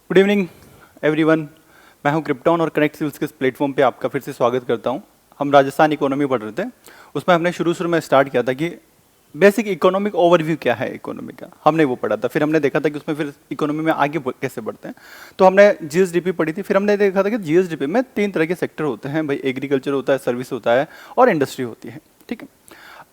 Good evening everyone. मैं हूं krypton और कनेक्ट सिविल्स के इस प्लेटफॉर्म पे आपका फिर से स्वागत करता हूं। हम राजस्थान इकोनॉमी पढ़ रहे थे, उसमें हमने शुरू में स्टार्ट किया था कि बेसिक इकोनॉमिक ओवरव्यू क्या है इकोनॉमी का, हमने वो पढ़ा था। फिर हमने देखा था कि उसमें फिर इकोनॉमी में आगे कैसे बढ़ते हैं, तो हमने जीएसडीपी पढ़ी थी। फिर हमने देखा था कि जीएसडीपी में 3 तरह के सेक्टर होते हैं भाई, एग्रीकल्चर होता है, सर्विस होता है और इंडस्ट्री होती है। ठीक है,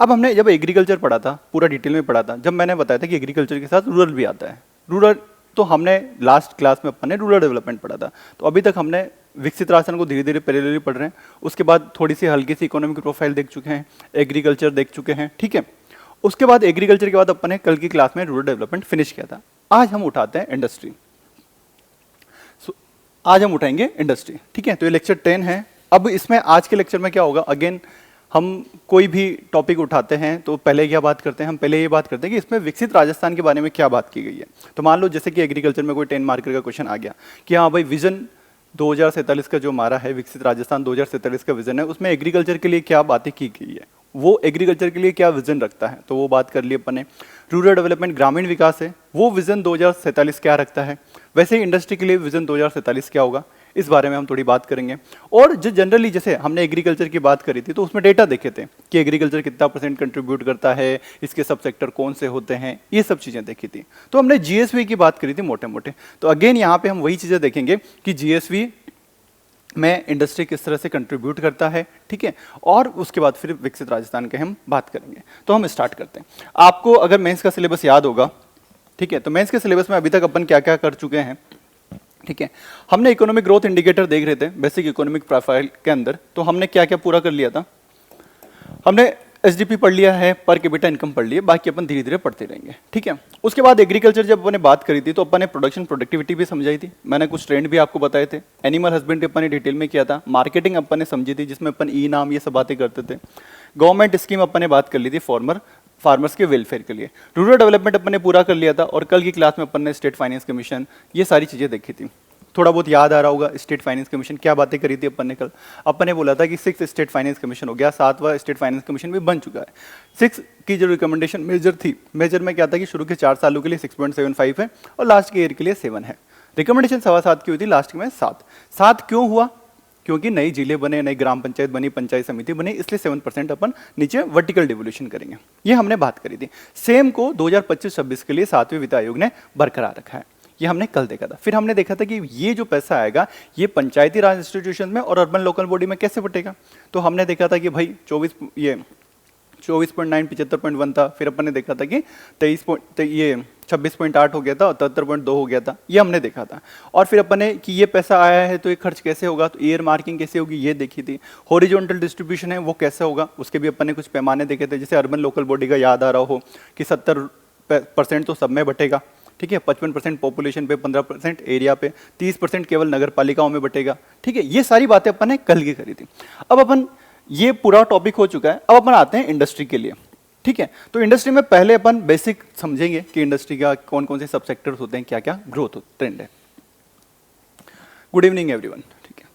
अब हमने जब एग्रीकल्चर पढ़ा था, पूरा डिटेल में पढ़ा था, जब मैंने बताया था कि एग्रीकल्चर के साथ रूरल भी आता है। रूरल तो हमने लास्ट क्लास में अपन ने रूरल डेवलपमेंट पढ़ा था, तो अभी तक हमने विकसित राजस्थान को धीरे धीरे पैरेलली पढ़ रहे हैं। उसके बाद थोड़ी सी हल्की सी इकोनॉमिक प्रोफाइल देख चुके हैं, एग्रीकल्चर देख चुके हैं। ठीक है, उसके बाद एग्रीकल्चर के बाद अपन ने कल की क्लास में रूरल डेवलपमेंट फिनिश किया था। आज हम उठाते हैं इंडस्ट्री। आज हम उठाएंगे इंडस्ट्री। ठीक है, तो ये लेक्चर 10 है। अब इसमें आज के लेक्चर में क्या होगा, अगेन हम कोई भी टॉपिक उठाते हैं तो पहले क्या बात करते हैं, हम पहले ये बात करते हैं कि इसमें विकसित राजस्थान के बारे में क्या बात की गई है। तो मान लो जैसे कि एग्रीकल्चर में कोई 10 मार्कर का क्वेश्चन आ गया कि हाँ भाई, विजन 2047 का जो हमारा है, विकसित राजस्थान 2047 का विजन है, उसमें एग्रीकल्चर के लिए क्या बातें की गई है, वो एग्रीकल्चर के लिए क्या विजन रखता है, तो वो बात कर ली अपन ने। रूरल डेवलपमेंट ग्रामीण विकास है, वो विजन 2047 क्या रखता है। वैसे ही इंडस्ट्री के लिए विजन 2047 क्या होगा, इस बारे में हम थोड़ी बात करेंगे। और जो जनरली जैसे हमने एग्रीकल्चर की बात करी थी, तो उसमें डेटा देखे थे कि एग्रीकल्चर कितना % कंट्रीब्यूट करता है, इसके सब सेक्टर कौन से होते हैं, ये सब चीज़ें देखी थी। तो हमने जीएसवी की बात करी थी मोटे मोटे। तो अगेन यहाँ पे हम वही चीज़ें देखेंगे कि जीएसवी में इंडस्ट्री किस तरह से कंट्रीब्यूट करता है। ठीक है, और उसके बाद फिर विकसित राजस्थान के हम बात करेंगे। तो हम स्टार्ट करते हैं। आपको अगर मेंस का सिलेबस याद होगा, ठीक है, तो मेंस के सिलेबस में अभी तक अपन क्या क्या कर चुके हैं। ठीक है, हमने इकोनॉमिक ग्रोथ इंडिकेटर देख रहे थे बेसिक इकोनॉमिक प्रोफाइल के अंदर, तो हमने क्या क्या पूरा कर लिया था। हमने एसडीपी पढ़ लिया है, पर कैपिटा इनकम पढ़ लिया, बाकी अपन धीरे धीरे पढ़ते रहेंगे। ठीक है, उसके बाद एग्रीकल्चर जब अपन ने बात करी थी तो अपन ने प्रोडक्शन प्रोडक्टिविटी भी समझाई थी, मैंने कुछ ट्रेंड भी आपको बताए थे। एनिमल हस्बेंड्री अपन ने डिटेल में किया था। मार्केटिंग अपन ने समझी थी, जिसमें अपन ई नाम ये सब बातें करते थे। गवर्नमेंट स्कीम अपन ने बात कर ली थी फार्मर्स के वेलफेयर के लिए। रूरल डेवलपमेंट अपन ने पूरा कर लिया था, और कल की क्लास में अपन ने स्टेट फाइनेंस कमीशन ये सारी चीज़ें देखी थी। थोड़ा बहुत याद आ रहा होगा, स्टेट फाइनेंस कमीशन क्या बातें करी थी अपन ने कल। अपन ने बोला था कि 6 स्टेट फाइनेंस कमीशन हो गया, 7वां स्टेट फाइनेंस कमीशन भी बन चुका है। 6 की जो रिकमेंडेशन मेजर थी, मेजर में क्या था कि शुरू के 4 सालों के लिए 6.75 है और लास्ट के ईयर के लिए 7 है। रिकमेंडेशन 7.25 की हुई थी, लास्ट में 7 क्यों हुआ, क्योंकि नई जिले बने, नई ग्राम पंचायत बनी, पंचायत समिति बनी, इसलिए 7% अपन नीचे वर्टिकल डिवोल्यूशन करेंगे, ये हमने बात करी थी। सेम को 2025-26 के लिए 7वें वित्त आयोग ने बरकरार रखा है, ये हमने कल देखा था। फिर हमने देखा था कि ये जो पैसा आएगा ये पंचायती राज इंस्टीट्यूशन में और अर्बन लोकल बॉडी में कैसे बटेगा। तो हमने देखा था कि भाई 24.9 75.1 था। फिर अपन ने देखा था कि 26.8 हो गया था और 73.2 हो गया था, ये हमने देखा था। और फिर अपन ने कि ये पैसा आया है तो ये खर्च कैसे होगा, तो ईयर मार्किंग कैसे होगी ये देखी थी। हॉरिजॉन्टल डिस्ट्रीब्यूशन है वो कैसे होगा, उसके भी अपन ने कुछ पैमाने देखे थे। जैसे अर्बन लोकल बॉडी का याद आ रहा हो कि 70% तो सब में बटेगा। ठीक है, 55% पॉपुलेशन पे, 15% एरिया पे, 30% केवल नगर पालिकाओं में बटेगा। ठीक है, ये सारी बातें अपन ने कल की करी थी। अब अपन ये पूरा टॉपिक हो चुका है, अब अपन आते हैं इंडस्ट्री के लिए। ठीक है, तो इंडस्ट्री में पहले अपन बेसिक समझेंगे कि इंडस्ट्री का कौन कौन से सब सेक्टर्स होते हैं, क्या क्या ग्रोथ ट्रेंड है। Good evening everyone. ठीक है,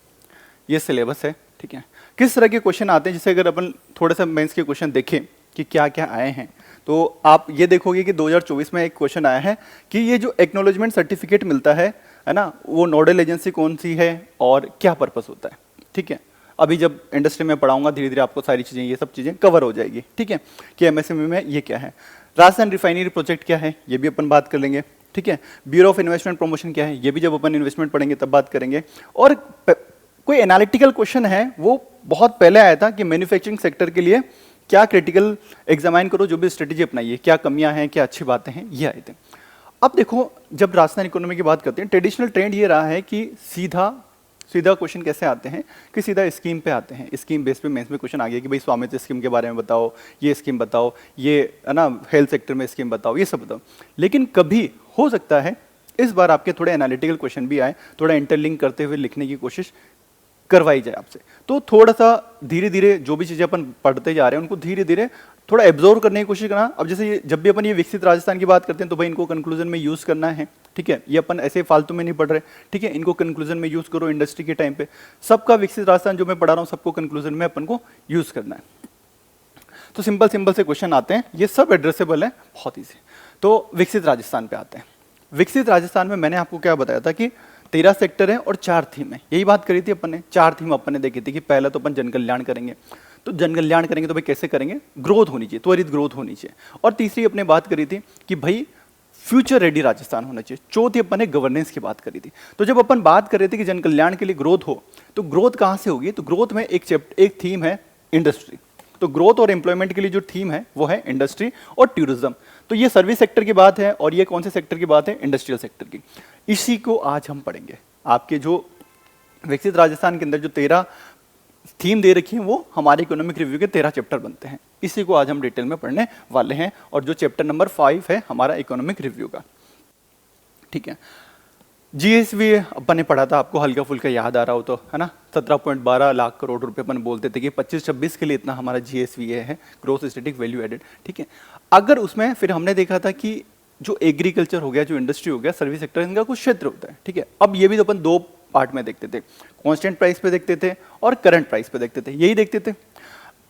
ये सिलेबस है। ठीक है, किस तरह के क्वेश्चन आते हैं, जैसे अगर अपन थोड़ा सा मेंस के क्वेश्चन देखें कि क्या क्या आए हैं, तो आप ये देखोगे कि 2024 में एक क्वेश्चन आया है कि ये जो एक्नॉलेजमेंट सर्टिफिकेट मिलता है ना, वो नोडल एजेंसी कौन सी है और क्या पर्पस होता है। ठीक है, अभी जब इंडस्ट्री में पढ़ाऊंगा धीरे धीरे आपको सारी चीज़ें, ये सब चीज़ें कवर हो जाएगी। ठीक है, कि एमएसएमई में ये क्या है, राजस्थान रिफाइनरी प्रोजेक्ट क्या है, ये भी अपन बात कर लेंगे। ठीक है, ब्यूरो ऑफ इन्वेस्टमेंट प्रमोशन क्या है, ये भी जब अपन इन्वेस्टमेंट पढ़ेंगे तब बात करेंगे। और कोई एनालिटिकल क्वेश्चन है, वो बहुत पहले आया था कि मैन्युफैक्चरिंग सेक्टर के लिए क्या क्रिटिकल एग्जामाइन करो, जो भी स्ट्रेटेजी अपनाइए, क्या कमियां हैं, क्या अच्छी बातें हैं, ये आए थे। अब देखो, जब राजस्थान इकोनॉमी की बात करते हैं, ट्रेडिशनल ट्रेंड ये रहा है कि सीधा क्वेश्चन कैसे आते हैं कि सीधा स्कीम पे आते हैं। स्कीम बेस पे मेंस में क्वेश्चन आ गया कि भाई स्वामित्व स्कीम के बारे में बताओ, ये स्कीम बताओ, ये है ना हेल्थ सेक्टर में स्कीम बताओ, ये सब बताओ। लेकिन कभी हो सकता है इस बार आपके थोड़े एनालिटिकल क्वेश्चन भी आए, थोड़ा इंटरलिंक करते हुए लिखने की कोशिश करवाई जाए आपसे। तो थोड़ा सा धीरे धीरे जो भी चीज़ें अपन पढ़ते जा रहे हैं उनको धीरे धीरे थोड़ा एब्जॉर्व करने की कोशिश करना। अब जैसे जब भी अपन ये विकसित राजस्थान की बात करते हैं तो भाई इनको कंक्लूजन में यूज़ करना है। ठीक है, ये अपन ऐसे फालतू में नहीं पढ़ रहे। ठीक है, इनको कंक्लूजन में यूज़ करो इंडस्ट्री के टाइम पे। सबका विकसित राजस्थान जो मैं पढ़ा रहा हूँ सबको कंक्लूजन में अपन को यूज़ करना है। तो सिंपल से क्वेश्चन आते हैं, ये सब एड्रेसेबल है, बहुत ईजी। तो विकसित राजस्थान पे आते हैं। विकसित राजस्थान में मैंने आपको क्या बताया था कि 13 सेक्टर है और 4 थीम है, यही बात करी थी अपन ने। 4 थीम अपन ने देखी थी कि पहला तो अपन जन कल्याण करेंगे, तो जन कल्याण करेंगे तो भाई कैसे करेंगे, ग्रोथ होनी चाहिए, त्वरित ग्रोथ होनी चाहिए। और तीसरी अपने बात करी थी कि भाई फ्यूचर रेडी राजस्थान होना चाहिए। चौथी अपन ने गवर्नेंस की बात करी थी। तो जब अपन बात कर रहे थे कि जन कल्याण के लिए ग्रोथ हो, तो ग्रोथ कहाँ से होगी, तो ग्रोथ में एक थीम है इंडस्ट्री। तो ग्रोथ और एम्प्लॉयमेंट के लिए जो थीम है वो है इंडस्ट्री और टूरिज्म। तो ये सर्विस सेक्टर की बात है और ये कौन से सेक्टर की बात है, इंडस्ट्रियल सेक्टर की। इसी को आज हम पढ़ेंगे। आपके जो विकसित राजस्थान के अंदर जो 13 थीम दे रखी है वो हमारे इकोनॉमिक रिव्यू के 13 चैप्टर बनते हैं। इसी को आज हम डिटेल में पढ़ने वाले हैं और जो चैप्टर नंबर 5 है हमारा इकोनॉमिक रिव्यू का, ठीक है। जीएसवी अपन ने पढ़ा था, आपको हल्का फुल्का याद आ रहा हो तो, है ना। 17.12 लाख करोड़ रुपए अपन बोलते थे कि 25-26 के लिए इतना हमारा जीएसवी है, ग्रोथ स्टैटिक वैल्यू एडेड, ठीक है। अगर उसमें फिर हमने देखा था कि जो एग्रीकल्चर हो गया, जो इंडस्ट्री हो गया, सर्विस सेक्टर, इनका कुछ क्षेत्र होता है, ठीक है। अब ये भी तो अपन 2 पार्ट में देखते थे, कांस्टेंट प्राइस पे देखते थे और करंट प्राइस पे देखते थे, यही देखते थे।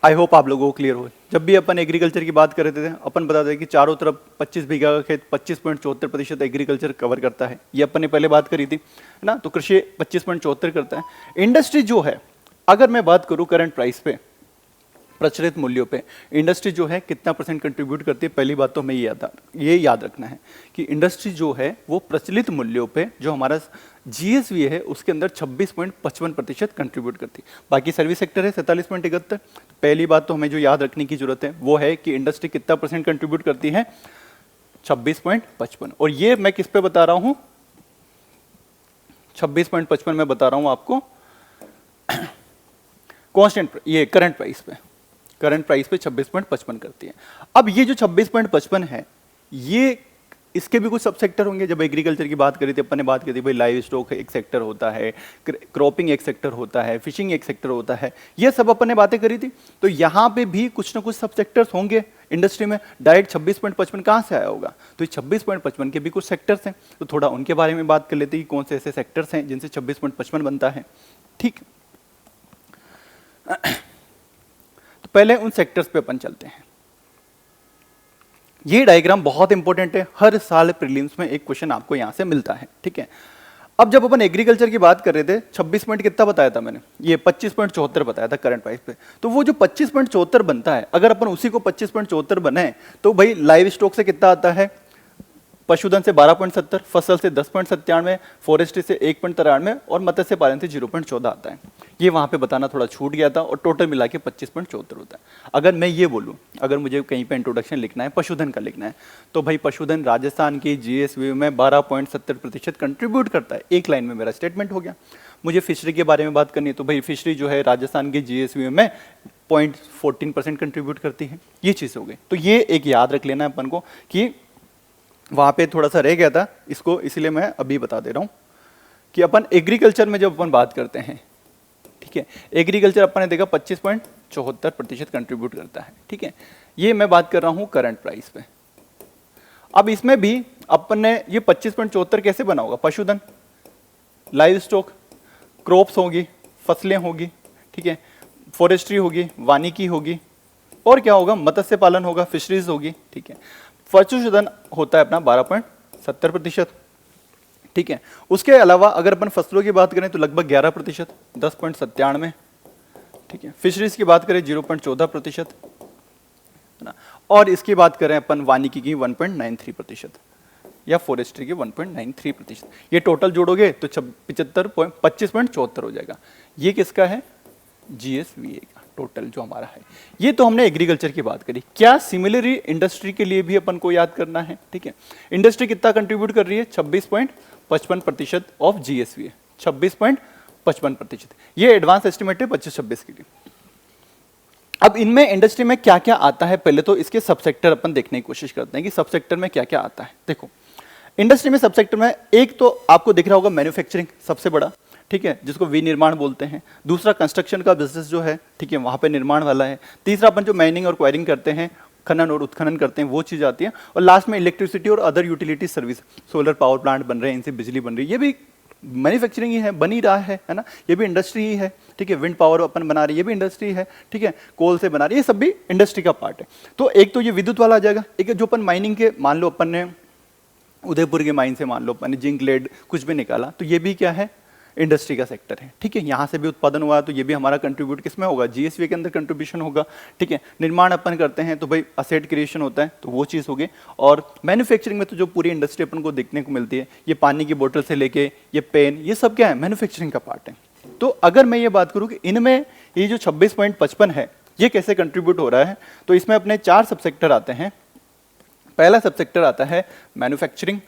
आई होप आप लोगों को क्लियर हो। जब भी अपन एग्रीकल्चर की बात कर रहे थे, अपन बताते थे कि चारों तरफ 25 बीघा का खेत 25.74% एग्रीकल्चर कवर करता है, ये अपन ने पहले बात करी थी, है ना। तो कृषि 25.74 करता है। इंडस्ट्री जो है, अगर मैं बात करूं करंट प्राइस पे, प्रचलित मूल्यों पे, इंडस्ट्री जो है कितना परसेंट कंट्रीब्यूट करती है, पहली बात तो हमें ये याद रखना है कि इंडस्ट्री जो है वो प्रचलित मूल्यों पे जो हमारा जीएसवी है उसके अंदर 26.55% कंट्रीब्यूट करती है। बाकी सर्विस सेक्टर है 47.71। पहली बात तो हमें जो याद रखने की जरूरत है वो है कि इंडस्ट्री कितना परसेंट कंट्रीब्यूट करती है, 26.55। और ये मैं किस पे बता रहा हूं, 26.55 में बता रहा हूं आपको कांस्टेंट, ये करंट प्राइस पे, करंट प्राइस पे 26.55 करती है। अब ये जो 26.55 है, ये इसके भी कुछ सब सेक्टर होंगे। जब एग्रीकल्चर की बात करी थी अपन ने बात की थी भाई लाइव स्टॉक एक सेक्टर होता है, क्रॉपिंग एक सेक्टर होता है, फिशिंग एक सेक्टर होता है, ये सब अपन ने बातें करी थी। तो यहाँ पे भी कुछ ना कुछ सब सेक्टर्स होंगे इंडस्ट्री में। डायरेक्ट 26.55 कहाँ से आया होगा, तो 26.55 के भी कुछ सेक्टर्स हैं, तो थोड़ा उनके बारे में बात कर लेते हैं कि कौन से ऐसे सेक्टर्स हैं जिनसे 26.55 बनता है, ठीक। तो पहले उन सेक्टर्स पे अपन चलते हैं। ये डायग्राम बहुत इंपॉर्टेंट है, हर साल प्रीलिम्स में एक क्वेश्चन आपको यहां से मिलता है, ठीक है। अब जब अपन एग्रीकल्चर की बात कर रहे थे, 26 पॉइंट कितना बताया था मैंने, ये 25.74 बताया था करंट प्राइस पे। तो वो जो 25.74 बनता है, अगर अपन उसी को 25.74 बनाए तो भाई लाइव स्टॉक से कितना आता है, पशुधन से 12.70, फसल से 10.97, फॉरेस्ट्री से 1.93 और मत्स्य पालन से 0.14 आता है। ये वहां पे बताना थोड़ा छूट गया था और टोटल मिला के 25.74 होता है। अगर मैं ये बोलूं, अगर मुझे कहीं पे इंट्रोडक्शन लिखना है, पशुधन का लिखना है, तो भाई पशुधन राजस्थान की जीएसवी में 12.70% कंट्रीब्यूट करता है। एक लाइन में मेरा स्टेटमेंट हो गया। मुझे फिशरी के बारे में बात करनी है, तो भाई फिशरी जो है राजस्थान की जीएसवी में 0.14% कंट्रीब्यूट करती है। ये चीज़ हो गई। तो ये एक याद रख लेना है अपन को कि वहां पे थोड़ा सा रह गया था, इसको इसलिए मैं अभी बता दे रहा हूं कि अपन एग्रीकल्चर में जब अपन बात करते हैं, ठीक है, एग्रीकल्चर अपन ने देखा 25.74% कंट्रीब्यूट करता है, ठीक है। ये मैं बात कर रहा हूं करंट प्राइस पे। अब इसमें भी अपन ने ये 25.74 कैसे बना होगा, पशुधन, लाइव स्टॉक, क्रॉप्स होगी, फसलें होगी, ठीक है, फॉरेस्ट्री होगी, वानिकी होगी, और क्या होगा, मत्स्य पालन होगा, फिशरीज होगी, ठीक है। पशुधन होता है अपना 12.70%, ठीक है। उसके अलावा अगर अपन फसलों की बात करें तो लगभग 11%, 10.97, ठीक है। फिशरीज की बात करें 0.14%, है ना। और इसकी बात करें अपन वानिकी की 1.93% या फॉरेस्ट्री की 1.93%। ये टोटल जोड़ोगे तो 25.74 हो जाएगा। ये किसका है, जीएसवीए का टोटल जो हमारा है। ये तो हमने एग्रीकल्चर की बात करी। क्या सिमिलरली इंडस्ट्री के लिए भी अपन को याद करना है, ठीक है। इंडस्ट्री कितना कंट्रीब्यूट कर रही है, 26.55% ऑफ जीएसवी, 26.55%। ये एडवांस एस्टिमेट है 25-26 के लिए। अब इनमें इंडस्ट्री में क्या क्या आता है, पहले तो इसके सब सेक्टर अपन देखने की कोशिश करते हैं कि सब सेक्टर में क्या क्या आता है। देखो इंडस्ट्री में सब सेक्टर में एक तो आपको दिख रहा होगा मैन्युफैक्चरिंग सबसे बड़ा, ठीक है, जिसको विनिर्माण बोलते हैं। दूसरा कंस्ट्रक्शन का बिजनेस जो है, ठीक है, वहां पे निर्माण वाला है। तीसरा अपन जो माइनिंग और क्वायरिंग करते हैं, खनन और उत्खनन करते हैं, वो चीज आती है। और लास्ट में इलेक्ट्रिसिटी और other utility service, solar power plant बन रहे हैं, इनसे बिजली बन रही है, ये भी मैन्युफैक्चरिंग ही है, बन ही रहा है ना, ये भी इंडस्ट्री ही है, ठीक है। विंड पावर अपन बना रही है, ये भी इंडस्ट्री है, ठीक है। कोल से बना रही है, ये सब भी इंडस्ट्री का पार्ट है। तो एक तो ये विद्युत वाला आ जाएगा। एक जो अपन माइनिंग के, मान लो अपन ने उदयपुर के माइन से मान लो अपन ने जिंक लेड कुछ भी निकाला, तो ये भी क्या है, इंडस्ट्री का सेक्टर है। ठीक है, यहाँ से भी उत्पादन हुआ तो ये भी हमारा कंट्रीब्यूट किसमें होगा, जीएसवी के अंदर कंट्रीब्यूशन होगा। ठीक है, निर्माण अपन करते हैं तो भाई असेट क्रिएशन होता है, तो वो चीज़ होगी। और मैन्युफैक्चरिंग में तो जो पूरी इंडस्ट्री अपन को देखने को मिलती है, ये पानी की बोतल से लेके ये पेन, ये सब क्या है, मैन्युफैक्चरिंग का पार्ट है। तो अगर मैं ये बात करूँ कि इनमें ये जो 26.55 है ये कैसे कंट्रीब्यूट हो रहा है, तो इसमें अपने 4 सबसेक्टर आते हैं। पहला सबसेक्टर आता है मैन्युफैक्चरिंग,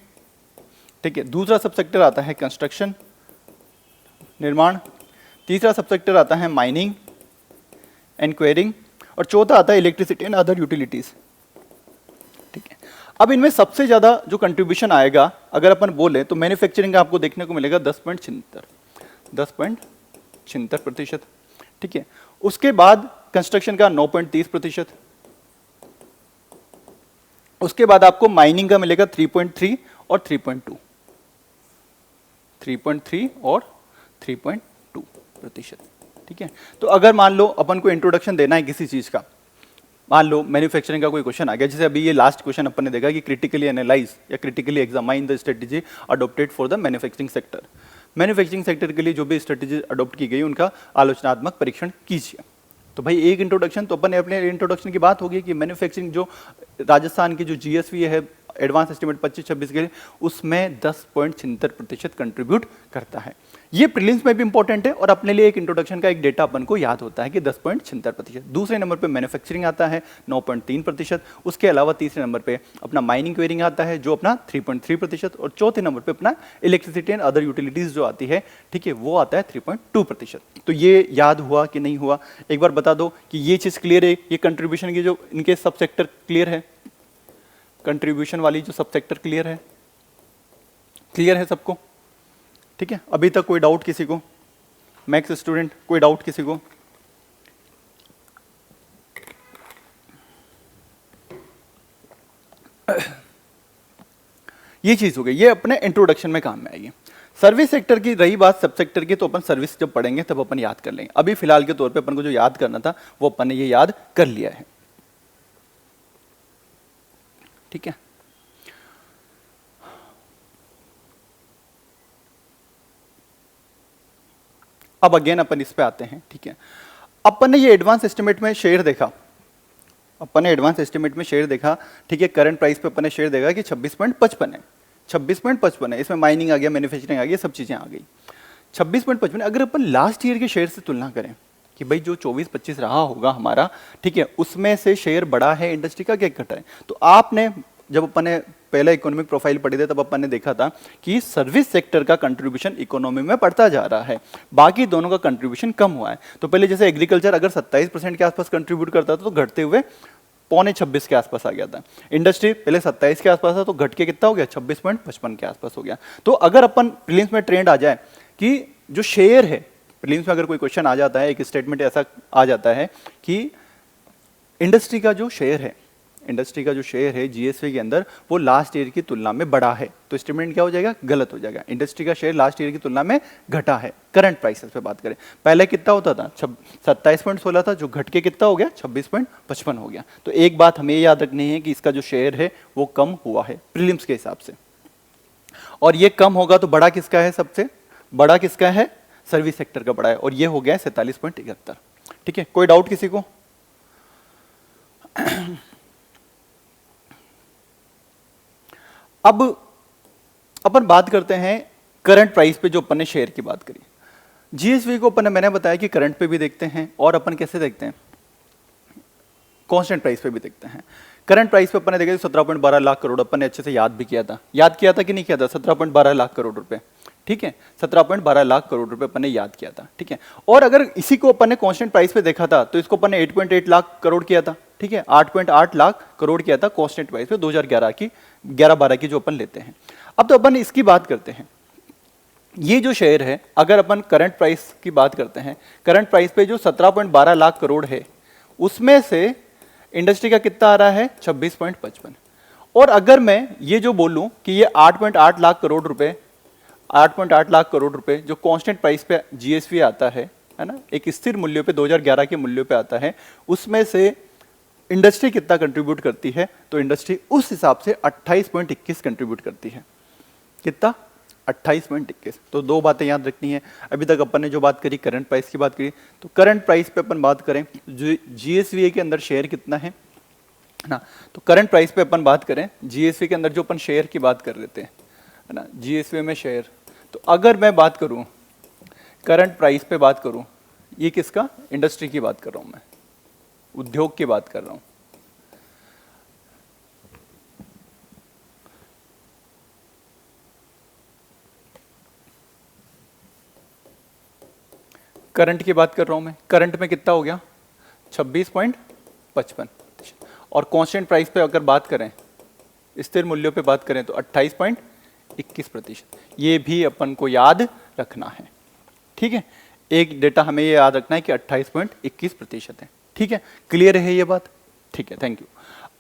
ठीक है, दूसरा सबसेक्टर आता है कंस्ट्रक्शन, निर्माण, तीसरा सबसेक्टर आता है माइनिंग एंड क्वेरिंग, और चौथा आता है इलेक्ट्रिसिटी एंड अदर यूटिलिटीज। ठीक है, अब इनमें सबसे ज्यादा जो कंट्रीब्यूशन आएगा अगर अपन बोले तो मैन्युफैक्चरिंग का आपको देखने को मिलेगा 10.76%। ठीक है, उसके बाद कंस्ट्रक्शन का 9.30%, उसके बाद आपको माइनिंग का मिलेगा 3.3 और 3.2, 3.3 और 3.2%। ठीक है, तो अगर मान लो अपन को इंट्रोडक्शन देना है किसी चीज का, मान लो मैन्युफैक्चरिंग का कोई क्वेश्चन आ गया, जैसे अभी ये लास्ट क्वेश्चन अपन ने देखा कि क्रिटिकली एनालाइज या critically examine the strategy adopted for the manufacturing sector. Manufacturing sector के लिए जो भी स्ट्रेटेजी अडॉप्ट की गई उनका आलोचनात्मक परीक्षण कीजिए। तो भाई एक इंट्रोडक्शन तो अपन ने अपने इंट्रोडक्शन की बात होगी कि मैन्युफैक्चरिंग जो राजस्थान की जो जीएसवी है एडवांस एस्टिमेट 25-26 के लिए, उसमें 10.76% कंट्रीब्यूट करता है। ये प्रीलिम्स में भी इंपॉर्टेंट है और अपने लिए एक इंट्रोडक्शन का एक डेटा अपन को याद होता है कि 10.76%। दूसरे नंबर पे मैन्युफैक्चरिंग आता है 9.3%, उसके अलावा तीसरे नंबर पे अपना माइनिंग क्वेरिंग आता है जो अपना 3.3%, और चौथे नंबर पे अपना इलेक्ट्रिसिटी एंड अदर यूटिलिटीज जो आती है, ठीक है, वो आता है 3.2%। तो ये याद हुआ कि नहीं हुआ, एक बार बता दो कि ये चीज क्लियर है, ये कंट्रीब्यूशन की जो इनके सब सेक्टर क्लियर है, कंट्रीब्यूशन वाली जो सब सेक्टर क्लियर है, क्लियर है सबको? ठीक है, अभी तक कोई डाउट किसी को? मैथ्स स्टूडेंट कोई डाउट किसी को? ये चीज हो गई, ये अपने इंट्रोडक्शन में काम में आएगी। सर्विस सेक्टर की रही बात सब सेक्टर की, तो अपन सर्विस जब पढ़ेंगे तब अपन याद कर लेंगे। अभी फिलहाल के तौर पे अपन को जो याद करना था वो अपन ने ये याद कर लिया है। ठीक है, अब अगेन अपन इस पे आते हैं। ठीक है, अपन ने ये एडवांस एस्टिमेट में शेयर देखा, अपन ने एडवांस एस्टिमेट में शेयर देखा। ठीक है, करंट प्राइस पे अपन ने शेयर देखा कि 26.55 है, 26.55 है, इसमें माइनिंग आ गया, मैन्युफैक्चरिंग आ गई, सब चीजें आ गई। 26.55 अगर अपन लास्ट ईयर के शेयर से तुलना करें कि भाई जो 24-25 रहा होगा हमारा, ठीक है, उसमें से शेयर बढ़ा है इंडस्ट्री का क्या घटा है, तो आपने जब अपन ने पहला इकोनॉमिक प्रोफाइल पढ़ी थी तब अपन ने देखा था कि सर्विस सेक्टर का कंट्रीब्यूशन इकोनॉमी में बढ़ता जा रहा है, बाकी दोनों का कंट्रीब्यूशन कम हुआ है। तो पहले जैसे एग्रीकल्चर अगर 27% के आसपास कंट्रीब्यूट करता था तो घटते हुए 25.25 के आसपास आ गया था। इंडस्ट्री पहले 27 के आसपास था तो घट के कितना हो गया, 26.55 के आसपास हो गया। तो अगर अपन प्रीलिम्स में ट्रेंड आ जाए कि जो शेयर है, प्रीलिम्स में अगर कोई क्वेश्चन आ जाता है, एक स्टेटमेंट ऐसा आ जाता है कि इंडस्ट्री का जो शेयर है, इंडस्ट्री का जो शेयर है जीएसवी के अंदर वो लास्ट ईयर की तुलना में बढ़ा है, तो स्टेटमेंट क्या हो जाएगा, गलत हो जाएगा। इंडस्ट्री का शेयर लास्ट ईयर की तुलना में घटा है। करंट प्राइसेस पे बात करें, पहले कितना होता था, 27.16 था, जो घट के कितना हो गया, 26.55 हो गया। तो एक बात हमें याद रखनी है कि इसका जो शेयर है वो कम हुआ है प्रीलिम्स के हिसाब से, और ये कम होगा तो बड़ा किसका है, सबसे बड़ा किसका है, सर्विस सेक्टर का बड़ा है, और ये हो गया 47.71। ठीक है, कोई डाउट किसी को? अब अपन बात करते हैं करंट प्राइस पे, जो अपन ने शेयर की बात करी। जीएसवी को अपन ने, मैंने बताया कि करंट पे भी देखते हैं और अपन कैसे देखते हैं, कांस्टेंट प्राइस पे भी देखते हैं। करंट प्राइस पे अपन ने देखा 17.12 लाख करोड़, अपन ने अच्छे से याद भी किया था, याद किया था कि नहीं किया था, 17.12 लाख करोड़ रुपए। ठीक है, 17.12 लाख करोड़ रुपए अपन ने याद किया था। ठीक है, और अगर इसी को अपन ने कांस्टेंट प्राइस पे देखा था तो इसको अपन ने 8.8 लाख करोड़ किया था। ठीक है, 8.8 लाख करोड़ किया था कांस्टेंट प्राइस पे 2011 की, 11-12 की जो अपन लेते हैं। अब तो अपन इसकी बात करते हैं, ये जो शेयर है, अगर अपन करंट प्राइस की बात करते हैं, करंट प्राइस पे जो 17.12 लाख करोड़ है उसमें से इंडस्ट्री का कितना आ रहा है, 26.55। और अगर मैं ये जो बोलूं कि ये 8.8 लाख करोड़ रुपए, 8.8 लाख करोड़ रुपए जो कांस्टेंट प्राइस पे जीएसवी आता है ना, एक स्थिर मूल्य पे 2011 के मूल्य पे आता है, उसमें से इंडस्ट्री कितना कंट्रीब्यूट करती है, तो इंडस्ट्री उस हिसाब से 28.21 कंट्रीब्यूट करती है। कितना? 28.21। तो दो बातें याद रखनी है। अभी तक अपन ने जो बात करी करंट प्राइस की बात करी, तो करंट प्राइस पे अपन बात करें, जीएसवीए के अंदर शेयर कितना है ना, तो करंट प्राइस पे अपन बात करें, जीएसवी के अंदर जो अपन शेयर की बात कर रहे थे है ना, जीएसवी में शेयर, तो अगर मैं बात करूं करंट प्राइस पे बात करूं, ये किसका? इंडस्ट्री की बात कर रहा हूं मैं, उद्योग की बात कर रहा हूं। करंट की बात कर रहा हूं मैं, करंट में कितना हो गया? 26.55। और कांस्टेंट प्राइस पे अगर बात करें, स्थिर मूल्यों पे बात करें, तो 28.21%। ये भी अपन को याद रखना है, ठीक है। एक डेटा हमें ये याद रखना है कि 28.21% है, ठीक है। क्लियर है ये बात? ठीक है, थैंक यू।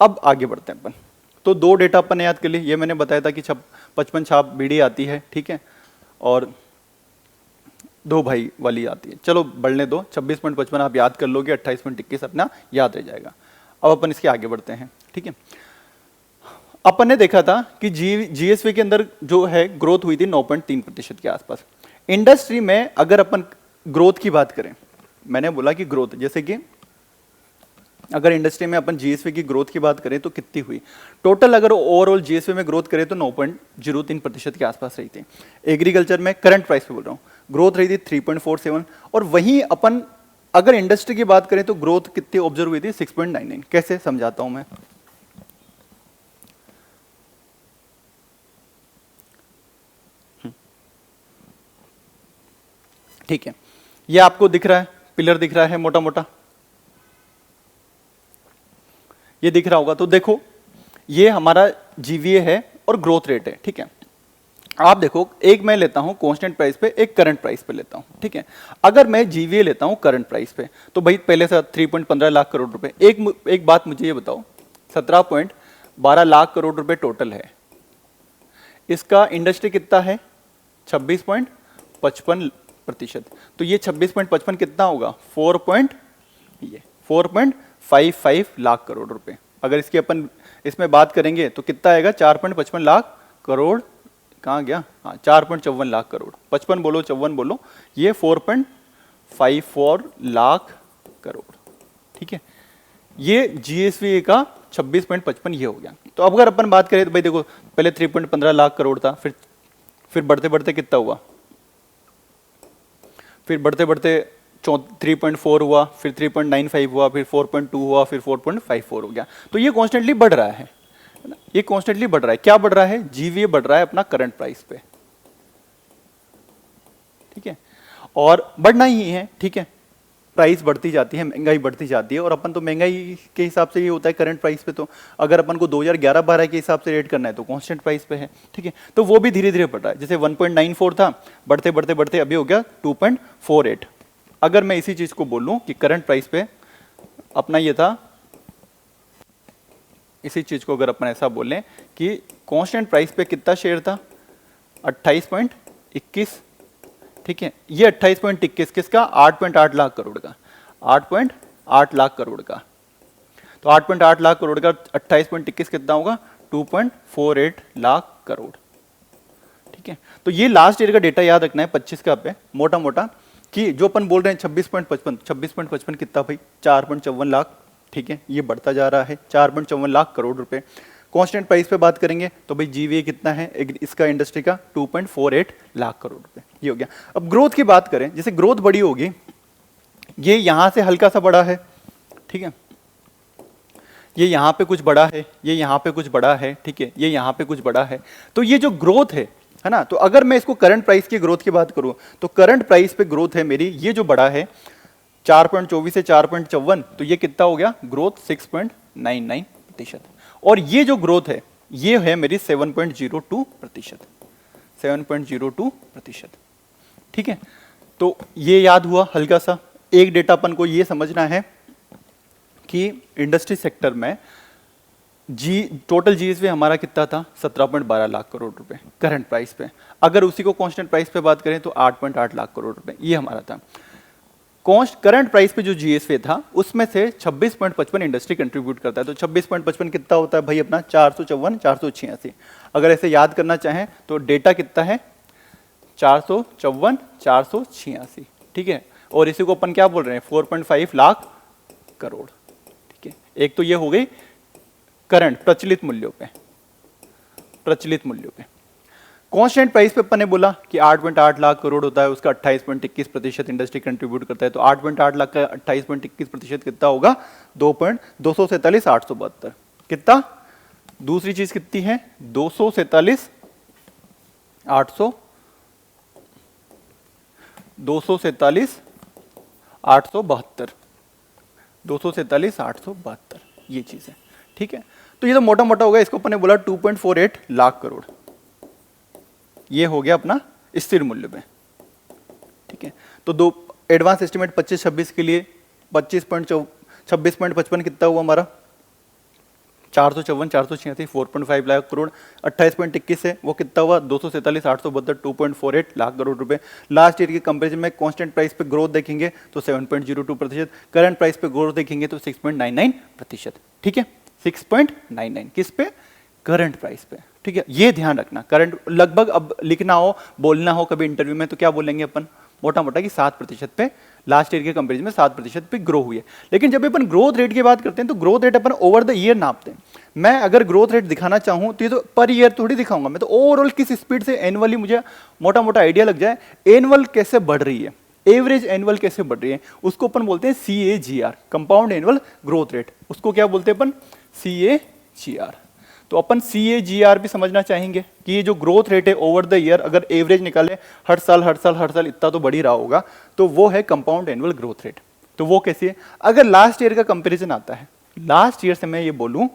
अब आगे बढ़ते हैं अपन। तो दो डेटा अपन ने याद कर लिए। ये मैंने बताया था कि 55 छाप बीडी आती है, ठीक है, और दो भाई वाली आती है। चलो बढ़ने दो, 26.55 आप याद कर लोगे, 28.21 अपना याद रह जाएगा। अब अपन इसके आगे बढ़ते हैं, ठीक है। अपन ने देखा था कि जीएसवी के अंदर जो है ग्रोथ हुई थी 9.3% के आसपास। इंडस्ट्री में अगर अपन ग्रोथ की बात करें, मैंने बोला कि ग्रोथ, जैसे कि अगर इंडस्ट्री में अपन जीएसवी की ग्रोथ की बात करें तो कितनी हुई टोटल, अगर ओवरऑल जीएसवी में ग्रोथ करें तो 9.03% के आसपास रही थी। एग्रीकल्चर में करंट प्राइस पे बोल रहा हूँ, ग्रोथ रही थी 3.47, और वहीं अपन अगर इंडस्ट्री की बात करें तो ग्रोथ कितनी ऑब्जर्व हुई थी? 6.99। कैसे समझाता हूं मैं? ठीक है, ये आपको दिख रहा है, पिलर दिख रहा है मोटा मोटा, ये दिख रहा होगा। तो देखो, ये हमारा जीवीए है और ग्रोथ रेट है, ठीक है। आप देखो, एक मैं लेता हूं कांस्टेंट प्राइस पे, एक करंट प्राइस पे लेता हूं, ठीक है। अगर मैं जीवीए लेता हूं करंट प्राइस पे, तो भाई पहले से 3.15 लाख करोड़ रुपए। एक बात मुझे ये बताओ, 17.12 लाख करोड़ रुपए टोटल है, इसका इंडस्ट्री कितना है? 26.55%। तो ये 26.55 कितना होगा? 4.55 लाख करोड़ रुपए। अगर इसकी अपन इसमें बात करेंगे तो कितना आएगा? 4.55 लाख करोड़। कहाँ गया? हाँ, 4.54 लाख करोड़। 55 बोलो 54 बोलो, ये 4.54 लाख करोड़, ठीक है। ये जीएसवी का 26.55 ये हो गया। तो अब अगर अपन बात करें तो भाई देखो, पहले 3.15 लाख करोड़ था, फिर बढ़ते बढ़ते कितना हुआ? फिर बढ़ते बढ़ते 3.4 हुआ, फिर 3.95 हुआ, फिर 4.2 हुआ, फिर 4.54 हो गया। तो ये कॉन्स्टेंटली बढ़ रहा है, ये कॉन्स्टेंटली बढ़ रहा है। क्या बढ़ रहा है? जीवीए बढ़ रहा है अपना करंट प्राइस पे, ठीक है, और बढ़ना ही है, ठीक है। प्राइस बढ़ती जाती है, महंगाई बढ़ती जाती है, और अपन तो महंगाई के हिसाब से ये होता है करंट प्राइस पे। तो अगर अपन को 2011-12 के हिसाब से रेट करना है तो कांस्टेंट प्राइस पे है, ठीक है। तो वो भी धीरे धीरे बढ़ रहा है। जैसे 1.94 था, बढ़ते बढ़ते बढ़ते अभी हो गया 2.48। अगर मैं इसी चीज को बोलूं कि करंट प्राइस पे अपना ये था, इसी चीज को अगर अपन ऐसा बोलें कि कांस्टेंट प्राइस पे कितना शेयर था? 28.21, ठीक है। ये 28.21 किसका? 8.8 लाख करोड़ का, 8.8 लाख करोड़ का। तो 8.8 लाख करोड़ का 28.21 कितना होगा? 2.48 लाख करोड़, ठीक है। तो ये लास्ट ईयर का डेटा याद रखना है, 25 का पे मोटा मोटा, कि जो अपन बोल रहे हैं 26.55 कितना भाई? 4.54 लाख, ठीक है। ये बढ़ता जा रहा है, 4.54 लाख करोड़ रुपए। कांस्टेंट प्राइस पे बात करेंगे तो भाई जीवीए कितना है इसका इंडस्ट्री का? 2.48 लाख करोड़ रुपए, ये हो गया। अब ग्रोथ की बात करें, जैसे ग्रोथ बड़ी होगी, ये यहां से हल्का सा बड़ा है, ठीक है, ये यहां पे कुछ बड़ा है, ये यहां पे कुछ बड़ा है, ठीक है, ये यहां पे कुछ बड़ा है। तो ये जो ग्रोथ है ना, तो अगर मैं इसको करंट प्राइस की ग्रोथ की बात करूं तो करंट प्राइस पे ग्रोथ है मेरी, ये जो बड़ा है 4.24 से 4.54, तो ये कितना हो गया? ग्रोथ 6.99%। और ये जो ग्रोथ है ये है मेरी 7.02%, 7.02%, ठीक है। तो ये याद हुआ हल्का सा। एक डेटा अपन को ये समझना है कि इंडस्ट्री सेक्टर में टोटल जीएसवी हमारा कितना था? 17.12 लाख करोड़ रुपए करंट प्राइस पे। अगर उसी को कांस्टेंट प्राइस पे बात करें तो 8.8 लाख करोड़ रुपए ये हमारा था। करंट प्राइस पे जो जीएसवे था उसमें से 26.55 इंडस्ट्री कंट्रीब्यूट करता है। तो 26.55 कितना होता है भाई अपना 454 486। अगर ऐसे याद करना चाहें तो डेटा कितना है 454 486, ठीक है। और इसी को अपन क्या बोल रहे हैं 4.5 लाख करोड़, ठीक है। एक तो ये हो गई करंट प्रचलित मूल्यों पे, प्रचलित मूल्यों पे। कांस्टेंट प्राइस पे अपन ने बोला कि 8.8 लाख करोड़ होता है, उसका 28.21% इंडस्ट्री कंट्रीब्यूट करता है। तो 8.8 लाख का 28.21% कितना होगा 247,872 कितना। दूसरी चीज कितनी है 247,872 ये चीज है, ठीक है। तो ये तो मोटा मोटा होगा, इसको अपन ने बोला 2.48 लाख करोड़, ये हो गया अपना स्थिर मूल्य में, ठीक है। तो दो एडवांस एस्टिमेट 25-26 के लिए 26.55 कितना हुआ हमारा 454 486 4.5 लाख करोड़। 28.21 है वो कितना हुआ 247,872 2.48 लाख करोड़ रुपए। लास्ट ईयर के कंपेरिजन में कांस्टेंट प्राइस पे ग्रोथ देखेंगे तो 7.02%, करंट प्राइस पे ग्रोथ देखेंगे तो 6.99%, ठीक है। 6.99 किस पे करंट प्राइस पे, ठीक है। ये ध्यान रखना करंट लगभग अब लिखना हो बोलना हो कभी इंटरव्यू में तो क्या बोलेंगे अपन मोटा मोटा कि 7% पे लास्ट ईयर के कंपैरिजन में 7% पे ग्रो हुई है। लेकिन जब अपन ग्रोथ रेट की बात करते हैं तो growth rate upon over the year नापते हैं। मैं अगर ग्रोथ रेट दिखाना चाहूं तो ये तो पर ईयर थोड़ी दिखाऊंगा, मैं तो ओवरऑल किस स्पीड से एनुअली मुझे मोटा मोटा आइडिया लग जाए एनुअल कैसे बढ़ रही है, एवरेज एनुअल कैसे बढ़ रही है, उसको अपन बोलते हैं CAGR compound annual growth rate. उसको क्या बोलते हैं अपन CAGR। तो अपन CAGR भी समझना चाहेंगे कि ये जो ग्रोथ रेट है ओवर द ईयर अगर एवरेज निकाले हर साल इतना तो बढ़ ही रहा होगा, तो वो है कंपाउंड एनुअल ग्रोथ रेट। तो वो कैसी है, अगर लास्ट ईयर का कंपैरिजन आता है, लास्ट ईयर से मैं ये बोलूं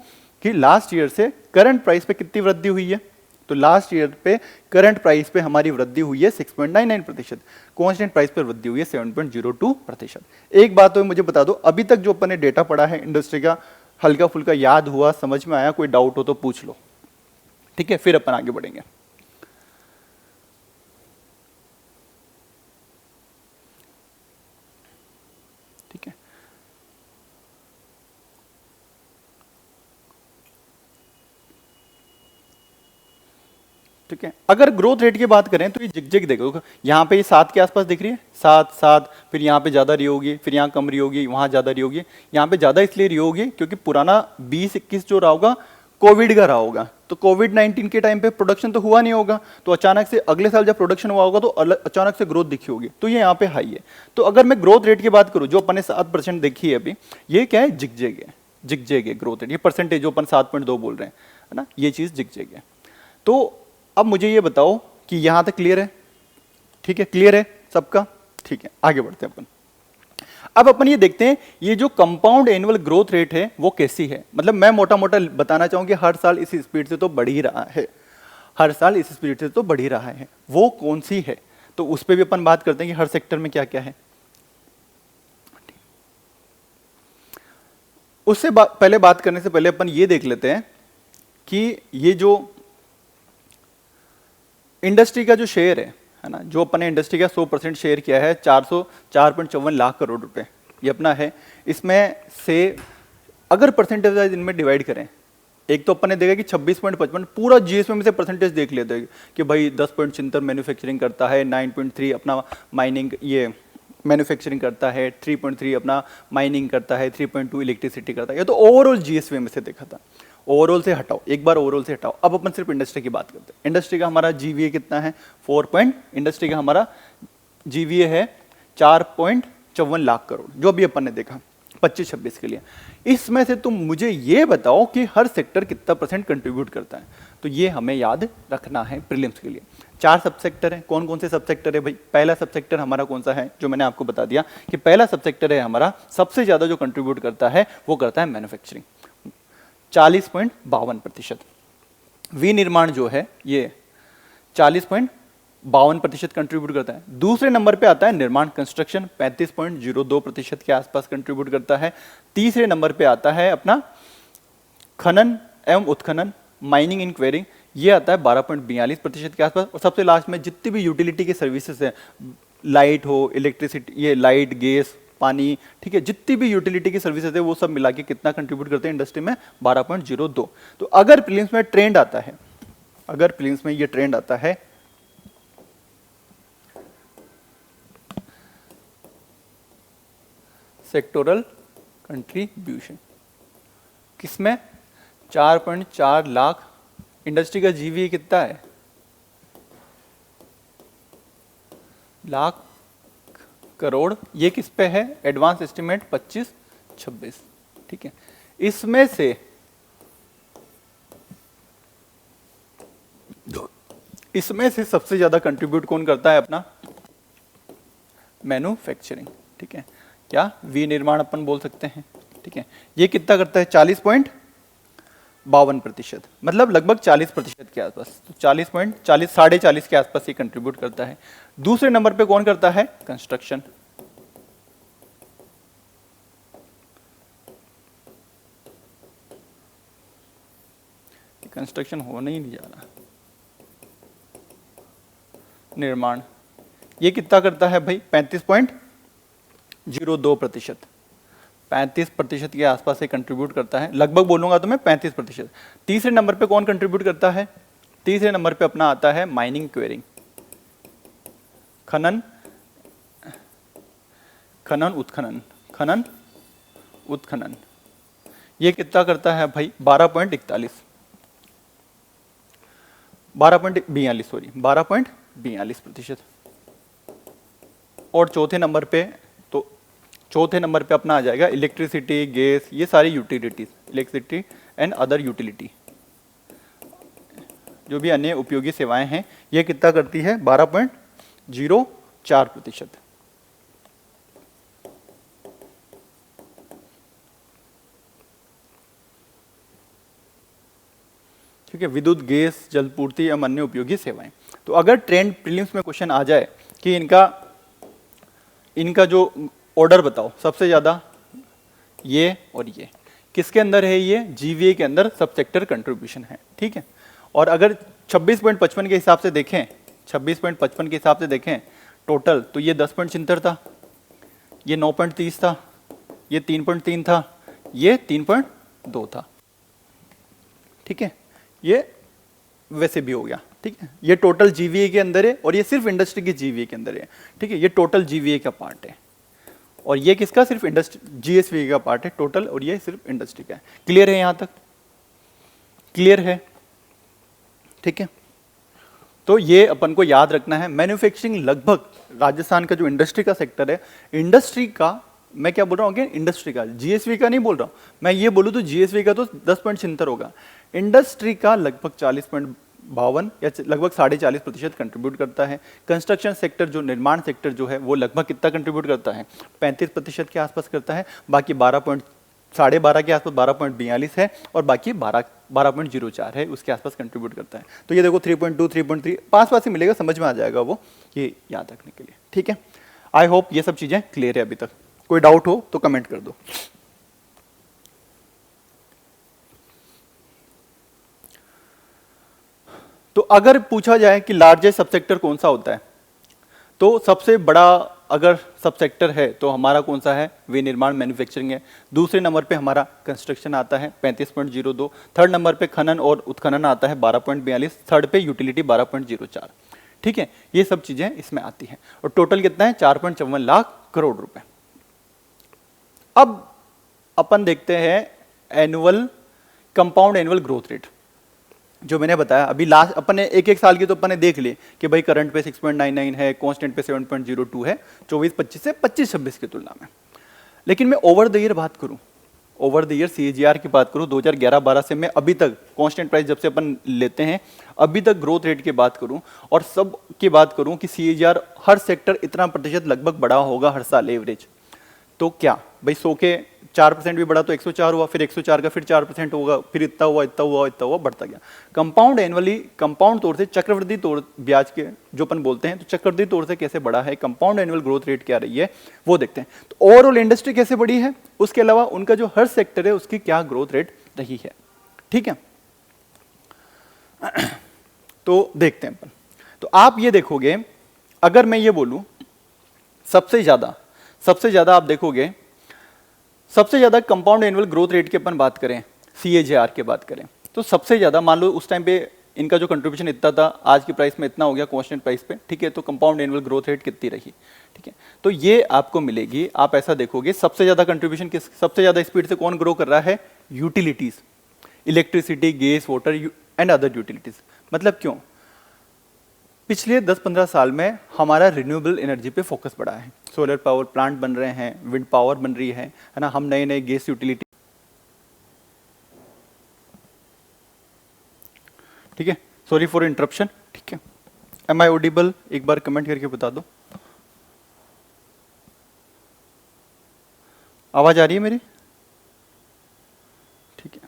कि लास्ट ईयर से करंट प्राइस पे कितनी वृद्धि हुई है, तो लास्ट ईयर पे करंट प्राइस पे हमारी वृद्धि हुई है 6.99%, कांस्टेंट प्राइस पे वृद्धि हुई है 7.02%। एक बात तो मुझे बता दो, अभी तक जो अपन ने डेटा पढ़ा है इंडस्ट्री का हल्का फुल्का याद हुआ, समझ में आया, कोई डाउट हो तो पूछ लो, ठीक है, फिर अपन आगे बढ़ेंगे। ठीक है, ठीक है। अगर ग्रोथ रेट की बात करें तो ये जिग देखो, यहाँ पे ये 7 के आसपास दिख रही है, 7, फिर यहाँ पे ज्यादा रही होगी, फिर यहाँ कम रही होगी, वहां ज्यादा रही होगी। यहाँ पे ज्यादा इसलिए रही होगी क्योंकि पुराना 20-21 जो रहा होगा कोविड का रहा होगा, तो कोविड-19 के टाइम पे प्रोडक्शन तो हुआ नहीं होगा, तो अचानक से अगले साल जब प्रोडक्शन हुआ होगा तो अचानक से ग्रोथ दिखी होगी, तो ये यहाँ पे हाई है। तो अगर मैं ग्रोथ रेट की बात करूँ जो अपन ने 7% देखी है अभी, ये क्या है जिग है ग्रोथ रेट, ये परसेंटेज जो अपन 7.2 बोल रहे हैं, है ना, ये चीज जिग है। तो अब मुझे ये बताओ कि यहां तक क्लियर है, ठीक है, क्लियर है सबका, ठीक है, आगे बढ़ते हैं अपन। अब अपन ये देखते हैं ये जो कंपाउंड एनुअल ग्रोथ रेट है वो कैसी है, मतलब मैं मोटा मोटा बताना चाहूं कि हर साल इसी स्पीड से तो बढ़ ही रहा है, हर साल इस स्पीड से तो बढ़ ही रहा है, वो कौन सी है, तो उस पर भी अपन बात करते हैं कि हर सेक्टर में क्या क्या है। उससे पहले बात करने से पहले अपन ये देख लेते हैं कि ये जो इंडस्ट्री का जो शेयर है ना, जो अपने इंडस्ट्री का 100% शेयर किया है 404.54 लाख करोड़ रुपए, ये अपना है। इसमें से अगर परसेंटेज वाइज इनमें डिवाइड करें, एक तो अपन ने देखा कि 26.55 पूरा जीएसपी में से परसेंटेज देख लेते हैं कि भाई 10.76 मैन्युफैक्चरिंग करता है, 9.3 अपना माइनिंग ये मैन्युफैक्चरिंग करता है, 3.3 अपना माइनिंग करता है, 3.2 इलेक्ट्रिसिटी करता है। ये तो ओवरऑल जीएसपी में से देखा था, ओवरऑल से हटाओ, एक बार ओवरऑल से हटाओ। अब अपन सिर्फ इंडस्ट्री की बात करते हैं। इंडस्ट्री का हमारा जीवीए कितना है 4 इंडस्ट्री का हमारा जीवीए है 4.54 लाख करोड़, जो भी अपन ने देखा 25-26 के लिए। इसमें से तुम मुझे ये बताओ कि हर सेक्टर कितना परसेंट कंट्रीब्यूट करता है, तो ये हमें याद रखना है प्रीलिम्स के लिए। 4 सब सेक्टर है, कौन कौन से सब सेक्टर है भाई। पहला सब सेक्टर हमारा कौन सा है, जो मैंने आपको बता दिया कि पहला सब सेक्टर है हमारा, सबसे ज्यादा जो कंट्रीब्यूट करता है वो करता है मैन्युफैक्चरिंग 40.52%। विनिर्माण जो है ये 40.52% कंट्रीब्यूट करता है। दूसरे नंबर पे आता है निर्माण कंस्ट्रक्शन 35.02% के आसपास कंट्रीब्यूट करता है। तीसरे नंबर पे आता है अपना खनन एवं उत्खनन माइनिंग एंड क्वेरिंग, ये आता है 12.42% के आसपास। और सबसे लास्ट में जितनी भी यूटिलिटी की सर्विसेज है, लाइट हो, इलेक्ट्रिसिटी, ये लाइट, गैस, पानी, ठीक है, जितनी भी यूटिलिटी की सर्विसेज है वो सब मिला के कितना कंट्रीब्यूट करते हैं इंडस्ट्री में? 12.02। तो अगर प्रीलिम्स में ट्रेंड आता है, अगर प्रीलिम्स में ये ट्रेंड आता है सेक्टोरल कंट्रीब्यूशन, किसमें? 4.4 लाख। इंडस्ट्री का जीवीए कितना है? लाख करोड़। ये किस पे है? एडवांस एस्टिमेट 25-26, ठीक है। इसमें से सबसे ज्यादा कंट्रीब्यूट कौन करता है? अपना मैन्युफैक्चरिंग, ठीक है, या विनिर्माण अपन बोल सकते हैं, ठीक है। ये कितना करता है? 40.52%, मतलब लगभग 40% के आसपास। तो 40.40 के आसपास ये कंट्रीब्यूट करता है। दूसरे नंबर पे कौन करता है? कंस्ट्रक्शन। कंस्ट्रक्शन होने ही नहीं जा रहा। निर्माण, ये कितना करता है भाई? 35.02%, 35% के आसपास से कंट्रीब्यूट करता है, लगभग बोलूंगा तो मैं 35%। तीसरे नंबर पे कौन कंट्रीब्यूट करता है? तीसरे नंबर पे अपना आता है माइनिंग, क्वेरिंग, खनन, उत्खनन, उत्खनन। ये कितना करता है भाई? 12.42%। और चौथे नंबर पे अपना आ जाएगा इलेक्ट्रिसिटी, गैस, ये सारी utilities, electricity and other utility, जो भी अन्य उपयोगी सेवाएं हैं, ये कितना करती है? 12.04%। ठीक है, विद्युत, गैस, जलपूर्ति एवं अन्य उपयोगी सेवाएं। तो अगर ट्रेंड प्रीलिम्स में क्वेश्चन आ जाए कि इनका जो ऑर्डर बताओ, सबसे ज्यादा ये और ये किसके अंदर है? ये जीवीए के अंदर सब सेक्टर कंट्रीब्यूशन है, ठीक है। और अगर 26.55 के हिसाब से देखें, 26.55 के हिसाब से देखें टोटल, तो ये 10.76 था, ये 9.30 था, ये 3.3 था, ये 3.2 था, ठीक है। ये वैसे भी हो गया, ठीक है। ये टोटल जीवीए के अंदर है और ये सिर्फ इंडस्ट्री के जीवीए के अंदर है, ठीक है। ये टोटल जीवीए का पार्ट है और ये किसका? सिर्फ इंडस्ट्री, जीएसवी का पार्ट है टोटल, और ये सिर्फ इंडस्ट्री का है। क्लियर है? यहां तक क्लियर है, ठीक है। तो ये अपन को याद रखना है। मैन्युफैक्चरिंग लगभग राजस्थान का जो इंडस्ट्री का सेक्टर है, इंडस्ट्री का, मैं क्या बोल रहा हूँ, इंडस्ट्री का, जीएसवी का नहीं बोल रहा हूँ। मैं ये बोलूँ तो जीएसवी का तो 10.76 होगा, इंडस्ट्री का लगभग 40.52 या लगभग 40.5% कंट्रीब्यूट करता है। कंस्ट्रक्शन सेक्टर, जो निर्माण सेक्टर जो है, वो लगभग कितना कंट्रीब्यूट करता है? 35% के आसपास करता है। बाकी 12.12 के आसपास 12.42 है और बाकी 12.04 है, उसके आसपास कंट्रीब्यूट करता है। तो ये देखो 3.2, 3.3 पास ही मिलेगा, समझ में आ जाएगा वो, ये याद रखने के लिए, ठीक है। आई होप ये सब चीजें क्लियर है अभी तक। कोई डाउट हो तो कमेंट कर दो। तो अगर पूछा जाए कि लार्जेस्ट सबसेक्टर कौन सा होता है, तो सबसे बड़ा अगर सबसेक्टर है तो हमारा कौन सा है? विनिर्माण, मैन्युफैक्चरिंग है। दूसरे नंबर पे हमारा कंस्ट्रक्शन आता है 35.02, थर्ड नंबर पे खनन और उत्खनन आता है 12.42, थर्ड पे यूटिलिटी 12.04, ठीक है। ये सब चीजें इसमें आती हैं और टोटल कितना है? 4.54 लाख करोड़ रुपए। अब अपन देखते हैं annual, compound annual growth rate, जो मैंने बताया अभी लास्ट अपन ने एक साल की तो अपन ने देख ली कि भाई करंट पे 6.99 है, कांस्टेंट पे 7.02 है 24-25 से 25-26 की तुलना में। लेकिन मैं ओवर द ईयर बात करूं, ओवर द ईयर सीएजीआर की बात करूं 2011-12 से मैं अभी तक कांस्टेंट प्राइस जब से अपन लेते हैं अभी तक ग्रोथ रेट की बात करूं और सब की बात करूं कि सीएजीआर हर सेक्टर इतना प्रतिशत लगभग बढ़ा होगा हर साल एवरेज, तो क्या भाई 100 के 4% भी बढ़ा तो 104 हुआ, फिर 104 का फिर 4% होगा, फिर इतना हुआ, इतना हुआ, इतना हुआ, बढ़ता गया। कंपाउंड एनुअली, कंपाउंड तौर से, चक्रवृद्धि तौर ब्याज के जो अपन बोलते हैं, तो चक्रवृद्धि तौर से कैसे बढ़ा है, कंपाउंड एनुअल ग्रोथ रेट क्या रही है वो देखते हैं। तो ओवरऑल इंडस्ट्री कैसे बढ़ी है, उसके अलावा उनका जो हर सेक्टर है उसकी क्या ग्रोथ रेट रही है, ठीक है। तो देखते हैं अपन। तो आप ये देखोगे, अगर मैं ये बोलूं सबसे ज़्यादा आप देखोगे, सबसे ज़्यादा कंपाउंड एनुअल ग्रोथ रेट की अपन बात करें, CAGR की बात करें, तो सबसे ज़्यादा मान लो उस टाइम पे इनका जो कंट्रीब्यूशन इतना था, आज की प्राइस में इतना हो गया कांस्टेंट प्राइस पे, ठीक है, तो कंपाउंड एनुअल ग्रोथ रेट कितनी रही, ठीक है, तो ये आपको मिलेगी। आप ऐसा देखोगे सबसे ज़्यादा कंट्रीब्यूशन किस, सबसे ज़्यादा स्पीड से कौन ग्रो कर रहा है? Utilities, electricity, gas, water and other utilities. मतलब क्यों? पिछले 10-15 साल में हमारा रिन्यूएबल एनर्जी पे फोकस बढ़ा है, सोलर पावर प्लांट बन रहे हैं, विंड पावर बन रही है ना, हम नए नए गैस यूटिलिटी, ठीक है, सॉरी फॉर इंटरप्शन, ठीक है। Am I audible? एक बार कमेंट करके बता दो, आवाज आ रही है मेरी? ठीक है,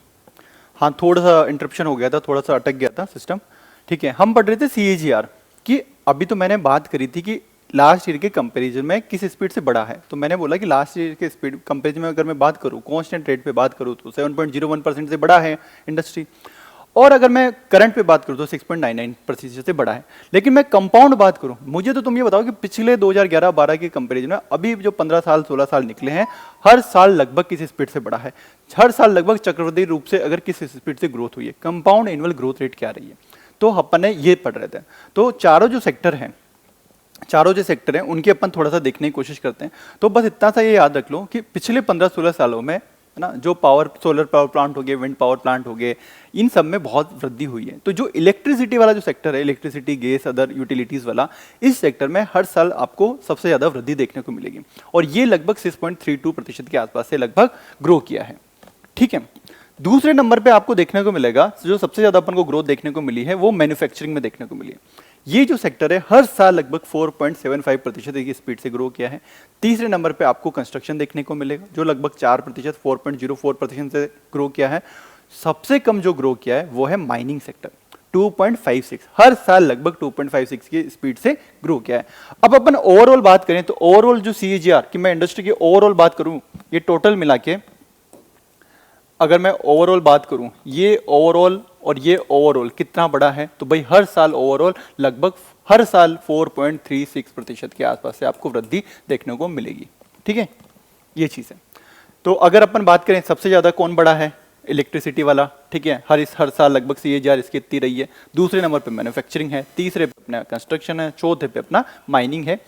हाँ थोड़ा सा इंटरप्शन हो गया था, थोड़ा सा अटक गया था सिस्टम, ठीक है। हम पढ़ रहे थे CAGR कि अभी तो मैंने बात करी थी कि लास्ट ईयर के कंपैरिजन में किस स्पीड से बढ़ा है, तो मैंने बोला कि लास्ट ईयर के स्पीड कंपैरिजन में अगर मैं बात करूं, कांस्टेंट रेट पे बात करूं तो 7.01% से बढ़ा है इंडस्ट्री, और अगर मैं करंट पे बात करूं तो 6.99% से बढ़ा है। लेकिन मैं कंपाउंड बात करूं, मुझे तो तुम ये बताओ कि पिछले 2011-12 के कंपैरिजन में अभी जो 15 साल 16 साल निकले हैं, हर साल लगभग किस स्पीड से बढ़ा है? हर साल लगभग चक्रवृद्धि रूप से अगर किस स्पीड से ग्रोथ हुई है, कंपाउंड एनुअल ग्रोथ रेट क्या रही है, तो अपन ने ये पढ़ रहे थे। तो चारों जो सेक्टर हैं उनके अपन थोड़ा सा देखने की कोशिश करते हैं। तो बस इतना सा ये याद रख लो कि पिछले 15-16 सालों में, है ना, जो सोलर पावर प्लांट हो गए, विंड पावर प्लांट हो गए, इन सब में बहुत वृद्धि हुई है। तो जो इलेक्ट्रिसिटी वाला जो सेक्टर है, इलेक्ट्रिसिटी, गैस, अदर यूटिलिटीज वाला, इस सेक्टर में हर साल आपको सबसे ज्यादा वृद्धि देखने को मिलेगी, और ये लगभग 6.32% के आसपास से लगभग ग्रो किया है, ठीक है। दूसरे नंबर पे आपको देखने को मिलेगा, जो सबसे ज्यादा अपन को ग्रोथ देखने को मिली है, वो मैन्युफैक्चरिंग में देखने को मिली है। ये जो सेक्टर है हर साल लगभग 4.75% की स्पीड से ग्रो किया है। तीसरे नंबर पे आपको कंस्ट्रक्शन देखने को मिलेगा, जो लगभग 4%, 4.04% से ग्रो किया है। सबसे कम जो ग्रो किया है वो है माइनिंग सेक्टर, 2.56, हर साल लगभग 2.56 की स्पीड से ग्रो किया है। अब अपन ओवरऑल बात करें तो ओवरऑल जो CAGR की, मैं इंडस्ट्री की ओवरऑल बात करूं, ये टोटल मिला के अगर मैं ओवरऑल बात करूं, ये ओवरऑल और ये ओवरऑल कितना बड़ा है, तो भाई हर साल ओवरऑल लगभग हर साल 4.36% के आसपास से आपको वृद्धि देखने को मिलेगी, ठीक है, ये चीज़ है। तो अगर अपन बात करें सबसे ज़्यादा कौन बड़ा है, इलेक्ट्रिसिटी वाला, ठीक है, हर साल लगभग CAGR इसकी इतनी रही है। दूसरे नंबर पे मैन्युफैक्चरिंग है, तीसरे पे अपना कंस्ट्रक्शन है, चौथे पे अपना माइनिंग है।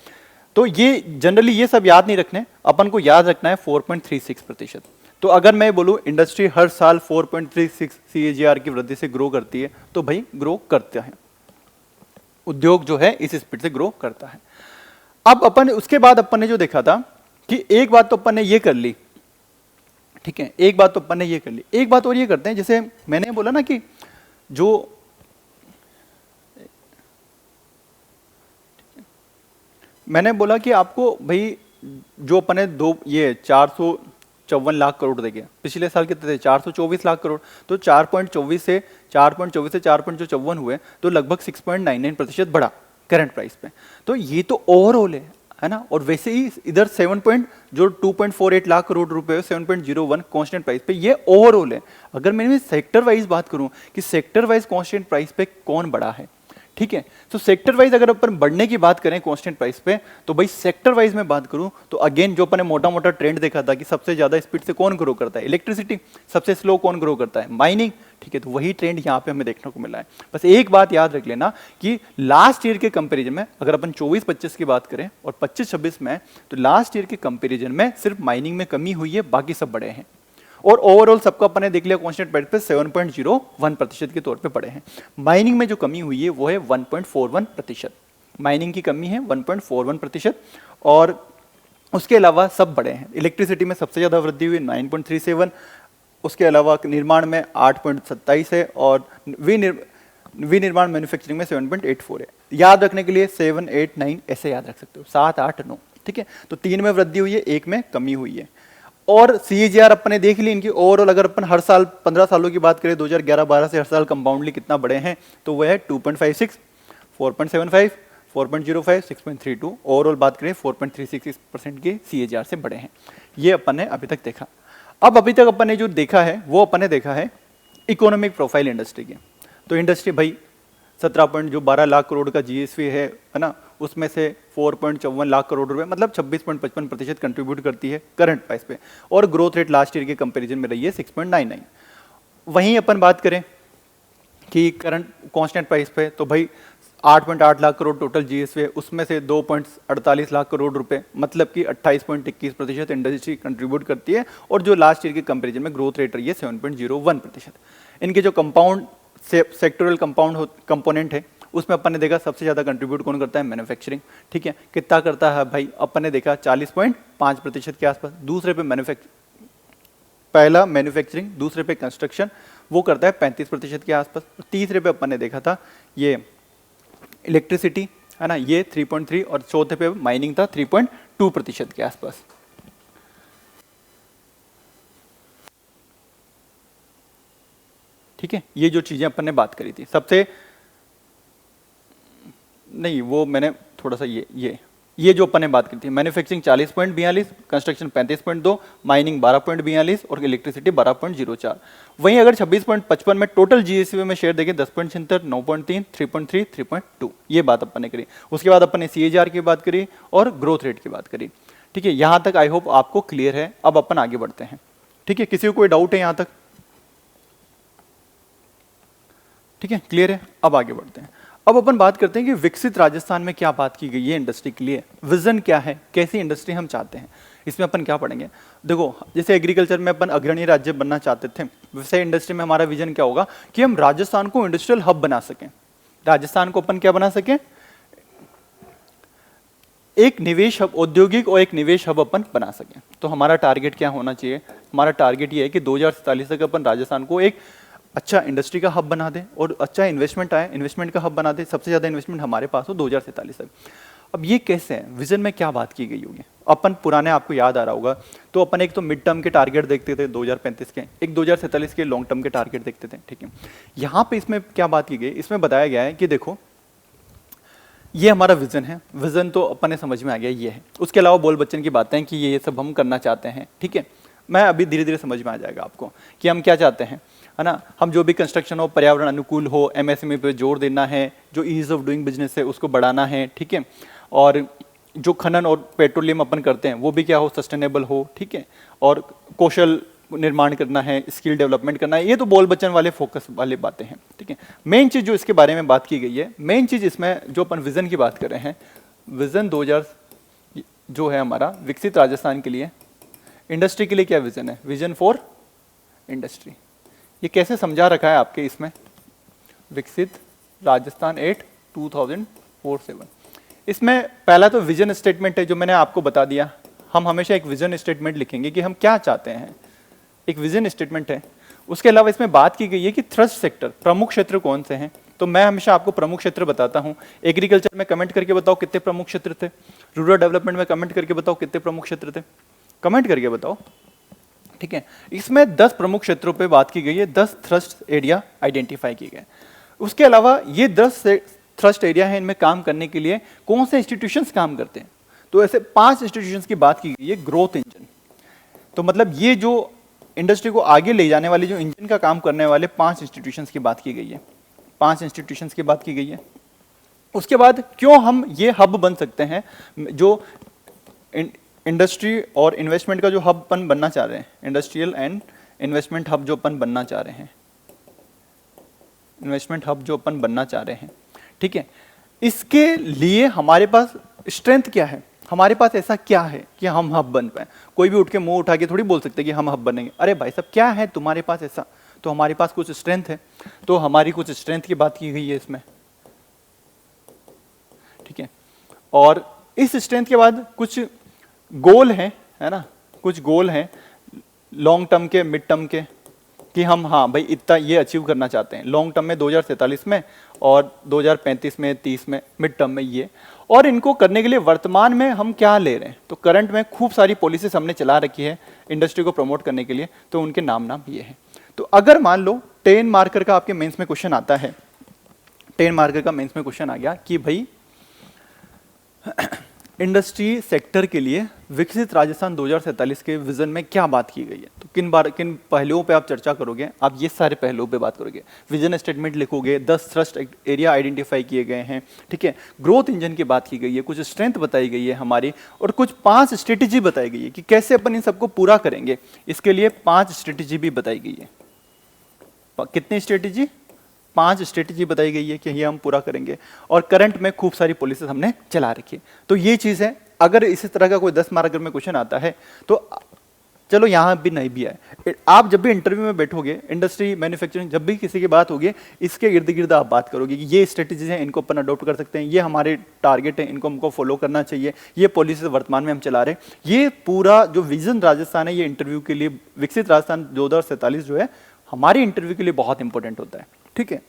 तो ये जनरली ये सब याद नहीं रखने, अपन को याद रखना है 4.36%। तो अगर मैं बोलूं इंडस्ट्री हर साल 4.36 CAGR की वृद्धि से ग्रो करती है, तो भाई ग्रो करता है, उद्योग जो है इस स्पीड से ग्रो करता है। अब अपन उसके बाद अपन ने जो देखा था कि एक बात तो अपन ने ये कर ली, ठीक है, एक बात तो अपन ने ये कर ली, एक बात और ये करते हैं, जैसे मैंने बोला ना कि जो मैंने बोला कि आपको भाई जो अपन ने 454 लाख करोड़ देखे, पिछले साल कितने थे? 424 लाख करोड़। तो 4.24 से 4.54 हुए, तो लगभग 6.99% बढ़ा करंट प्राइस पे। तो ये तो ओवरऑल है ना। और वैसे ही इधर 2.48 लाख करोड़ रुपए, 7.01 कांस्टेंट प्राइस पे, ये ओवरऑल है। अगर मैं सेक्टर वाइज बात करूं कि सेक्टर वाइज कांस्टेंट प्राइस पे कौन बढ़ा है, ठीक है, तो सेक्टर वाइज अगर अपन बढ़ने की बात करें कांस्टेंट प्राइस पे, तो भाई सेक्टर वाइज में बात करूं तो अगेन जो अपन ने मोटा मोटा ट्रेंड देखा था कि सबसे ज्यादा स्पीड से कौन ग्रो करता है, इलेक्ट्रिसिटी, सबसे स्लो कौन ग्रो करता है, माइनिंग, ठीक है, तो वही ट्रेंड यहाँ पे हमें देखने को मिला है। बस एक बात याद रख लेना कि लास्ट ईयर के कंपेरिजन में अगर अपन 24-25 की बात करें और 25-26 में, तो लास्ट ईयर के कंपेरिजन में सिर्फ माइनिंग में कमी हुई है, बाकी सब बड़े हैं। और ओवरऑल सबको अपन ने देख लिया कांस्टेंट प्राइस पे 7.01% के तौर पे पड़े हैं। माइनिंग में जो कमी हुई है वो है 1.41%, माइनिंग की कमी है 1.41%, और उसके अलावा सब बड़े हैं। इलेक्ट्रिसिटी में सबसे ज्यादा वृद्धि हुई 9.37, उसके अलावा निर्माण में 8.27 है, और विनिर्माण मैन्युफैक्चरिंग में 7.84 है। याद रखने के लिए 7, 8, 9 ऐसे याद रख सकते हो, 7, 8, 9, ठीक है। तो 3 में वृद्धि हुई है, 1 में कमी हुई है। और CAGR अपने देख ली इनकी ओवरऑल, अगर अपन हर साल 15 सालों की बात करें 2011-12 से हर साल कंपाउंडली कितना बढ़े हैं, तो वह है 2.56, 4.75, 4.05, 6.32। ओवरऑल बात करें 4.36% के CAGR से बढ़े हैं। ये अपन ने अभी तक देखा। अब अभी तक अपन ने जो देखा है वो अपन ने देखा है इकोनॉमिक प्रोफाइल इंडस्ट्री की। तो इंडस्ट्री भाई 12 लाख करोड़ का GSV है ना, उसमें से 4.54 लाख करोड़ रुपए मतलब 26.55% कंट्रीब्यूट करती है करंट प्राइस पे, और ग्रोथ रेट लास्ट ईयर के कंपैरिजन में रही है 6.99। वहीं अपन बात करें कि करंट कांस्टेंट प्राइस पे, तो भाई 8.8 लाख करोड़ टोटल जीएसवी है, उसमें से 2.48 लाख करोड़ रुपए मतलब कि 28.21% इंडस्ट्री कंट्रीब्यूट करती है, और जो लास्ट ईयर के कंपैरिजन में ग्रोथ रेट रही है 7.01%। इनके जो कंपाउंड सेक्टोरल कंपाउंड कंपोनेंट है उसमें अपन ने देखा सबसे ज्यादा कंट्रीब्यूट कौन करता है, मैन्युफैक्चरिंग। ठीक है, कितना करता है भाई, अपन ने देखा 40.5% के आसपास। दूसरे पे पहला मैन्युफैक्चरिंग, दूसरे पे कंस्ट्रक्शन, वो करता है 35% के आसपास। तीसरे पे अपन ने देखा था ये इलेक्ट्रिसिटी है ना, ये 3.3, और चौथे पे माइनिंग था 3.2% के आसपास। ठीक है, ये जो चीजें अपन ने बात करी थी सबसे, नहीं वो मैंने थोड़ा सा ये जो अपन ने बात की थी, मैन्युफैक्चरिंग 40.42, कंस्ट्रक्शन 35.2, माइनिंग 12.42 और इलेक्ट्रिसिटी 12.04। वहीं अगर 26.55 में टोटल जीएसवी में शेयर देखें 10.76, 9.3, 3.3, 3.2, ये बात अपन ने करी। उसके बाद अपन ने सीएजीआर की बात करी और ग्रोथ रेट की बात करी। ठीक है, यहां तक आई होप आपको क्लियर है। अब अपन आगे बढ़ते हैं। ठीक है, किसी को कोई डाउट है यहां तक? ठीक है, क्लियर है। अब आगे बढ़ते हैं। अब अपन बात करते हैं कि विकसित राजस्थान में क्या बात की गई है इंडस्ट्री के लिए, विजन क्या है, कैसी इंडस्ट्री हम चाहते हैं, इसमें अपन क्या पढ़ेंगे। देखो, जैसे एग्रीकल्चर में अपन अग्रणी राज्य बनना चाहते थे, वैसे इंडस्ट्री में हमारा विजन क्या होगा कि हम राजस्थान को इंडस्ट्रियल हब बना सकें। राजस्थान को अपन क्या बना सकें, एक निवेश हब, औद्योगिक और एक निवेश हब अपन बना सकें। तो हमारा टारगेट क्या होना चाहिए, हमारा टारगेट ये है कि 2047 तक अपन राजस्थान को एक अच्छा इंडस्ट्री का हब बना दे और अच्छा इन्वेस्टमेंट आए, इन्वेस्टमेंट का हब बना दे, सबसे ज्यादा इन्वेस्टमेंट हमारे पास हो 2047 तक। अब ये कैसे है, विजन में क्या बात की गई होगी। अपन पुराने, आपको याद आ रहा होगा, तो अपन एक तो मिड टर्म के टारगेट देखते थे 2035 के, एक 2047 के लॉन्ग टर्म के टारगेट देखते थे। ठीक है, यहाँ पे इसमें क्या बात की गई, इसमें बताया गया है कि देखो ये हमारा विजन है, विजन तो अपन ने समझ में आ गया ये है। उसके अलावा बोल बच्चन की बातें कि ये सब हम करना चाहते हैं। ठीक है, मैं अभी धीरे धीरे समझ में आ जाएगा आपको कि हम क्या चाहते हैं, है ना। हम जो भी कंस्ट्रक्शन हो पर्यावरण अनुकूल हो, एमएसएमई पे जोर देना है, जो ईज ऑफ डूइंग बिजनेस है उसको बढ़ाना है। ठीक है, और जो खनन और पेट्रोलियम अपन करते हैं वो भी क्या हो, सस्टेनेबल हो। ठीक है, और कौशल निर्माण करना है, स्किल डेवलपमेंट करना है। ये तो बोल बच्चन वाले फोकस वाली बातें हैं। ठीक है, मेन चीज जो इसके बारे में बात की गई है, मेन चीज इसमें जो अपन विजन की बात कर रहे हैं, विजन 2000 जो है हमारा विकसित राजस्थान के लिए, इंडस्ट्री के लिए क्या विजन है, विजन फॉर इंडस्ट्री। ये कैसे समझा रखा है आपके इसमें, विकसित राजस्थान एट 2047। इसमें पहला तो विजन स्टेटमेंट है जो मैंने आपको बता दिया। हम हमेशा एक विजन स्टेटमेंट लिखेंगे कि हम क्या चाहते हैं, एक विजन स्टेटमेंट है। उसके अलावा इसमें बात की गई है कि थ्रस्ट सेक्टर, प्रमुख क्षेत्र कौन से हैं। तो मैं हमेशा आपको प्रमुख क्षेत्र बताता हूं। एग्रीकल्चर में कमेंट करके बताओ कितने प्रमुख क्षेत्र थे, रूरल डेवलपमेंट में कमेंट करके बताओ कितने प्रमुख क्षेत्र थे, कमेंट करके बताओ। ठीक है, इसमें 10 प्रमुख क्षेत्रों पे बात की गई है, 10 थ्रस्ट एरिया आइडेंटिफाई किए गए। उसके अलावा ये 10 थ्रस्ट एरिया है, इनमें काम करने के लिए कौन से इंस्टीट्यूशंस काम करते हैं। तो ऐसे 5 इंस्टीट्यूशंस की बात की गई है, ग्रोथ इंजन। तो मतलब ये जो इंडस्ट्री को आगे ले जाने वाले, जो इंजन का काम करने वाले 5 इंस्टीट्यूशंस की बात की गई है, 5 इंस्टीट्यूशंस की बात की गई है। उसके बाद क्यों हम ये हब बन सकते हैं, जो इंडस्ट्री और इन्वेस्टमेंट का जो हब अपन बनना चाह रहे हैं, इंडस्ट्रियल एंड इन्वेस्टमेंट हब जो अपन बनना चाह रहे हैं, इन्वेस्टमेंट हब जो अपन बनना चाह रहे हैं। ठीक है, इसके लिए हमारे पास स्ट्रेंथ क्या है, हमारे पास ऐसा क्या है कि हम हब बन पाए। कोई भी उठ के मुंह उठा के थोड़ी बोल सकते कि हम हब बनेंगे। अरे भाई साहब, क्या है तुम्हारे पास ऐसा, तो हमारे पास कुछ स्ट्रेंथ है। तो हमारी कुछ स्ट्रेंथ की बात की गई है इसमें। ठीक है, और इस स्ट्रेंथ के बाद कुछ गोल है ना, कुछ गोल हैं लॉन्ग टर्म के, मिड टर्म के, कि हम हाँ भाई इतना ये अचीव करना चाहते हैं लॉन्ग टर्म में 2047 में, और 2035 में, 30 में, मिड टर्म में ये। और इनको करने के लिए वर्तमान में हम क्या ले रहे हैं, तो करंट में खूब सारी पॉलिसीज हमने चला रखी है इंडस्ट्री को प्रमोट करने के लिए। तो उनके नाम ये है। तो अगर मान लो 10 मार्कर का आपके मेंस में क्वेश्चन आता है, 10 मार्कर का मेंस में क्वेश्चन आ गया कि भाई इंडस्ट्री सेक्टर के लिए विकसित राजस्थान 2047 के विजन में क्या बात की गई है, तो किन पहलुओं पे आप चर्चा करोगे, आप ये सारे पहलुओं पे बात करोगे। विजन स्टेटमेंट लिखोगे, 10 थ्रस्ट एरिया आइडेंटिफाई किए गए हैं, ठीक है। ग्रोथ इंजन की बात की गई है, कुछ स्ट्रेंथ बताई गई है हमारी, और कुछ 5 स्ट्रेटेजी बताई गई है कि कैसे अपन इन सबको पूरा करेंगे। इसके लिए 5 स्ट्रेटेजी भी बताई गई है। कितनी स्ट्रेटेजी? 5 स्ट्रेटेजी बताई गई है कि ये हम पूरा करेंगे, और करंट में खूब सारी पॉलिसीज हमने चला रखी है। तो ये चीज़ है। अगर इसी तरह का कोई 10 मार्क में क्वेश्चन आता है तो चलो यहाँ भी नहीं भी आए, आप जब भी इंटरव्यू में बैठोगे, इंडस्ट्री मैन्युफैक्चरिंग जब भी किसी की बात होगी, इसके इर्द गिर्द आप बात करोगे कि ये स्ट्रेटेजीज हैं, इनको अपन अडॉप्ट कर सकते हैं, ये हमारे टारगेट हैं, इनको हमको फॉलो करना चाहिए, ये पॉलिसी वर्तमान में हम चला रहे हैं। ये पूरा जो विजन राजस्थान है, ये इंटरव्यू के लिए विकसित राजस्थान 2047 जो है हमारी इंटरव्यू के लिए बहुत इंपॉर्टेंट होता है, ठीक है।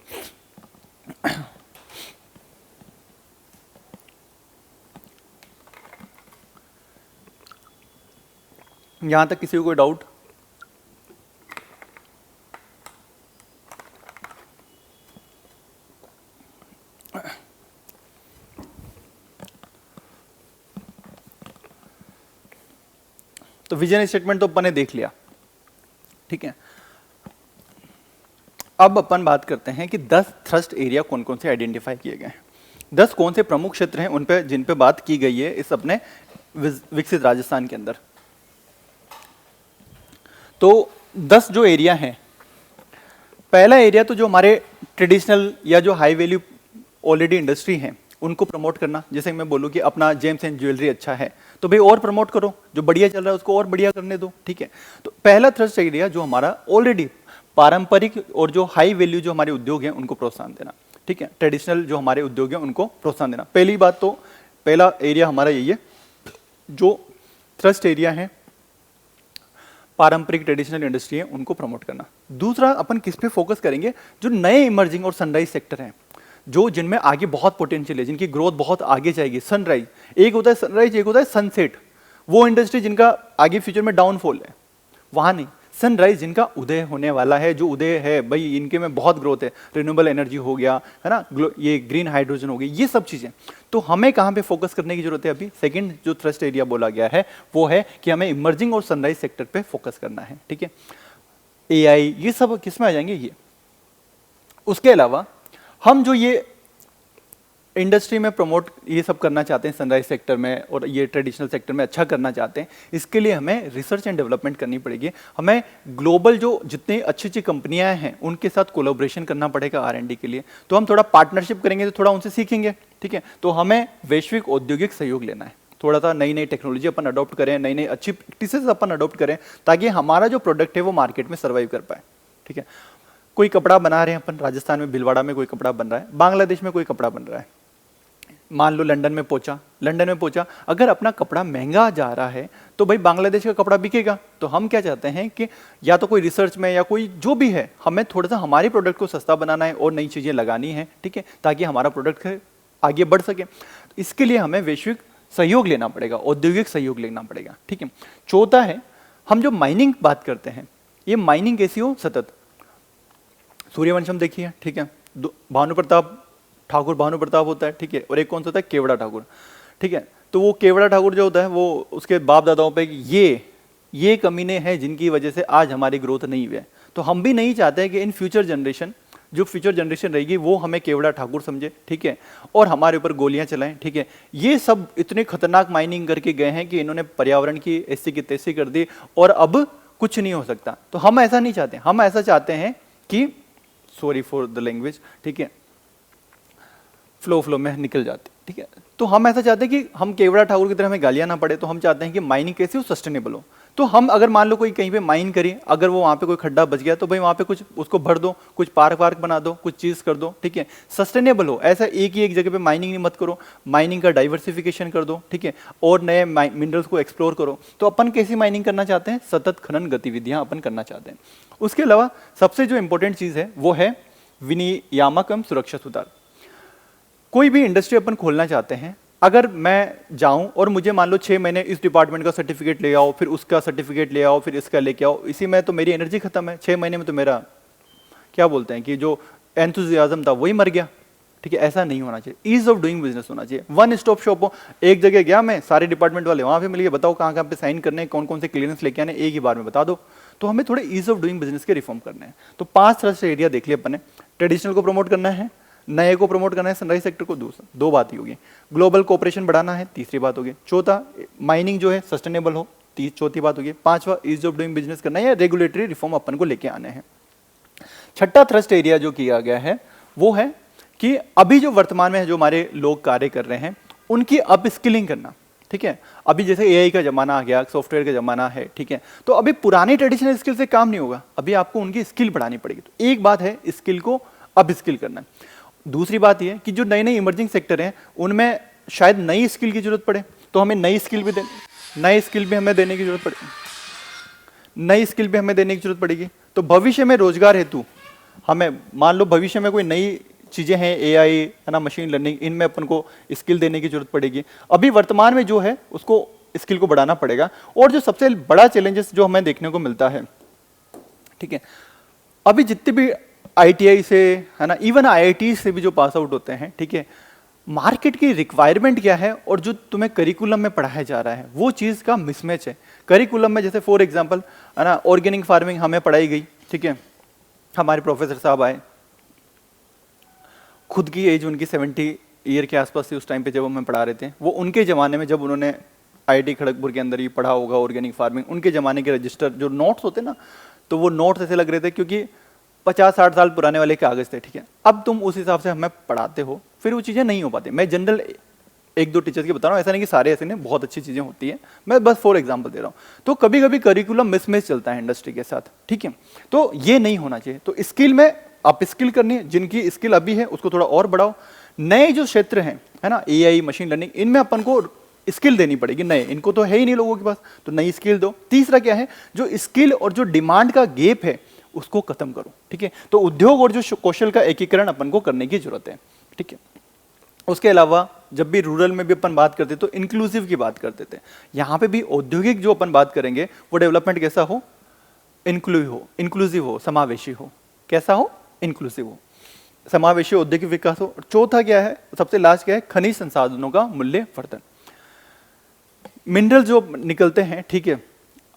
यहां तक किसी को कोई डाउट? तो विजन स्टेटमेंट तो अपन ने देख लिया, ठीक है। अब अपन बात करते हैं कि 10 थ्रस्ट एरिया कौन कौन से आइडेंटिफाई किए गए हैं, 10 कौन से प्रमुख क्षेत्र हैं उन पे जिन पे बात की गई है इस अपने विकसित राजस्थान के अंदर। तो 10 जो एरिया हैं, पहला एरिया तो जो हमारे ट्रेडिशनल या जो हाई वैल्यू ऑलरेडी इंडस्ट्री है उनको प्रमोट करना। जैसे मैं बोलूँ कि अपना जेम्स एंड ज्वेलरी अच्छा है तो भाई और प्रमोट करो, जो बढ़िया चल रहा है उसको और बढ़िया करने दो, ठीक है। तो पहला थ्रस्ट एरिया जो हमारा ऑलरेडी पारंपरिक और जो हाई वैल्यू जो हमारे उद्योग हैं उनको प्रोत्साहन देना, ठीक है। ट्रेडिशनल जो हमारे उद्योग हैं उनको प्रोत्साहन देना। पहली बात तो पहला एरिया हमारा यही है, जो थ्रस्ट एरिया है पारंपरिक ट्रेडिशनल इंडस्ट्री है उनको प्रमोट करना। दूसरा अपन किस पे फोकस करेंगे, जो नए इमर्जिंग और सनराइज सेक्टर हैं, जो जिनमें आगे बहुत पोटेंशियल है, जिनकी ग्रोथ बहुत आगे जाएगी। सनराइज एक होता है, सनराइज एक होता है सनसेट, वो इंडस्ट्री जिनका आगे फ्यूचर में डाउनफॉल है, वहां नहीं। सनराइज जिनका उदय होने वाला है, जो उदय है भाई इनके में बहुत ग्रोथ है, रिन्यूएबल एनर्जी हो गया है ना, ये ग्रीन हाइड्रोजन हो गई, ये सब चीजें। तो हमें कहां पे फोकस करने की जरूरत है? अभी सेकंड जो थ्रस्ट एरिया बोला गया है वो है कि हमें इमर्जिंग और सनराइज सेक्टर पे फोकस करना है, ठीक है। एआई ये सब किस में आ जाएंगे ये। उसके अलावा हम जो ये इंडस्ट्री में प्रमोट ये सब करना चाहते हैं सनराइज सेक्टर में और ये ट्रेडिशनल सेक्टर में अच्छा करना चाहते हैं, इसके लिए हमें रिसर्च एंड डेवलपमेंट करनी पड़ेगी। हमें ग्लोबल जो जितनी अच्छी अच्छी कंपनियां हैं उनके साथ कोलैबोरेशन करना पड़ेगा R&D के लिए। तो हम थोड़ा पार्टनरशिप करेंगे तो थोड़ा उनसे सीखेंगे, ठीक है। तो हमें वैश्विक औद्योगिक सहयोग लेना है, थोड़ा सा नई नई टेक्नोलॉजी अपन अडॉप्ट करें, नई नई अच्छी प्रैक्टिसेस अपन अडॉप्ट करें, ताकि हमारा जो प्रोडक्ट है वो मार्केट में सर्वाइव कर पाए, ठीक है। कोई कपड़ा बना रहे हैं अपन, राजस्थान में भिलवाड़ा में कोई कपड़ा बन रहा है, बांग्लादेश में कोई कपड़ा बन रहा है, मान लो लंदन में पहुंचा, अगर अपना कपड़ा महंगा जा रहा है तो भाई बांग्लादेश का कपड़ा बिकेगा। तो हम क्या चाहते हैं कि या तो कोई रिसर्च में या कोई जो भी है, हमें थोड़ा सा हमारे प्रोडक्ट को सस्ता बनाना है और नई चीजें लगानी है, ठीक है, ताकि हमारा प्रोडक्ट आगे बढ़ सके। इसके लिए हमें वैश्विक सहयोग लेना पड़ेगा, औद्योगिक सहयोग लेना पड़ेगा, ठीक है। चौथा है, हम जो माइनिंग बात करते हैं, ये माइनिंग कैसी हो? सतत। सूर्यवंशम देखिए, ठीक है, भानु प्रताप ठाकुर भानु प्रताप होता है, ठीक है, और एक कौन सा होता है? केवड़ा ठाकुर, ठीक है। तो वो केवड़ा ठाकुर जो होता है वो उसके बाप दादाओं पे ये कमीने हैं जिनकी वजह से आज हमारी ग्रोथ नहीं हुई है। तो हम भी नहीं चाहते कि इन फ्यूचर जनरेशन, जो फ्यूचर जनरेशन रहेगी वो हमें केवड़ा ठाकुर समझे, ठीक है, और हमारे ऊपर गोलियां चलाएं, ठीक है। ये सब इतने खतरनाक माइनिंग करके गए हैं कि इन्होंने पर्यावरण की ऐसी की तैसी कर दी और अब कुछ नहीं हो सकता। तो हम ऐसा नहीं चाहते, हम ऐसा चाहते हैं कि, सॉरी फॉर द लैंग्वेज, ठीक है, फ्लो में निकल जाती, ठीक है। तो हम ऐसा चाहते हैं कि हम केवड़ा ठाकुर की तरह हमें गालियां ना पड़े, तो हम चाहते हैं कि माइनिंग कैसी हो? सस्टेनेबल हो। तो हम अगर मान लो कोई कहीं पे माइन करी, अगर वो वहां पे कोई खड्डा बच गया तो भाई वहां पे कुछ उसको भर दो, कुछ पार्क वार्क बना दो, कुछ चीज कर दो, ठीक है, सस्टेनेबल हो। ऐसा एक ही एक जगह पे माइनिंग नहीं मत करो, माइनिंग का डाइवर्सिफिकेशन कर दो, ठीक है, और नए मिनरल्स को एक्सप्लोर करो। तो अपन कैसी माइनिंग करना चाहते हैं? सतत खनन गतिविधियां अपन करना चाहते हैं। उसके अलावा सबसे जो इंपॉर्टेंट चीज है वो है विनियामक एवं सुरक्षा सुधार। कोई भी इंडस्ट्री अपन खोलना चाहते हैं, अगर मैं जाऊं और मुझे मान लो 6 महीने इस डिपार्टमेंट का सर्टिफिकेट ले आओ, फिर उसका सर्टिफिकेट ले आओ, फिर इसका लेके आओ, इसी में तो मेरी एनर्जी खत्म है। 6 महीने में तो मेरा क्या बोलते हैं कि जो एंथुजियाज्म था वही मर गया, ठीक है। ऐसा नहीं होना चाहिए, ईज ऑफ डूइंग बिजनेस होना चाहिए, वन स्टॉप शॉप हो। एक जगह गया मैं, सारे डिपार्टमेंट वाले वहां पे मिल गए, बताओ कहाँ कहाँ पे साइन करने, कौन कौन से क्लियरेंस लेके आने, एक ही बार में बता दो। तो हमें थोड़े ईज ऑफ डूइंग बिजनेस के रिफॉर्म करने हैं। तो 5 थ्रस्ट एरिया देख लिया अपन ने। ट्रेडिशनल को प्रमोट करना है, नए को प्रमोट करना है, सनराइज सेक्टर को, दूसरा 2 बात ही होगी। ग्लोबल कोऑपरेशन बढ़ाना है, तीसरी बात होगी। चौथा, माइनिंग जो है सस्टेनेबल हो, चौथी बात होगी। 5वां, ईज ऑफ डूइंग बिजनेस करना है या रेगुलेटरी रिफॉर्म अपन को लेके आने हैं। छठा थ्रस्ट एरिया जो किया गया है वो है कि अभी जो वर्तमान में जो हमारे लोग कार्य कर रहे हैं उनकी अप स्किलिंग करना। ठीक है, अभी जैसे एआई का जमाना आ गया, सॉफ्टवेयर का जमाना है, ठीक है, तो अभी पुरानी ट्रेडिशनल स्किल से काम नहीं होगा, अभी आपको उनकी स्किल बढ़ानी पड़ेगी। तो एक बात है स्किल को अप स्किल करना। दूसरी बात यह कि जो नए नए इमर्जिंग सेक्टर हैं उनमें शायद नई स्किल की जरूरत पड़े, तो हमें नई स्किल भी हमें देने की जरूरत पड़ेगी। तो भविष्य में रोजगार हेतु हमें, मान लो भविष्य में कोई नई चीजें हैं, एआई है ना, मशीन लर्निंग, इनमें अपन को स्किल देने की जरूरत पड़ेगी। अभी वर्तमान में जो है उसको स्किल को बढ़ाना पड़ेगा। और जो सबसे बड़ा चैलेंजेस जो हमें देखने को मिलता है, ठीक है, अभी जितने भी आईटीआई से है ना, इवन आईआईटी से भी जो पास आउट होते हैं, ठीक है, मार्केट की रिक्वायरमेंट क्या है और जो तुम्हें करिकुलम में पढ़ाया जा रहा है वो चीज का मिसमैच है। करिकुलम में जैसे फॉर एग्जांपल है ना, ऑर्गेनिक फार्मिंग हमें पढ़ाई गई, ठीक है, हमारे प्रोफेसर साहब आए, खुद की एज उनकी 70 ईयर के आसपास थी उस टाइम पे जब हमें पढ़ा रहे थे। वो उनके ज़माने में जब उन्होंने आईआईटी खड़गपुर के अंदर ही पढ़ा होगा ऑर्गेनिक फार्मिंग, उनके ज़माने के रजिस्टर जो नोट्स होते ना, तो वो नोट्स ऐसे लग रहे थे क्योंकि 50-60 साल पुराने वाले कागज़ थे। ठीक है, अब तुम उस हिसाब से हमें पढ़ाते हो, फिर वो चीज़ें नहीं हो पाती। मैं जनरल 1-2 टीचर्स की बता रहा हूँ, ऐसा नहीं कि सारे ऐसे नहीं, बहुत अच्छी चीज़ें होती हैं, मैं बस फॉर एग्जाम्पल दे रहा हूँ। तो कभी कभी करिकुलम मिसमैच चलता है इंडस्ट्री के साथ, ठीक है, तो ये नहीं होना चाहिए। तो स्किल में आप स्किल करनी है, जिनकी स्किल अभी है उसको थोड़ा और बढ़ाओ। नए जो क्षेत्र हैं है ना, एआई, मशीन लर्निंग, इनमें अपन को स्किल देनी पड़ेगी। नए, इनको तो है ही नहीं लोगों के पास, तो नई स्किल दो। तीसरा क्या है, जो स्किल और जो डिमांड का गैप है उसको खत्म करो। ठीक है, तो उद्योग और जो कौशल का एकीकरण अपन को करने की जरूरत है। ठीक है, उसके अलावा जब भी रूरल में भी अपन बात करते तो इंक्लूसिव की बात करते थे, यहाँ पे भी औद्योगिक जो अपन बात करेंगे वो डेवलपमेंट कैसा हो, इंक्लूसिव हो, समावेशी हो। कैसा हो, इंक्लूसिव हो, समावेशी औद्योगिक विकास हो। चौथा क्या है, सबसे लास्ट क्या है, खनिज संसाधनों का मूल्य वर्धन। मिनरल जो निकलते हैं, ठीक है,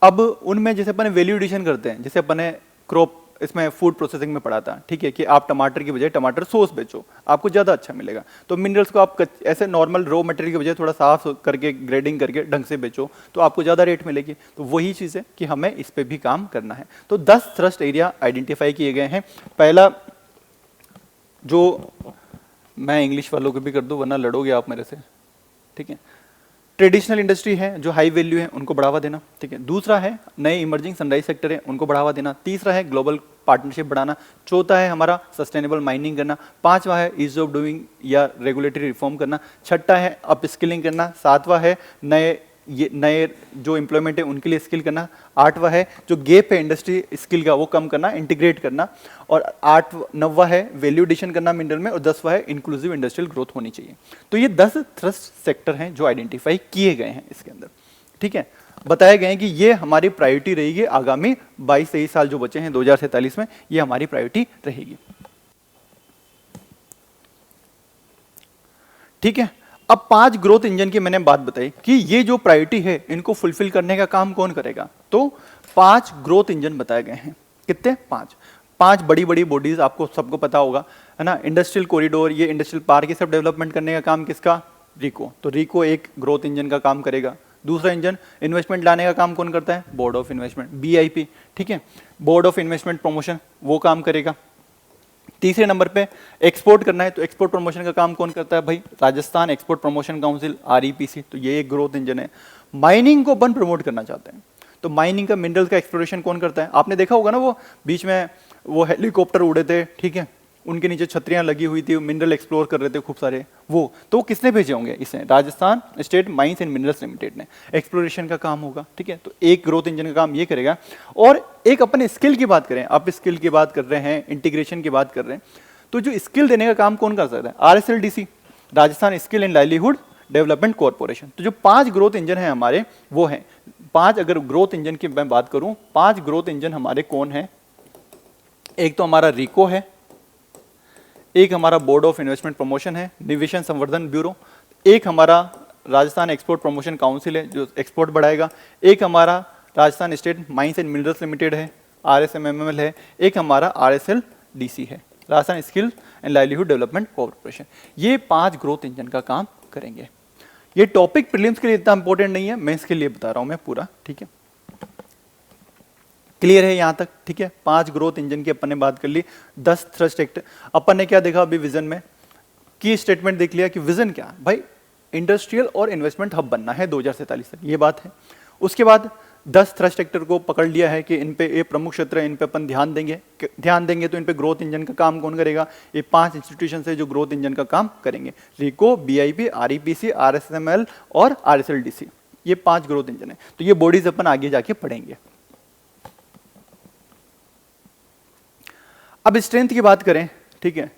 अब उनमें जैसे अपन वैल्यू एडिशन करते हैं, जैसे अपन क्रॉप इसमें फूड प्रोसेसिंग में पढ़ा था, ठीक है, कि आप टमाटर की बजाय टमाटर सॉस बेचो, आपको ज़्यादा अच्छा मिलेगा। तो मिनरल्स को आप ऐसे नॉर्मल रॉ मटेरियल की बजाय थोड़ा साफ करके ग्रेडिंग करके ढंग से बेचो तो आपको ज़्यादा रेट मिलेगी। तो वही चीज़ है कि हमें इस पर भी काम करना है। तो 10 थ्रस्ट एरिया आइडेंटिफाई किए गए हैं। पहला, जो मैं इंग्लिश वालों को भी कर दूं वरना लड़ोगे आप मेरे से, ठीक है, ट्रेडिशनल इंडस्ट्री है जो हाई वैल्यू है उनको बढ़ावा देना। ठीक है, दूसरा है नए इमर्जिंग सनराइज सेक्टर है उनको बढ़ावा देना। तीसरा है ग्लोबल पार्टनरशिप बढ़ाना। चौथा है हमारा सस्टेनेबल माइनिंग करना। पांचवा है ईज ऑफ डूइंग या रेगुलेटरी रिफॉर्म करना। छठा है अप स्किलिंग करना। सातवां है नए जो एम्प्लॉयमेंट है उनके लिए स्किल करना। आठवां है जो गैप है इंडस्ट्री स्किल का वो कम करना, इंटीग्रेट करना। और नौवां है वैल्यू एडिशन करना मिनरल में। और 10वां है इंक्लूसिव इंडस्ट्रियल ग्रोथ होनी चाहिए। तो ये 10 थ्रस्ट सेक्टर हैं जो आइडेंटिफाई किए गए हैं इसके अंदर। ठीक है, बताए गए हैं कि ये हमारी प्रायोरिटी रहेगी आगामी 22-23 साल जो बचे हैं 2047 में, ये हमारी प्रायोरिटी रहेगी। ठीक है, अब 5 ग्रोथ इंजन की मैंने बात बताई कि ये जो प्रायोरिटी है इनको फुलफिल करने का काम कौन करेगा। तो 5 ग्रोथ इंजन बताए गए हैं। कितने? 5 बड़ी बड़ी बॉडीज, आपको सबको पता होगा है ना। इंडस्ट्रियल कॉरिडोर, ये इंडस्ट्रियल पार्क, ये सब डेवलपमेंट करने का काम किसका? रीको। तो रीको एक ग्रोथ इंजन का काम करेगा। दूसरा इंजन इन्वेस्टमेंट लाने का काम कौन करता है? Board of investment, BIP। ठीक है, बोर्ड ऑफ इन्वेस्टमेंट प्रमोशन वो काम करेगा। तीसरे नंबर पे एक्सपोर्ट करना है तो एक्सपोर्ट प्रमोशन का काम कौन करता है भाई? Rajasthan export promotion council, REPC। तो ये एक ग्रोथ इंजन है। माइनिंग को अपन प्रमोट करना चाहते हैं तो माइनिंग का, मिनरल का एक्सप्लोरेशन कौन करता है? आपने देखा होगा ना, वो बीच में वो हेलीकॉप्टर उड़े थे, ठीक है, उनके नीचे छतरियां लगी हुई थी, मिनरल एक्सप्लोर कर रहे थे खूब सारे। वो तो किसने भेजे होंगे? इसे Rajasthan state mines and minerals limited ने। एक्सप्लोरेशन का काम होगा। ठीक है, तो एक ग्रोथ इंजन का काम ये करेगा। और एक अपन स्किल की बात करें, आप स्किल की बात कर रहे हैं, इंटीग्रेशन की बात कर रहे हैं, तो जो स्किल देने का काम कौन कर सकता है? RSLDC, Rajasthan skill and livelihood development corporation. तो जो 5 ग्रोथ इंजन है हमारे वो हैं 5। अगर ग्रोथ इंजन की मैं बात करूं, 5 ग्रोथ इंजन हमारे कौन है? एक तो हमारा रीको है, एक हमारा बोर्ड ऑफ इन्वेस्टमेंट प्रमोशन है, निवेशन संवर्धन ब्यूरो, एक हमारा राजस्थान एक्सपोर्ट प्रमोशन काउंसिल है जो एक्सपोर्ट बढ़ाएगा, एक हमारा Rajasthan state mines and minerals limited है, RSMML है, एक हमारा RSLDC है, Rajasthan skill and livelihood development corporation. ये 5 ग्रोथ इंजन का काम करेंगे। ये टॉपिक प्रीलिम्स के लिए इतना इंपॉर्टेंट नहीं है, मैं इसके लिए बता रहा हूं मैं पूरा, ठीक है। क्लियर है यहां तक, ठीक है। 5 ग्रोथ इंजन की अपन ने बात कर ली, 10 थ्रस्ट एक्ट। अपन ने क्या देखा अभी विजन में, की स्टेटमेंट देख लिया कि विजन क्या है भाई, इंडस्ट्रियल और इन्वेस्टमेंट हब बनना है 2047 तक, ये बात है। उसके बाद 10 थ्रस्ट सेक्टर को पकड़ लिया है कि इन पे ये प्रमुख क्षेत्र है, इन पे अपन ध्यान देंगे तो इन पे ग्रोथ इंजन का काम कौन करेगा, ये 5 इंस्टीट्यूशन है जो ग्रोथ इंजन का काम करेंगे, रिको, बीआईबी, आरईपीसी, आरएसएमएल और आरएसएलडीसी, ये 5 ग्रोथ इंजन है। तो ये बॉडीज अपन आगे जाके पढ़ेंगे। अब स्ट्रेंथ की बात करें, ठीक है,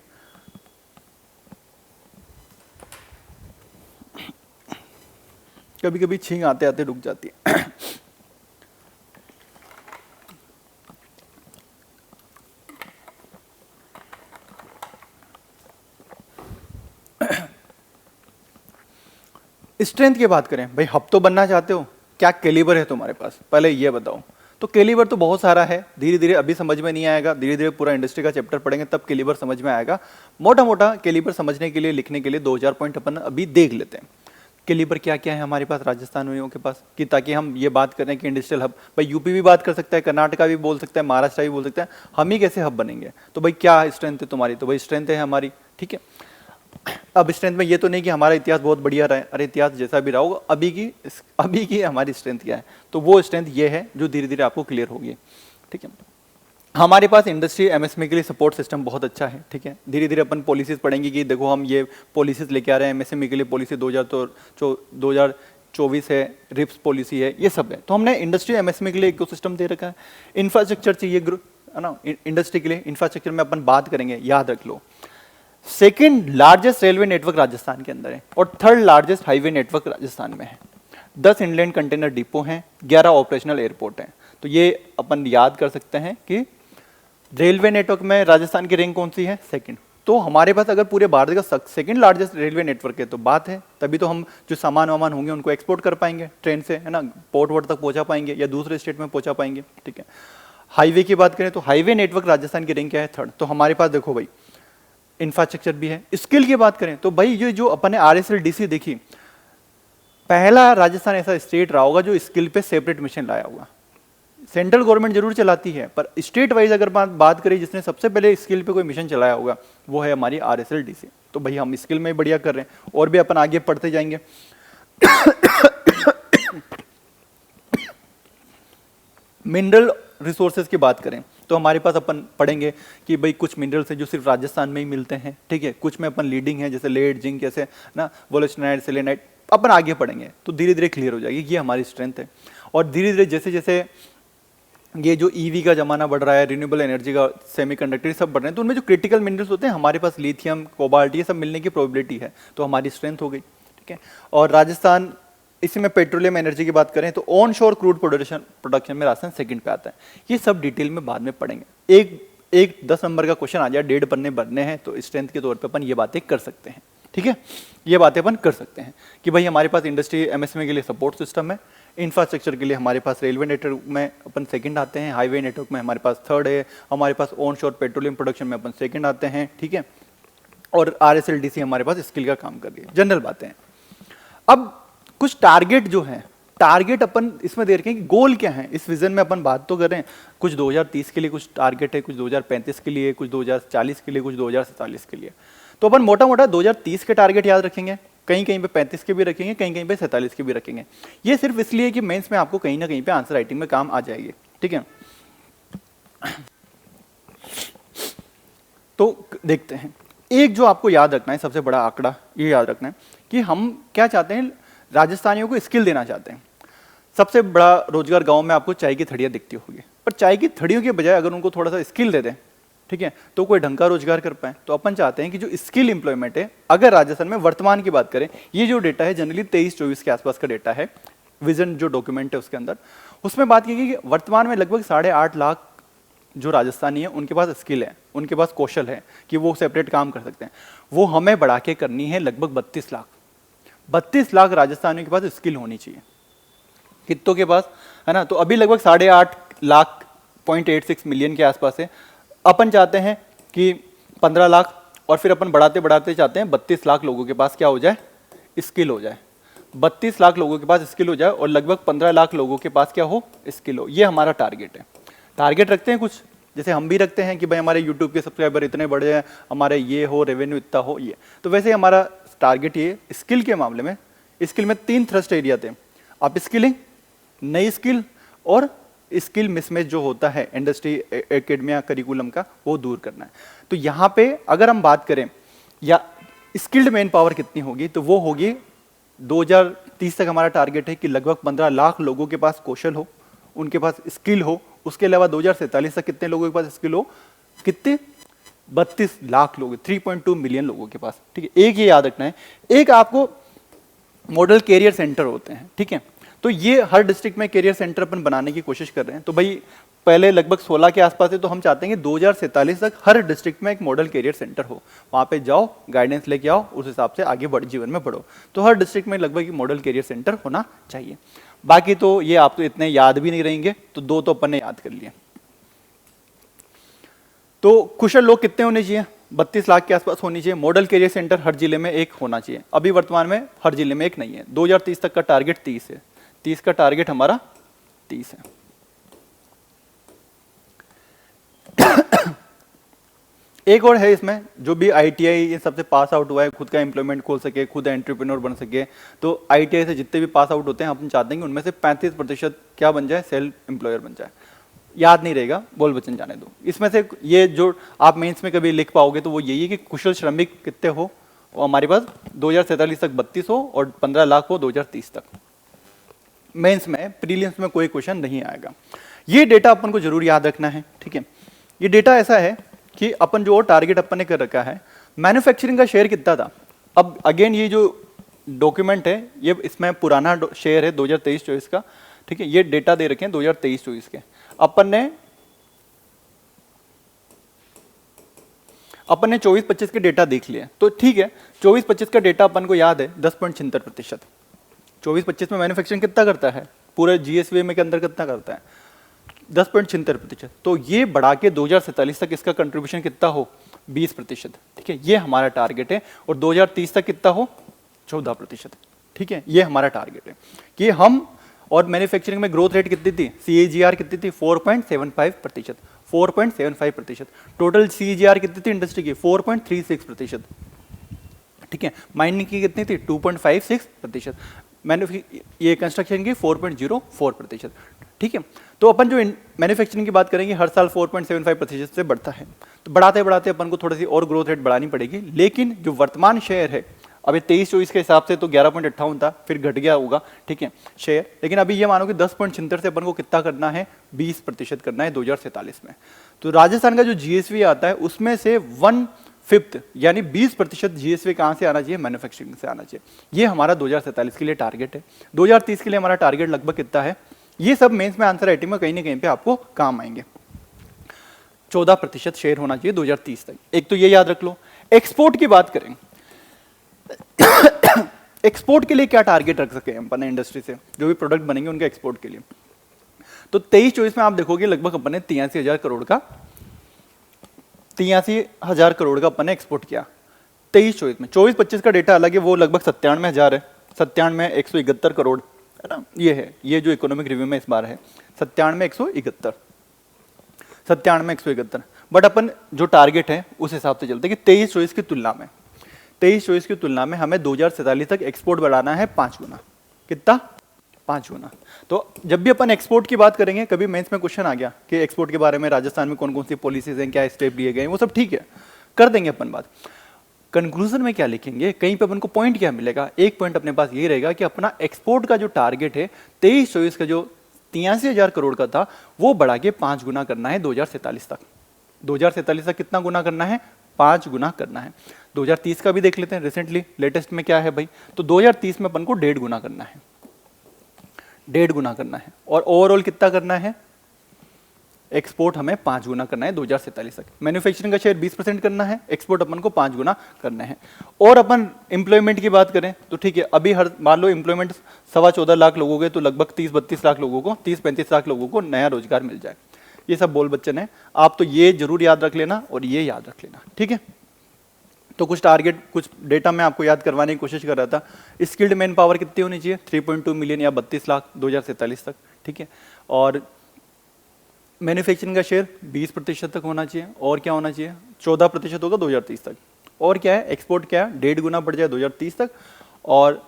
कभी कभी छींक आते आते रुक जाती है। स्ट्रेंथ की बात करें, भाई हब तो बनना चाहते हो, क्या कैलिबर है तुम्हारे पास, पहले ये बताओ। तो कैलिबर तो बहुत सारा है, धीरे धीरे अभी समझ में नहीं आएगा, धीरे धीरे पूरा इंडस्ट्री का चैप्टर पढ़ेंगे तब कैलिबर समझ में आएगा। मोटा मोटा कैलिबर समझने के लिए, लिखने के लिए 2000 पॉइंट अपन अभी देख लेते हैं। कैलिबर क्या क्या है हमारे पास राजस्थान वालों के पास, कि ताकि हम ये बात करें कि इंडस्ट्रियल हब, भाई यूपी भी बात कर सकता है, कर्नाटका भी बोल सकता है, महाराष्ट्र भी बोल सकता है, हम ही कैसे हब बनेंगे। तो भाई क्या स्ट्रेंथ है तुम्हारी, तो भाई स्ट्रेंथ है हमारी, ठीक है। अब स्ट्रेंथ में ये तो नहीं कि हमारा इतिहास बहुत बढ़िया रहा है, अरे इतिहास जैसा भी रहा होगा, अभी की हमारी स्ट्रेंथ क्या है, तो वो स्ट्रेंथ ये है जो धीरे धीरे आपको क्लियर होगी, ठीक है। हमारे पास इंडस्ट्री एमएसएमई के लिए सपोर्ट सिस्टम बहुत अच्छा है, ठीक है। धीरे धीरे अपन पॉलिसीज पढ़ेंगे कि देखो हम ये पॉलिसीज लेके आ रहे हैं, एमएसएमई के लिए पॉलिसी 2024 है, रिप्स पॉलिसी है, ये सब है। तो हमने इंडस्ट्री एमएसएमई के लिए इकोसिस्टम दे रखा है। इंफ्रास्ट्रक्चर चाहिए है ना, इंडस्ट्री के लिए इंफ्रास्ट्रक्चर में अपन बात करेंगे, याद रख लो। Second largest railway network Rajasthan के अंदर है और third largest highway network Rajasthan में है। 10 इनलैंड कंटेनर डिपो हैं, 11 ऑपरेशनल एयरपोर्ट हैं। तो ये अपन याद कर सकते हैं कि रेलवे नेटवर्क में राजस्थान की रैंक कौन सी है, सेकंड। तो हमारे पास अगर पूरे भारत का सेकंड लार्जेस्ट रेलवे नेटवर्क है तो बात है, तभी तो हम जो सामान वामान होंगे उनको एक्सपोर्ट कर पाएंगे ट्रेन से, है ना, पोर्ट वोर्ट तक पहुंचा पाएंगे या दूसरे स्टेट में पहुंचा पाएंगे, ठीक है। हाईवे की बात करें तो हाईवे नेटवर्क राजस्थान की रैंक क्या है, थर्ड। तो हमारे पास देखो भाई इंफ्रास्ट्रक्चर भी है। स्किल की बात करें तो भाई ये जो अपन ने RSLDC देखी, पहला राजस्थान ऐसा स्टेट रहा होगा जो स्किल पे सेपरेट मिशन लाया होगा। सेंट्रल गवर्नमेंट जरूर चलाती है पर स्टेट वाइज अगर बात करें जिसने सबसे पहले स्किल पे कोई मिशन चलाया होगा वो है हमारी RSLDC। तो भाई हम स्किल में बढ़िया कर रहे हैं और भी अपन आगे पढ़ते जाएंगे। मिनरल रिसोर्सेज की बात करें तो हमारे पास अपन पढ़ेंगे कि भाई कुछ मिनरल्स हैं जो सिर्फ राजस्थान में ही मिलते हैं, ठीक है। कुछ में अपन लीडिंग है जैसे लेड, जिंक, जैसे ना वोलेस्टाइनाइट, सेलेनाइट, अपन आगे पढ़ेंगे तो धीरे धीरे क्लियर हो जाएगी, ये हमारी स्ट्रेंथ है। और धीरे धीरे जैसे जैसे ये जो ईवी का जमाना बढ़ रहा है, रिन्यूएबल एनर्जी का, सेमीकंडक्टर सब बढ़ रहे हैं, तो उनमें जो क्रिटिकल मिनरल्स होते हैं हमारे पास लिथियम, कोबाल्ट, ये सब मिलने की प्रोबेबिलिटी है, तो हमारी स्ट्रेंथ हो गई, ठीक है। और राजस्थान, इसी में पेट्रोलियम एनर्जी की बात करें तो ऑन शोर क्रूड प्रोडक्शन में राजस्थान सेकंड पे आता है। ये सब डिटेल में बाद में पढ़ेंगे। एक 10 नंबर का क्वेश्चन आ जाए, 1.5 पन्ने भरने हैं, तो स्ट्रेंथ के तौर पे अपन ये बातें कर सकते हैं, ठीक है। ये बातें अपन कर सकते हैं कि भाई हमारे पास इंडस्ट्री एमएसएमई के लिए सपोर्ट सिस्टम है, इंफ्रास्ट्रक्चर के लिए हमारे पास रेलवे नेटवर्क में अपन सेकंड आते हैं, हाईवे नेटवर्क में हमारे पास थर्ड है, हमारे पास ऑन शोर पेट्रोलियम प्रोडक्शन में अपन सेकंड आते हैं, ठीक है। और RSLDC हमारे पास स्किल का काम कर रही है, जनरल बातें हैं। अब कुछ टारगेट जो है, टारगेट अपन इसमें दे रखे हैं कि गोल क्या है इस विजन में, अपन बात तो कर रहे हैं, कुछ 2030 के लिए कुछ टारगेट है, कुछ 2035 के लिए, कुछ 2040 के लिए, कुछ 2047 के लिए। तो अपन मोटा मोटा 2030 के टारगेट याद रखेंगे, कहीं कहीं पे 35 के भी रखेंगे, कहीं कहीं पे 47 के भी रखेंगे। ये सिर्फ इसलिए कि मेंस में आपको कहीं ना कहीं पे आंसर राइटिंग में काम आ जाएगी, ठीक है। तो देखते हैं, एक जो आपको याद रखना है, सबसे बड़ा आंकड़ा ये याद रखना है कि हम क्या चाहते हैं, राजस्थानियों को स्किल देना चाहते हैं। सबसे बड़ा रोजगार गांव में आपको चाय की थड़ियां दिखती होगी, पर चाय की थड़ियों के बजाय अगर उनको थोड़ा सा स्किल दे दें, ठीक है, तो कोई ढंग का रोजगार कर पाए। तो अपन चाहते हैं कि जो स्किल एम्प्लॉयमेंट है, अगर राजस्थान में वर्तमान की बात करें, ये जो डेटा है जनरली 23-24 के आसपास का डेटा है, विजन जो डॉक्यूमेंट है उसके अंदर, उसमें बात की गई कि वर्तमान में लगभग 8.5 लाख जो राजस्थानी है उनके पास स्किल है, उनके पास कौशल है कि वो सेपरेट काम कर सकते हैं। वो हमें बढ़ा के करनी है लगभग 32 लाख। 32 लाख राजस्थानियों के पास स्किल होनी चाहिए। कितनों के पास? है ना। तो अभी लगभग 8.5 लाख मिलियन के आसपास है। अपन चाहते हैं कि 15 लाख, और फिर अपन बढ़ाते बढ़ाते चाहते हैं 32 लाख लोगों के पास क्या हो जाए, स्किल हो जाए। 32 लाख लोगों के पास स्किल हो जाए और लगभग 15 लाख लोगों के पास क्या हो, स्किल हो। ये हमारा टारगेट है। टारगेट रखते हैं कुछ, जैसे हम भी रखते हैं कि भाई हमारे यूट्यूब के सब्सक्राइबर इतने बड़े हैं, हमारे ये हो, रेवेन्यू इतना हो, ये। तो वैसे ही हमारा टारगेट ये स्किल के मामले में, स्किल में 3 थ्रस्ट एरिया थे, अप स्किलिंग, नई स्किल और स्किल मिसमैच जो होता है इंडस्ट्री एकेडमिया करिकुलम का, वो दूर करना है। तो यहाँ पे अगर हम बात करें या स्किल्ड मैन पावर कितनी होगी, तो वो होगी 2030 तक हमारा टारगेट है कि लगभग 15 लाख लोगों के पास कौशल हो, उनके पास स्किल हो। उसके अलावा 2047 तक कितने लोगों के पास स्किल हो, कितने, 32 लाख लोग, 3.2 मिलियन लोगों के पास। ठीक है, एक ये याद रखना है। एक आपको मॉडल कैरियर सेंटर होते हैं, ठीक है, तो ये हर डिस्ट्रिक्ट में कैरियर सेंटर अपन बनाने की कोशिश कर रहे हैं। तो भाई पहले लगभग 16 के आसपास है, तो हम चाहते हैं कि 2047 तक हर डिस्ट्रिक्ट में एक मॉडल कैरियर सेंटर हो, वहाँ पे जाओ, गाइडेंस लेके आओ, उस हिसाब से आगे बढ़ जीवन में बढ़ो। तो हर डिस्ट्रिक्ट में लगभग मॉडल कैरियर सेंटर होना चाहिए। बाकी तो ये आप तो इतने याद भी नहीं रहेंगे, तो 2 तो अपन ने याद कर लिए। तो कुशल लोग कितने होने चाहिए, 32 लाख के आसपास होनी चाहिए। मॉडल कैरियर सेंटर हर जिले में एक होना चाहिए। अभी वर्तमान में हर जिले में एक नहीं है। 2030 तक का टारगेट 30 है, 30 का टारगेट हमारा 30 है। एक और है इसमें, जो भी आईटीआई इन सबसे पास आउट हुआ है, खुद का एम्प्लॉयमेंट खोल सके, खुद एंटरप्रेन्योर बन सके। तो आईटीआई से जितने भी पास आउट होते हैं, हम चाहते हैं कि उनमें से 35% क्या बन जाए, सेल्फ एम्प्लॉयर बन जाए। याद नहीं रहेगा, बोल वचन जाने दो। इसमें से ये जो आप मेंस में कभी लिख पाओगे तो वो यही है कि कुशल श्रमिक कितने हो, वो हमारे पास 2047 तक 32 हो और 15 लाख हो 2030 तक। मेंस में, प्रीलिम्स में कोई क्वेश्चन नहीं आएगा। ये डेटा अपन को जरूर याद रखना है, ठीक है। ये डेटा ऐसा है कि अपन जो टारगेट अपन ने कर रखा है, मैन्युफैक्चरिंग का शेयर कितना था। अब अगेन ये जो डॉक्यूमेंट है, ये इसमें पुराना शेयर है 2023-24 का, ठीक है। ये डेटा दे रखे हैं 2023-24 के। अपन ने 24-25 के डेटा देख लिए, तो ठीक है। 24-25 का डेटा अपन को याद है 10.76%। 24-25 में मैन्युफैक्चरिंग कितना करता है, पूरे जीएसवी में के अंदर कितना करता है, 10.76%। तो ये बढ़ा के 2047 तक इसका कंट्रीब्यूशन कितना हो, 20%, ठीक है। ये हमारा टारगेट है। और 2030 तक कितना हो, 14%, ठीक है। ये हमारा टारगेट है कि हम, और मैन्युफैक्चरिंग में ग्रोथ रेट कितनी थी, CAGR कितनी थी, 4.75%, 4.75%। टोटल CAGR कितनी थी इंडस्ट्री की, 4.36%, ठीक है। माइनिंग की कितनी थी, 2.56%। ये कंस्ट्रक्शन की 4.04%, ठीक है। तो अपन जो मैन्युफैक्चरिंग की बात करेंगे, हर साल 4.75% से बढ़ता है। तो बढ़ाते बढ़ाते अपन को थोड़ी सी और ग्रोथ रेट बढ़ानी पड़ेगी। लेकिन जो वर्तमान शेयर है, अभी 23-24 के हिसाब से तो 11.58 था, फिर घट गया होगा, ठीक है, शेयर। लेकिन अभी ये मानो कि 10.76 से अपन को कितना करना है, 20% करना है 2047 में। तो राजस्थान का जो जीएसवी आता है, उसमें से 1/5 यानी 20% जीएसवी कहाँ से आना चाहिए, मैन्युफैक्चरिंग से आना चाहिए। ये हमारा 2047 के लिए टारगेट है। 2030 के लिए हमारा टारगेट लगभग कितना है, ये सब मेंस में आंसर राइटिंग में कहीं ना कहीं पे आपको काम आएंगे। 14% शेयर होना चाहिए 2030 तक। एक तो ये याद रख लो। एक्सपोर्ट की बात करें, एक्सपोर्ट के लिए क्या टारगेट रख सके अपन इंडस्ट्री से, जो भी प्रोडक्ट बनेंगे उनके एक्सपोर्ट के लिए। तो 23-24 में आप देखोगे लगभग अपन ने 83,000 करोड़ का, 83,000 करोड़ का अपन ने एक्सपोर्ट किया 23-24 में। 24-25 का डेटा अलग है, वो लगभग 97,000 है, 97,171 करोड़ है ना। ये है, ये जो इकोनॉमिक रिव्यू में इस बार है 97,171, 97,171। बट अपन जो टारगेट है उस हिसाब से चलते हैं कि 23-24 की तुलना में, 23-24 की तुलना में हमें 2047 तक एक्सपोर्ट बढ़ाना है 5 गुना। कितना, 5 गुना। तो जब भी अपन एक्सपोर्ट की बात करेंगे, कभी मेंस में क्वेश्चन आ गया कि एक्सपोर्ट के बारे में राजस्थान में कौन कौन सी पॉलिसीज हैं, क्या स्टेप लिए गए, वो सब ठीक है, कर देंगे अपन बात। कंक्लूजन में क्या लिखेंगे, कहीं पे अपन को पॉइंट क्या मिलेगा, एक पॉइंट अपने पास ये रहेगा कि अपना एक्सपोर्ट का जो टारगेट है 23-24 का जो 83,000 करोड़ का था, वो बढ़ा के 5 गुना करना है 2047 तक। 2047 तक कितना गुना करना है, 5 गुना करना है। 2030 का भी देख लेते हैं, रिसेंटली लेटेस्ट में क्या है भाई। तो 2030 में अपन को 1.5 गुना करना है, 1.5 गुना करना है। और ओवरऑल कितना करना है, एक्सपोर्ट हमें 5 गुना करना है 2047 तक। मैन्युफैक्चरिंग का शेयर 20% करना है, एक्सपोर्ट अपन को 5 गुना करना है। और अपन एम्प्लॉयमेंट की बात करें तो ठीक है, अभी हर मान लो एम्प्लॉयमेंट 14.25 लाख लोगों के, तो लगभग 30-32 लाख लोगों को, 30-35 लाख लोगों को नया रोजगार मिल जाए। ये सब बोल बच्चन है, आप तो ये जरूर याद रख लेना और ये याद रख लेना, ठीक है। तो कुछ टारगेट, कुछ डेटा मैं आपको याद करवाने की कोशिश कर रहा था। स्किल्ड मैन पावर कितनी होनी चाहिए? 3.2 मिलियन या 32 लाख 2047 तक, ठीक है। और मैन्युफैक्चरिंग का शेयर 20% तक होना चाहिए। और क्या होना चाहिए? 14% होगा 2030 तक। और क्या है? एक्सपोर्ट क्या है? 1.5 गुना बढ़ जाए 2030 तक, और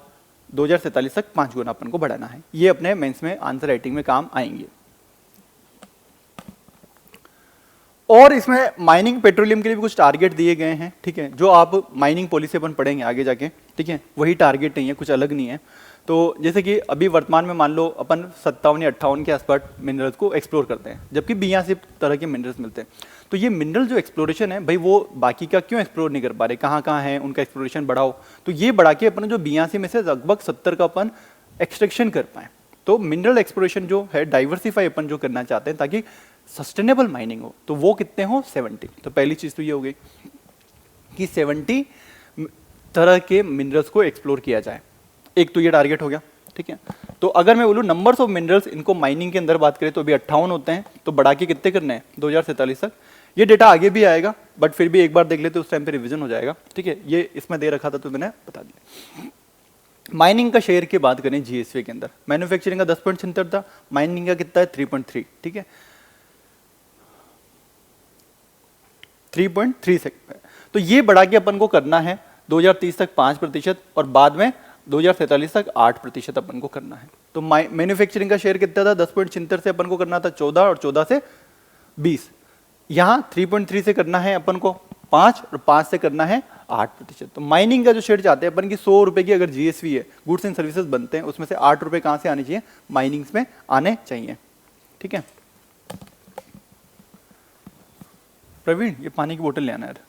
2047 तक 5 गुना अपन को बढ़ाना है। ये अपने मेंस में आंसर राइटिंग में काम आएंगे। और इसमें माइनिंग पेट्रोलियम के लिए भी कुछ टारगेट दिए गए हैं, ठीक है, जो आप माइनिंग पॉलिसी अपन पढ़ेंगे आगे जाके, ठीक है। वही टारगेट नहीं है, कुछ अलग नहीं है। तो जैसे कि अभी वर्तमान में मान लो अपन 57 या 58 के आसपास मिनरल्स को एक्सप्लोर करते हैं, जबकि 82 तरह के मिनरल्स मिलते हैं। तो ये मिनरल जो एक्सप्लोरेशन है भाई, वो बाकी का क्यों एक्सप्लोर नहीं कर पा रहे? कहाँ कहाँ है, उनका एक्सप्लोरेशन बढ़ाओ। तो ये बढ़ा के अपन जो 82 में से लगभग 70 का अपन एक्सट्रैक्शन कर पाए। तो मिनरल एक्सप्लोरेशन जो है डाइवर्सिफाई अपन जो करना चाहते हैं ताकि सस्टेनेबल माइनिंग हो, तो वो कितने हो? 70। तो पहली चीज तो ये हो गई कि 70 तरह के मिनरल्स को एक्सप्लोर किया जाए। एक तो ये टारगेट हो गया, ठीक है। तो अगर मैं बोलूँ नंबर्स ऑफ मिनरल्स, इनको माइनिंग के अंदर बात करें तो अभी 58 होते हैं, तो बढ़ा के कितने करने हैं 2047 तक। ये डेटा आगे भी आएगा, बट फिर भी एक बार देख लेते उस टाइम पे रिवीजन हो जाएगा, ठीक है। ये इसमें दे रखा था तो मैंने बता दिया। माइनिंग का शेयर की बात करें जीएसवी के अंदर, मैन्युफैक्चरिंग का 10.76 था, माइनिंग का कितना है? 3.3, ठीक है, 3.3 से। तो ये बढ़ा के अपन को करना है 2030 तक 5% और बाद में 2047 तक 8% अपन को करना है। तो मैन्युफैक्चरिंग का शेयर कितना था? 10.76 से अपन को करना था 14 और 14 से 20। यहाँ 3.3 से करना है अपन को 5 और 5 से करना है 8%। तो माइनिंग का जो शेयर चाहते हैं अपन की 100 रुपए की अगर जीएसवी है, गुड्स एंड सर्विसेज बनते हैं, उसमें से 8 रुपए कहां से आने चाहिए? माइनिंग्स में आने चाहिए, ठीक है। प्रवीण, ये पानी की बोतल ले आना यार।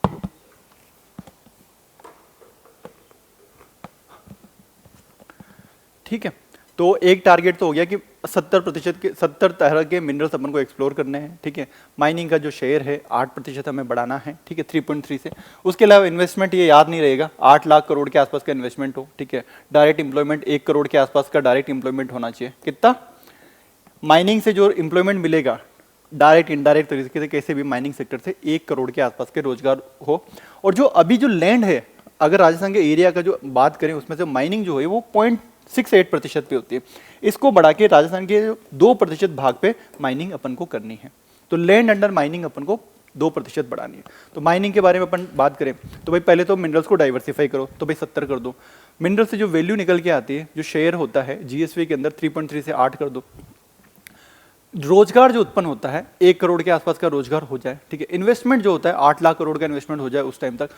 ठीक है, तो एक टारगेट तो हो गया कि 70% के 70 तरह के मिनरल्स अपन को एक्सप्लोर करने हैं, ठीक है। माइनिंग का जो शेयर है 8% हमें बढ़ाना है, ठीक है, 3.3 से। उसके अलावा इन्वेस्टमेंट, ये याद नहीं रहेगा, 8 लाख करोड़ के आसपास का इन्वेस्टमेंट हो, ठीक है। डायरेक्ट एम्प्लॉयमेंट 1 करोड़ के आसपास का डायरेक्ट एम्प्लॉयमेंट होना चाहिए। कितना? माइनिंग से जो एम्प्लॉयमेंट मिलेगा डायरेक्ट इनडायरेक्ट तरीके से, कैसे भी माइनिंग सेक्टर से 1 करोड़ के आसपास के रोजगार हो। और जो अभी जो लैंड है, अगर राजस्थान के एरिया का जो बात करें, उसमें से माइनिंग जो है वो 0.68% पे होती है। इसको बढ़ा के राजस्थान के 2% भाग पे माइनिंग अपन को करनी है। तो लैंड अंडर माइनिंग अपन को 2% बढ़ानी है। तो माइनिंग के बारे में अपन बात करें तो भाई पहले तो मिनरल्स को डाइवर्सिफाई करो, तो भाई 70 कर दो। मिनरल से जो वैल्यू निकल के आती है, जो शेयर होता है जीएसवी के अंदर, 3.3 से 8 कर दो। रोजगार जो उत्पन्न होता है 1 करोड़ के आसपास का रोजगार हो जाए, ठीक है। इन्वेस्टमेंट जो होता है 8 लाख करोड़ का इन्वेस्टमेंट हो जाए उस टाइम तक।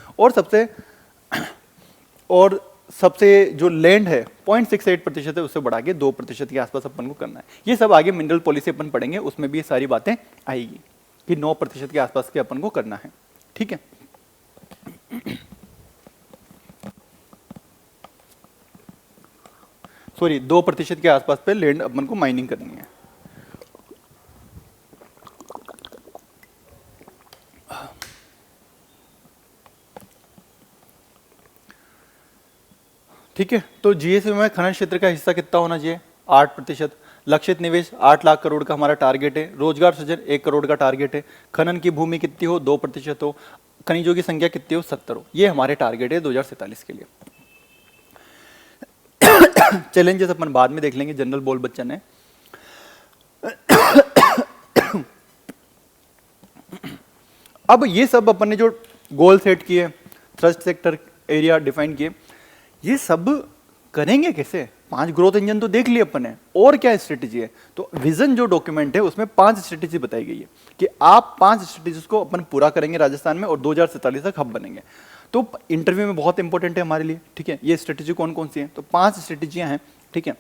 और सबसे जो लैंड है 0.68% है, उससे बढ़ा के 2% के आसपास अपन को करना है। ये सब आगे मिनरल पॉलिसी अपन पढ़ेंगे, उसमें भी ये सारी बातें आएगी कि 9% के आसपास के अपन को करना है, ठीक है। सॉरी, 2% के आसपास पे लैंड अपन को माइनिंग करनी है। ठीक है, तो जीएसवी में खनन क्षेत्र का हिस्सा कितना होना चाहिए? 8%। लक्षित निवेश 8 लाख करोड़ का हमारा टारगेट है। रोजगार सृजन 1 करोड़ का टारगेट है। खनन की भूमि कितनी हो? 2% हो। खनिजों की संख्या कितनी हो? 70 हो। ये हमारे टारगेट है 2047 के लिए। चैलेंजेस अपन बाद में देख लेंगे, जनरल बोल बच्चन है। अब ये सब अपन ने जो गोल सेट किए, थ्रस्ट सेक्टर एरिया डिफाइन किए, ये सब करेंगे कैसे? 5 ग्रोथ इंजन तो देख लिए अपन ने, और क्या स्ट्रेटेजी है? तो विजन जो डॉक्यूमेंट है उसमें 5 स्ट्रेटेजी बताई गई है कि आप 5 स्ट्रेटेजीज को अपन पूरा करेंगे राजस्थान में और 2047 तक हब बनेंगे। तो इंटरव्यू में बहुत इंपॉर्टेंट है हमारे लिए, ठीक है। ये स्ट्रेटेजी कौन कौन सी है? तो 5 स्ट्रेटेजियां हैं, ठीक है।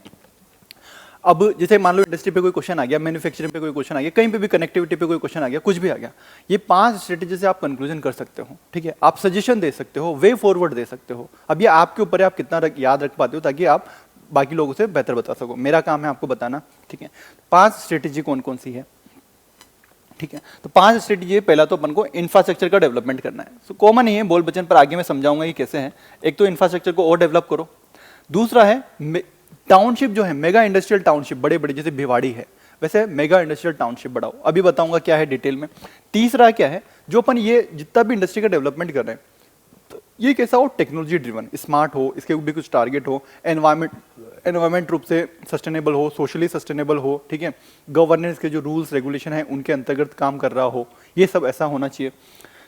अब जैसे मान लो इंडस्ट्री पे कोई क्वेश्चन आ गया, मैन्युफैक्चरिंग पे कोई क्वेश्चन आ गया, कहीं पे भी कनेक्टिविटी पे कोई क्वेश्चन आ गया, कुछ भी आ गया, ये 5 स्ट्रेटेजी से आप कंक्लूजन कर सकते हो, ठीक है। आप सजेशन दे सकते हो, वे फॉरवर्ड दे सकते हो। अब ये आपके ऊपर है, आप कितना याद रख पाते हो ताकि आप बाकी लोगों से बेहतर बता सको। मेरा काम है आपको बताना, ठीक है। 5 स्ट्रेटेजी कौन कौन सी है? ठीक है। तो 5 स्ट्रेटेजी है। पहला तो अपन को इंफ्रास्ट्रक्चर का डेवलपमेंट करना है। सो कॉमन ही है बोल बचन, पर आगे मैं समझाऊंगा ये कैसे है। एक तो इंफ्रास्ट्रक्चर को और डेवलप करो, दूसरा है टाउनशिप जो है, मेगा इंडस्ट्रियल टाउनशिप, बड़े बड़े जैसे भिवाड़ी है वैसे मेगा इंडस्ट्रियल टाउनशिप बढ़ाओ, अभी बताऊंगा क्या है डिटेल में। तीसरा क्या है, जो अपन ये जितना भी इंडस्ट्री का डेवलपमेंट कर रहे हैं तो ये कैसा हो, टेक्नोलॉजी ड्रिवन, स्मार्ट हो, इसके भी कुछ टारगेट हो, एनवायरमेंट रूप से सस्टेनेबल हो, सोशली सस्टेनेबल हो, ठीक है, गवर्नेंस के जो रूल्स रेगुलेशन है उनके अंतर्गत काम कर रहा हो, ये सब ऐसा होना चाहिए।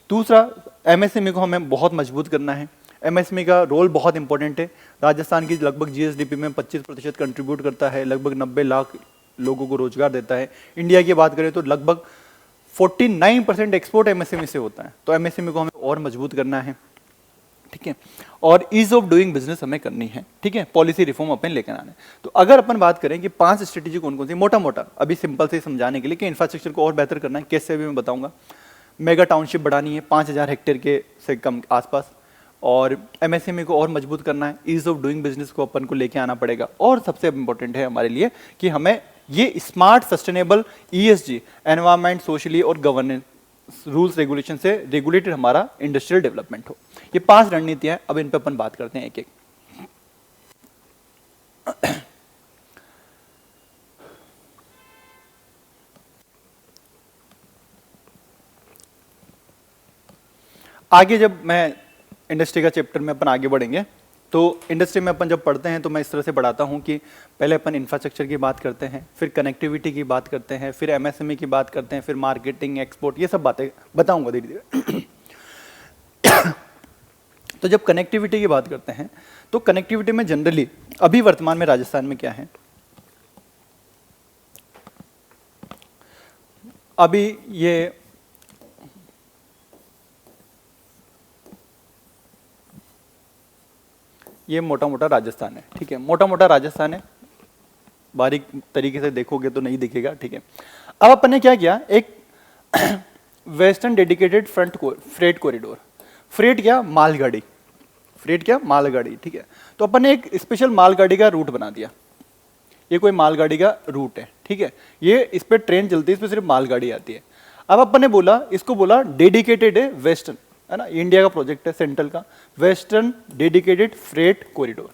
दूसरा, एमएसएमई को हमें बहुत मजबूत करना है। एमएसएमई का रोल बहुत इंपॉर्टेंट है। राजस्थान की लगभग जीएसडीपी में 25% कंट्रीब्यूट करता है, लगभग 90 लाख लोगों को रोजगार देता है। इंडिया की बात करें तो लगभग 49% एक्सपोर्ट एमएसएमई से होता है। तो एमएसएमई को हमें और मजबूत करना है, ठीक है। और ईज ऑफ डूइंग बिजनेस हमें करनी है, ठीक है, पॉलिसी रिफॉर्म अपन लेकर आना है। तो अगर अपन बात करें कि 5 स्ट्रेटेजी कौन कौन सी, मोटा मोटा अभी सिंपल से समझाने के लिए कि इंफ्रास्ट्रक्चर को और बेहतर करना है कैसे, भी मैं बताऊंगा। मेगा टाउनशिप बढ़ानी है 5000 हेक्टेयर के से कम आसपास, और एमएसएमई को और मजबूत करना है, ईज ऑफ डूइंग बिजनेस को अपन को लेके आना पड़ेगा। और सबसे इंपॉर्टेंट है हमारे लिए कि हमें ये smart sustainable ESG, environment, socially और गवर्नेंस रूल्स रेगुलेशन से रेगुलेटेड हमारा इंडस्ट्रियल डेवलपमेंट हो। ये 5 रणनीतियां हैं, अब इन पर अपन बात करते हैं एक एक। आगे जब मैं इंडस्ट्री का चैप्टर में अपन आगे बढ़ेंगे तो इंडस्ट्री में अपन जब पढ़ते हैं तो मैं इस तरह से पढ़ाता हूं कि पहले अपन इंफ्रास्ट्रक्चर की बात करते हैं, फिर कनेक्टिविटी की बात करते हैं, फिर एमएसएमई की बात करते हैं, फिर मार्केटिंग, एक्सपोर्ट, ये सब बातें बताऊंगा धीरे धीरे। तो जब कनेक्टिविटी की बात करते हैं तो कनेक्टिविटी में जनरली अभी वर्तमान में राजस्थान में क्या है, अभी ये मोटा मोटा राजस्थान है, ठीक है, मोटा मोटा राजस्थान है, बारीक तरीके से देखोगे तो नहीं दिखेगा, ठीक है। अब अपन ने क्या किया, एक western dedicated freight corridor, freight क्या, मालगाड़ी, फ्रेट क्या, मालगाड़ी, ठीक है। तो अपन ने एक स्पेशल मालगाड़ी का रूट बना दिया, ये कोई मालगाड़ी का रूट है, ठीक है, ये इस पर ट्रेन चलती है, इस पर सिर्फ मालगाड़ी आती है। अब अपन ने बोला, इसको बोला डेडिकेटेड है वेस्टर्न, है ना, इंडिया का प्रोजेक्ट है सेंट्रल का, वेस्टर्न डेडिकेटेड फ्रेट कॉरिडोर।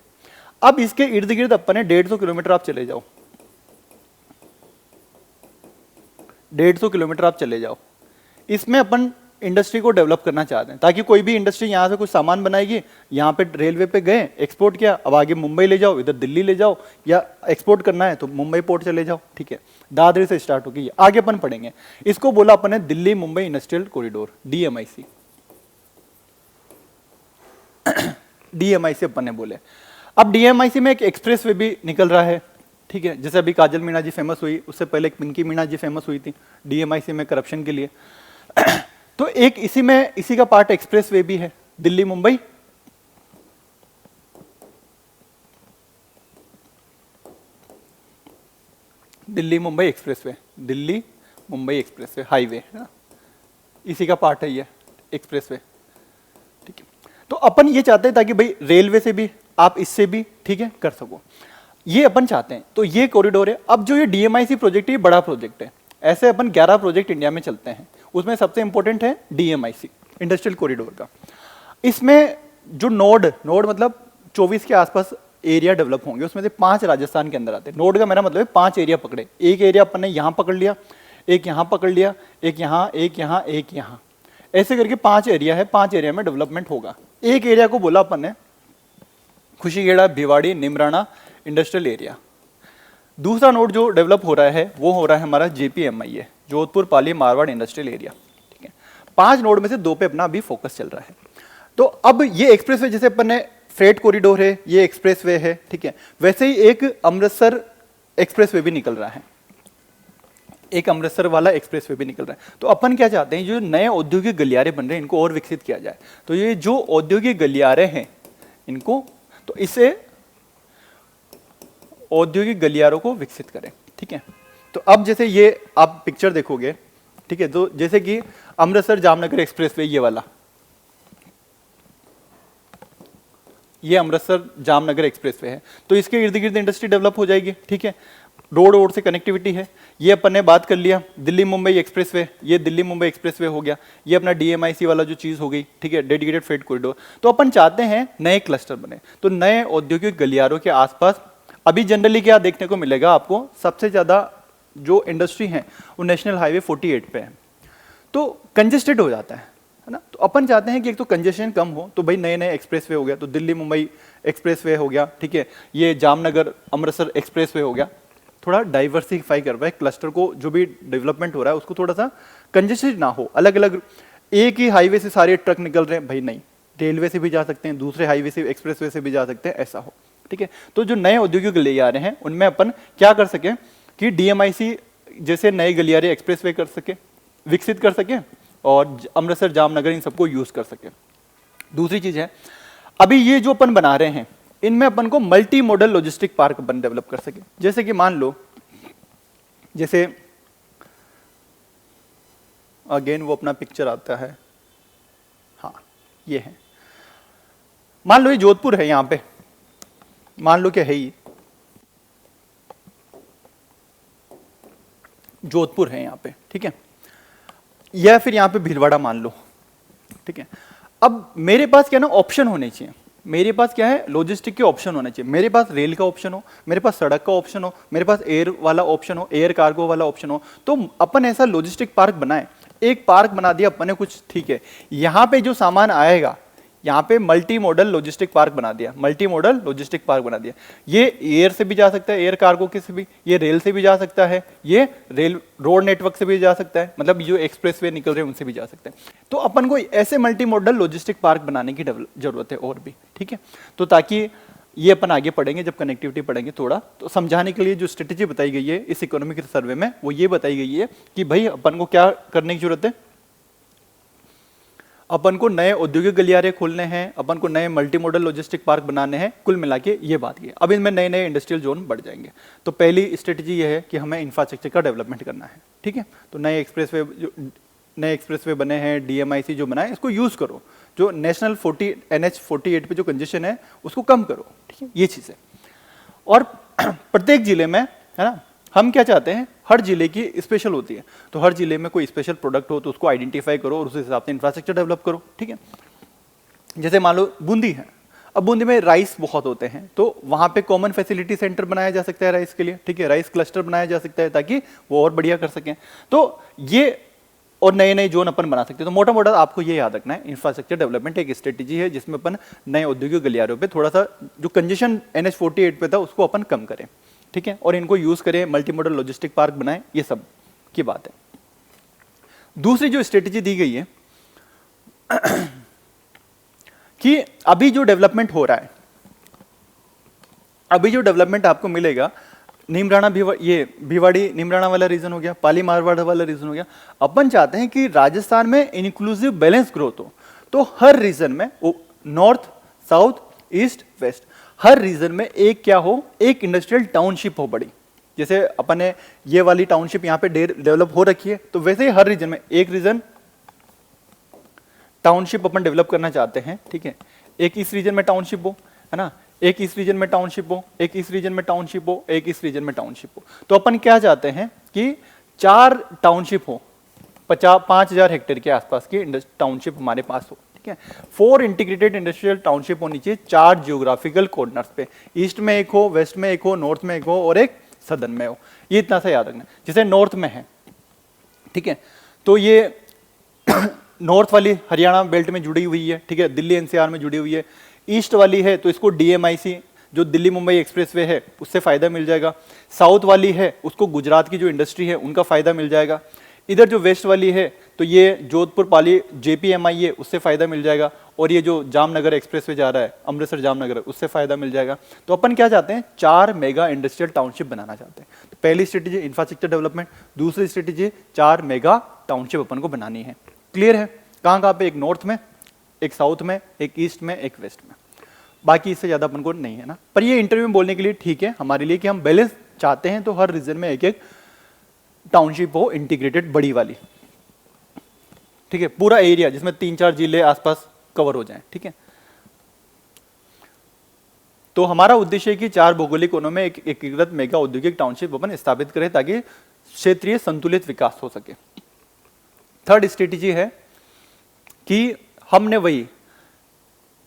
अब इसके इर्द गिर्द अपन ने 150 किलोमीटर आप चले जाओ, 150 किलोमीटर आप चले जाओ, इसमें अपन इंडस्ट्री को डेवलप करना चाहते हैं, ताकि कोई भी इंडस्ट्री यहाँ से कुछ सामान बनाएगी, यहाँ पे रेलवे पे गए, एक्सपोर्ट किया, अब आगे मुंबई ले जाओ, इधर दिल्ली ले जाओ, या एक्सपोर्ट करना है तो मुंबई पोर्ट चले जाओ, ठीक है। दादरी से स्टार्ट होगी, आगे अपन पढ़ेंगे। इसको बोला अपन ने Delhi Mumbai industrial corridor, DMIC. DMIC अपन ने बोले। अब डीएमआईसी में एक एक्सप्रेस वे भी निकल रहा है, ठीक है, जैसे अभी काजल मीणा जी फेमस हुई, उससे पहले एक पिंकी मीणा जी फेमस हुई थी डीएमआईसी में करप्शन के लिए। तो एक इसी का पार्ट एक्सप्रेस वे भी है, Delhi Mumbai express way, Delhi Mumbai express way, highway है ना, इसी का पार्ट है ये एक्सप्रेस वे, ठीक है। तो अपन ये चाहते हैं ताकि भाई रेलवे से भी आप इससे भी, ठीक है, कर सको, ये अपन चाहते हैं। तो ये कॉरिडोर है। अब जो ये डीएमआईसी प्रोजेक्ट है, ये बड़ा प्रोजेक्ट है, ऐसे अपन 11 प्रोजेक्ट इंडिया में चलते हैं, उसमें सबसे इंपॉर्टेंट है डीएमआईसी, इंडस्ट्रियल कॉरिडोर का। इसमें जो नोड मतलब 24 के आसपास एरिया डेवलप होंगे, उसमें से 5 राजस्थान के अंदर आते हैं। नोड का मेरा मतलब है 5 एरिया पकड़े, एक एरिया अपन ने यहाँ पकड़ लिया, एक यहाँ पकड़ लिया, एक यहाँ, एक यहाँ, एक यहाँ, ऐसे करके 5 एरिया है, 5 एरिया में डेवलपमेंट होगा। एक एरिया को बोला अपन ने खुशीगेड़ा, भिवाड़ी, निमराना इंडस्ट्रियल एरिया। दूसरा नोड जो डेवलप हो रहा है वो हो रहा है हमारा जेपीएमआई, जोधपुर पाली मारवाड़ इंडस्ट्रियल एरिया, ठीक है। 5 नोड में से 2 पे अपना अभी फोकस चल रहा है। तो अब ये एक्सप्रेसवे, जैसे अपन ने फ्रेट कॉरिडोर है, ये एक्सप्रेसवे है, ठीक है, वैसे ही एक अमृतसर एक्सप्रेसवे भी निकल रहा है, एक अमृतसर वाला एक्सप्रेसवे भी निकल रहा है। तो अपन क्या चाहते हैं, जो नए औद्योगिक गलियारे बन रहे हैं इनको और विकसित किया जाए। तो ये जो औद्योगिक गलियारे हैं इनको, तो इसे औद्योगिक गलियारों को विकसित करें, ठीक है। तो अब जैसे ये आप पिक्चर देखोगे, ठीक है, तो जैसे कि अमृतसर जामनगर एक्सप्रेसवे, ये वाला, ये अमृतसर जामनगर एक्सप्रेसवे है, तो इसके इर्द गिर्द इंडस्ट्री डेवलप हो जाएगी, ठीक है। रोड से कनेक्टिविटी है। ये अपन ने बात कर लिया दिल्ली मुंबई एक्सप्रेसवे, ये दिल्ली मुंबई एक्सप्रेसवे हो गया, ये अपना डीएमआईसी वाला जो चीज हो गई, ठीक है, डेडिकेटेड फ्रेट कॉरिडोर। तो अपन चाहते हैं नए क्लस्टर बने, तो नए औद्योगिक गलियारों के आसपास अभी जनरली क्या देखने को मिलेगा आपको, सबसे ज्यादा जो इंडस्ट्री है वो नेशनल हाईवे 48 पे है, तो कंजेस्टेड हो जाता है ना। तो अपन चाहते हैं कि एक तो कंजेशन कम हो, तो भाई नए नए एक्सप्रेसवे हो गया, तो दिल्ली मुंबई एक्सप्रेसवे हो गया, ठीक है, ये जामनगर अमृतसर एक्सप्रेसवे हो गया, थोड़ा डाइवर्सिफाई कर पाए क्लस्टर को, जो भी डेवलपमेंट हो रहा है उसको थोड़ा सा कंजेस्टेड ना हो, अलग अलग एक ही हाईवे से सारे ट्रक निकल रहे हैं, भाई नहीं, रेलवे से भी जा सकते हैं, दूसरे हाईवे से एक्सप्रेसवे से भी जा सकते हैं, ऐसा हो, ठीक है। तो जो नए औद्योगिक गलियारे हैं उनमें अपन क्या कर सकें कि डीएमआईसी जैसे नए गलियारे एक्सप्रेसवे कर सके, विकसित कर सके, और अमृतसर जामनगर इन सबको यूज कर सके। दूसरी चीज है, अभी ये जो अपन बना रहे हैं इनमें अपन को मल्टी मॉडल लॉजिस्टिक पार्क अपन डेवलप कर सके। जैसे कि मान लो, जैसे अगेन वो अपना पिक्चर आता है, हाँ ये है, मान लो ये जोधपुर है, यहां पे मान लो क्या है, ये जोधपुर है यहां पे, ठीक है, या फिर यहां पे भीलवाड़ा मान लो, ठीक है। अब मेरे पास क्या ना ऑप्शन होने चाहिए, मेरे पास क्या है लॉजिस्टिक के ऑप्शन होने चाहिए, मेरे पास रेल का ऑप्शन हो, मेरे पास सड़क का ऑप्शन हो, मेरे पास एयर वाला ऑप्शन हो, एयर कार्गो वाला ऑप्शन हो। तो अपन ऐसा लॉजिस्टिक पार्क बनाए, एक पार्क बना दिया अपन ने कुछ, ठीक है, यहां पे जो सामान आएगा, यहाँ पे मल्टी मॉडल लॉजिस्टिक पार्क बना दिया, मल्टी मॉडल लॉजिस्टिक पार्क बना दिया। ये एयर से भी जा सकता है, एयर कार्गो के से भी, ये रेल से भी जा सकता है, ये रेल रोड नेटवर्क से भी जा सकता है, मतलब जो एक्सप्रेसवे निकल रहे हैं उनसे भी जा सकते हैं। तो अपन को ऐसे मल्टी मॉडल लॉजिस्टिक पार्क बनाने की जरूरत है और भी, ठीक है। तो ताकि ये अपन आगे पढ़ेंगे जब कनेक्टिविटी पढ़ेंगे थोड़ा, तो समझाने के लिए जो स्ट्रेटेजी बताई गई है इस इकोनॉमिक सर्वे में, वो ये बताई गई है कि भाई अपन को क्या करने की जरूरत है, अपन को नए औद्योगिक गलियारे खोलने हैं, अपन को नए मल्टी मॉडल लॉजिस्टिक पार्क बनाने हैं, कुल मिला के ये बात की। अब इनमें नए नए इंडस्ट्रियल जोन बढ़ जाएंगे। तो पहली स्ट्रेटेजी ये है कि हमें इंफ्रास्ट्रक्चर का डेवलपमेंट करना है, ठीक है। तो नए एक्सप्रेसवे बने हैं, डीएमआईसी जो बना है, इसको यूज करो, जो नेशनल NH 48 पे जो कंजेशन है उसको कम करो, ठीक है, ये चीज़ है। और प्रत्येक जिले में, है ना, हम क्या चाहते हैं, हर जिले की स्पेशल होती है, तो हर जिले में कोई स्पेशल प्रोडक्ट हो तो उसको आइडेंटिफाई करो और उस हिसाब से इंफ्रास्ट्रक्चर डेवलप करो, ठीक है। जैसे मान लो बूंदी है, अब बूंदी में राइस बहुत होते हैं, तो वहां पे कॉमन फैसिलिटी सेंटर बनाया जा सकता है राइस के लिए, ठीक है, राइस क्लस्टर बनाया जा सकता है ताकि वो और बढ़िया कर सकें। तो ये और नए नए जोन अपन बना सकते हैं। तो मोटा मोटा आपको ये याद रखना है, इंफ्रास्ट्रक्चर डेवलपमेंट एक स्ट्रेटेजी है जिसमें अपन नए औद्योगिक गलियारों पे थोड़ा सा जो कंजेशन NH 48 पे था उसको अपन कम करें, ठीक है, और इनको यूज करें, मल्टी मॉडल लॉजिस्टिक पार्क बनाएं, ये सब की बात है। दूसरी जो स्ट्रेटेजी दी गई है कि अभी जो डेवलपमेंट हो रहा है, अभी जो डेवलपमेंट आपको मिलेगा, नीमराणा ये भिवाड़ी नीमराणा वाला रीजन हो गया, पाली मारवाड़ वाला रीजन हो गया। अपन चाहते हैं कि राजस्थान में इंक्लूसिव बैलेंस ग्रोथ हो, तो हर रीजन में नॉर्थ, साउथ, ईस्ट, वेस्ट, हर रीजन में एक क्या हो, एक इंडस्ट्रियल टाउनशिप हो बड़ी। जैसे अपन ने ये वाली टाउनशिप यहाँ पे डेवलप हो रखी है, तो वैसे ही हर रीजन में एक रीजन टाउनशिप अपन डेवलप करना चाहते हैं, ठीक है। एक इस रीजन में टाउनशिप हो, है ना, एक इस रीजन में टाउनशिप हो, एक इस रीजन में टाउनशिप हो, एक इस रीजन में टाउनशिप हो। तो अपन क्या चाहते हैं कि 4 टाउनशिप हो, 5000 हेक्टेयर के आसपास की टाउनशिप हमारे पास हो, ठीक है। 4 इंटीग्रेटेड इंडस्ट्रियल टाउनशिप होनी चाहिए 4 जियोग्राफिकल कॉर्नर्स पे, ईस्ट में एक हो, वेस्ट में एक हो, नॉर्थ में एक हो और एक सदर्न में हो। ये इतना सा याद रखना। जैसे नॉर्थ में है, ठीक है, तो ये नॉर्थ वाली हरियाणा बेल्ट में जुड़ी हुई है, ठीक है, दिल्ली एनसीआर में जुड़ी हुई है। ईस्ट वाली है तो इसको डीएमआईसी जो दिल्ली मुंबई एक्सप्रेसवे है उससे फायदा मिल जाएगा। साउथ वाली है उसको गुजरात की जो इंडस्ट्री है उनका फायदा मिल जाएगा। इधर जो वेस्ट वाली है तो ये जोधपुर पाली जेपीएमआई है उससे फायदा मिल जाएगा, और ये जो जामनगर एक्सप्रेसवे जा रहा है अमृतसर जामनगर उससे फायदा मिल जाएगा। तो अपन क्या चाहते हैं, 4 मेगा इंडस्ट्रियल टाउनशिप बनाना चाहते हैं। तो पहली स्ट्रेटेजी इंफ्रास्ट्रक्चर डेवलपमेंट, दूसरी स्ट्रेटेजी 4 मेगा टाउनशिप अपन को बनानी है। क्लियर है? कहाँ कहाँ पे? एक नॉर्थ में, एक साउथ में, एक ईस्ट में, एक वेस्ट में। बाकी इससे ज्यादा अपन को नहीं है ना, पर ये इंटरव्यू में बोलने के लिए ठीक है हमारे लिए कि हम बैलेंस चाहते हैं, तो हर रीजन में एक एक टाउनशिप हो इंटीग्रेटेड बड़ी वाली, ठीक है, पूरा एरिया जिसमें 3-4 जिले आसपास कवर हो जाएं, ठीक है। तो हमारा उद्देश्य है कि 4 भौगोलिक कोनों में एक एकीकृत मेगा औद्योगिक टाउनशिप अपन स्थापित करें ताकि क्षेत्रीय संतुलित विकास हो सके। थर्ड स्ट्रेटेजी है कि हमने वही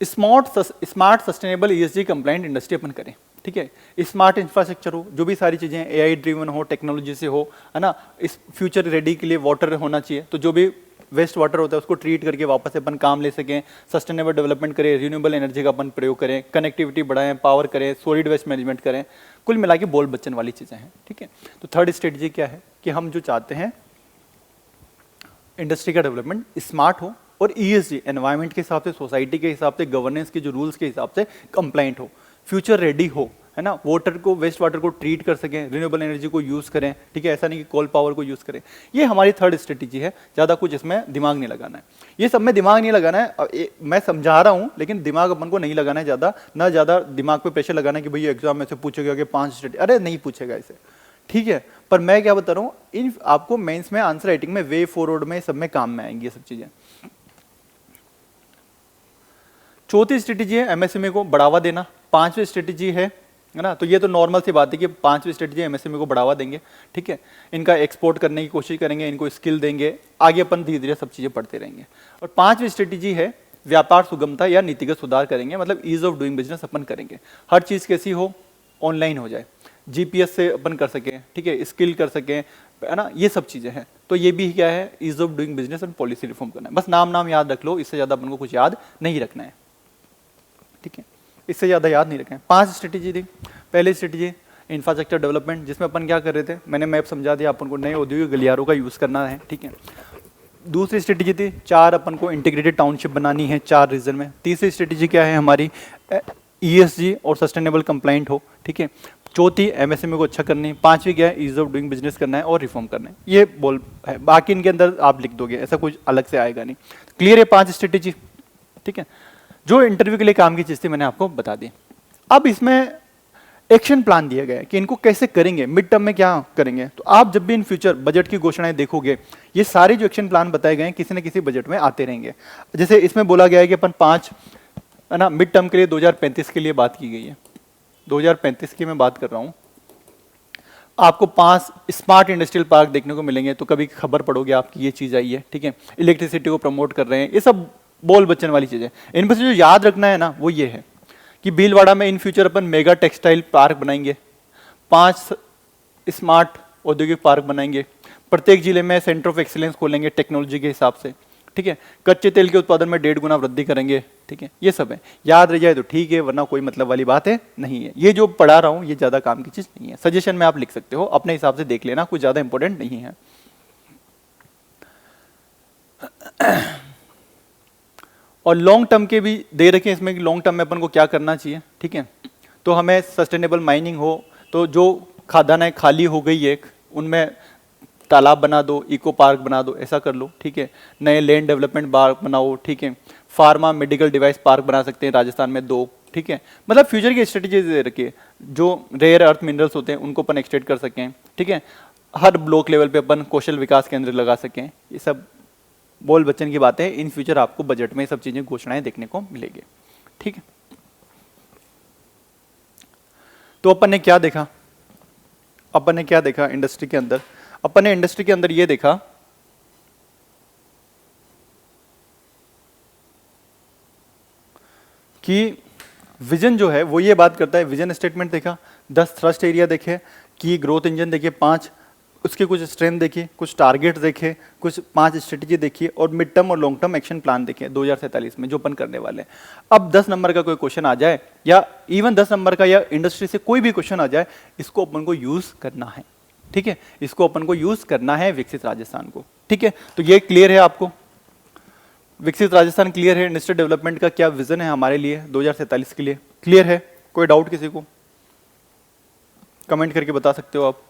smart sustainable ESG compliant industry अपन करें। ठीक है, स्मार्ट इंफ्रास्ट्रक्चर हो, जो भी सारी चीजें एआई ड्रिवन हो, टेक्नोलॉजी से हो, है ना। इस फ्यूचर रेडी के लिए वाटर होना चाहिए, तो जो भी वेस्ट वाटर होता है उसको ट्रीट करके वापस अपन काम ले सकें, सस्टेनेबल डेवलपमेंट करें, रिन्यूएबल एनर्जी का अपन प्रयोग करें, कनेक्टिविटी बढ़ाएं, पावर करें, सॉलिड वेस्ट मैनेजमेंट करें। कुल मिला के बोल बच्चन वाली चीजें हैं। ठीक है, तो थर्ड स्ट्रेटेजी क्या है कि हम जो चाहते हैं इंडस्ट्री का डेवलपमेंट स्मार्ट हो और ईएसजी एनवायरनमेंट के हिसाब से, सोसाइटी के हिसाब से, गवर्नेंस के जो रूल्स के हिसाब से कंप्लाइंट हो, फ्यूचर रेडी हो, है ना। वाटर को, वेस्ट वाटर को ट्रीट कर सकें, रिन्यूएबल एनर्जी को यूज करें। ठीक है, ऐसा नहीं कि कोल पावर को यूज करें। ये हमारी थर्ड स्ट्रेटेजी है। ज्यादा कुछ इसमें दिमाग नहीं लगाना है, ये सब में दिमाग नहीं लगाना है। मैं समझा रहा हूं लेकिन दिमाग अपन को नहीं लगाना है ज्यादा, ना ज्यादा दिमाग पे प्रेशर लगाना है कि भैया एग्जाम में से पूछेगा कि 5 स्ट्रेटेजी, अरे नहीं पूछेगा इसे। ठीक है, पर मैं क्या बता रहा हूँ, इन आपको मेंस में, आंसर राइटिंग में, वे फॉरवर्ड में, सब में काम में आएंगी ये सब चीजें। चौथी स्ट्रेटेजी है एमएसएमई को बढ़ावा देना। पांचवी स्ट्रेटेजी है ना, तो ये तो नॉर्मल सी बात है कि पांचवी स्ट्रेटेजी एमएसएमई को बढ़ावा देंगे। ठीक है, इनका एक्सपोर्ट करने की कोशिश करेंगे, इनको स्किल देंगे, आगे अपन धीरे धीरे सब चीजें पढ़ते रहेंगे। और पांचवी स्ट्रेटेजी है व्यापार सुगमता या नीतिगत सुधार करेंगे, मतलब ईज ऑफ डूइंग बिजनेस अपन करेंगे। हर चीज कैसी हो, ऑनलाइन हो जाए, जीपीएस से अपन कर सकें, ठीक है, स्किल कर सकें, है ना, ये सब चीजें हैं। तो ये भी क्या है, ease of doing business and policy reform करना है। बस नाम याद रख लो, इससे ज्यादा अपन को कुछ याद नहीं रखना है। ठीक है, इससे ज्यादा याद नहीं रखें। 5 स्ट्रेटेजी थी। पहली स्ट्रेटेजी इंफ्रास्ट्रक्चर डेवलपमेंट, जिसमें अपन क्या कर रहे थे, मैंने मैप समझा दिया, अपन को नए औद्योगिक गलियारों का यूज करना है। ठीक है, दूसरी स्ट्रेटेजी थी 4 अपन को इंटीग्रेटेड टाउनशिप बनानी है 4 रीजन में। तीसरी स्ट्रेटेजी क्या है हमारी, ईएसजी और सस्टेनेबल कंप्लाइंट हो। ठीक है, चौथी एमएसएमई को अच्छा करनी, पांचवी क्या है, ईज ऑफ डूइंग बिजनेस करना है और रिफॉर्म करना है। ये बोल है, बाकी इनके अंदर आप लिख दोगे, ऐसा कुछ अलग से आएगा नहीं। क्लियर है 5 स्ट्रेटेजी। ठीक है, जो इंटरव्यू के लिए काम की चीज थी मैंने आपको बता दी। अब इसमें एक्शन प्लान दिया गया है कि इनको कैसे करेंगे, मिड टर्म में क्या करेंगे। तो आप जब भी इन फ्यूचर बजट की घोषणाएं देखोगे, ये सारे जो एक्शन प्लान बताए गए हैं किसी न किसी बजट में आते रहेंगे। जैसे इसमें बोला गया है कि अपन 5, है ना, मिड टर्म के लिए 2035 के लिए बात की गई है। 2035 की मैं बात कर रहा हूं। आपको 5 स्मार्ट इंडस्ट्रियल पार्क देखने को मिलेंगे, तो कभी खबर पड़ोगे आपकी ये चीज आई है। ठीक है, इलेक्ट्रिसिटी को प्रमोट कर रहे हैं, ये सब बोल बच्चन वाली चीजें। इनमें से जो याद रखना है ना, वो ये है कि भीलवाड़ा में in future upon mega textile park बनाएंगे, 5 स्मार्ट औद्योगिक पार्क बनाएंगे, प्रत्येक जिले में सेंटर ऑफ एक्सीलेंस खोलेंगे टेक्नोलॉजी के हिसाब से। ठीक है, कच्चे तेल के उत्पादन में 1.5 गुना वृद्धि करेंगे। ठीक है, ये सब है, याद रह जाए तो ठीक है, वरना कोई मतलब वाली बात है नहीं है। ये जो पढ़ा रहा हूं ये ज्यादा काम की चीज नहीं है, सजेशन में आप लिख सकते हो, अपने हिसाब से देख लेना, कुछ ज्यादा इंपॉर्टेंट नहीं है। और लॉन्ग टर्म के भी दे रखे हैं इसमें कि लॉन्ग टर्म में अपन को क्या करना चाहिए। ठीक है, तो हमें सस्टेनेबल माइनिंग हो, तो जो खदानें खाली हो गई एक, उनमें तालाब बना दो, इको पार्क बना दो, ऐसा कर लो। ठीक है, नए लैंड डेवलपमेंट पार्क बनाओ। ठीक है, फार्मा मेडिकल डिवाइस पार्क बना सकते हैं राजस्थान में 2। ठीक है, मतलब फ्यूचर की स्ट्रेटेजी दे रखी है, जो रेयर अर्थ मिनरल्स होते हैं उनको अपन एक्सटेंड कर सकें। ठीक है, हर ब्लॉक लेवल पे अपन कौशल विकास केंद्र लगा सकें। ये सब बोल बच्चन की बातें, इन फ्यूचर आपको बजट में सब चीजें घोषणाएं देखने को मिलेगी। ठीक है, तो अपन ने क्या देखा, इंडस्ट्री के अंदर, अपन ने इंडस्ट्री के अंदर ये देखा कि विजन जो है वो ये बात करता है, विजन स्टेटमेंट देखा, 10 थ्रस्ट एरिया देखे, की ग्रोथ इंजन देखे 5, उसके कुछ स्ट्रेंथ देखिए, कुछ टारगेट देखे, कुछ 5 स्ट्रेटेजी देखिए, और मिड टर्म और लॉन्ग टर्म एक्शन प्लान देखिए 2047 में जो अपन करने वाले हैं। अब 10 नंबर का कोई क्वेश्चन आ जाए, या इवन 10 नंबर का या इंडस्ट्री से कोई भी क्वेश्चन आ जाए, इसको अपन को यूज करना है। ठीक है, इसको अपन को यूज करना है विकसित राजस्थान को। ठीक है, तो ये क्लियर है आपको, विकसित राजस्थान क्लियर है, इंडस्ट्रियल डेवलपमेंट का क्या विजन है हमारे लिए 2047 के लिए, क्लियर है? कोई डाउट किसी को? कमेंट करके बता सकते हो आप।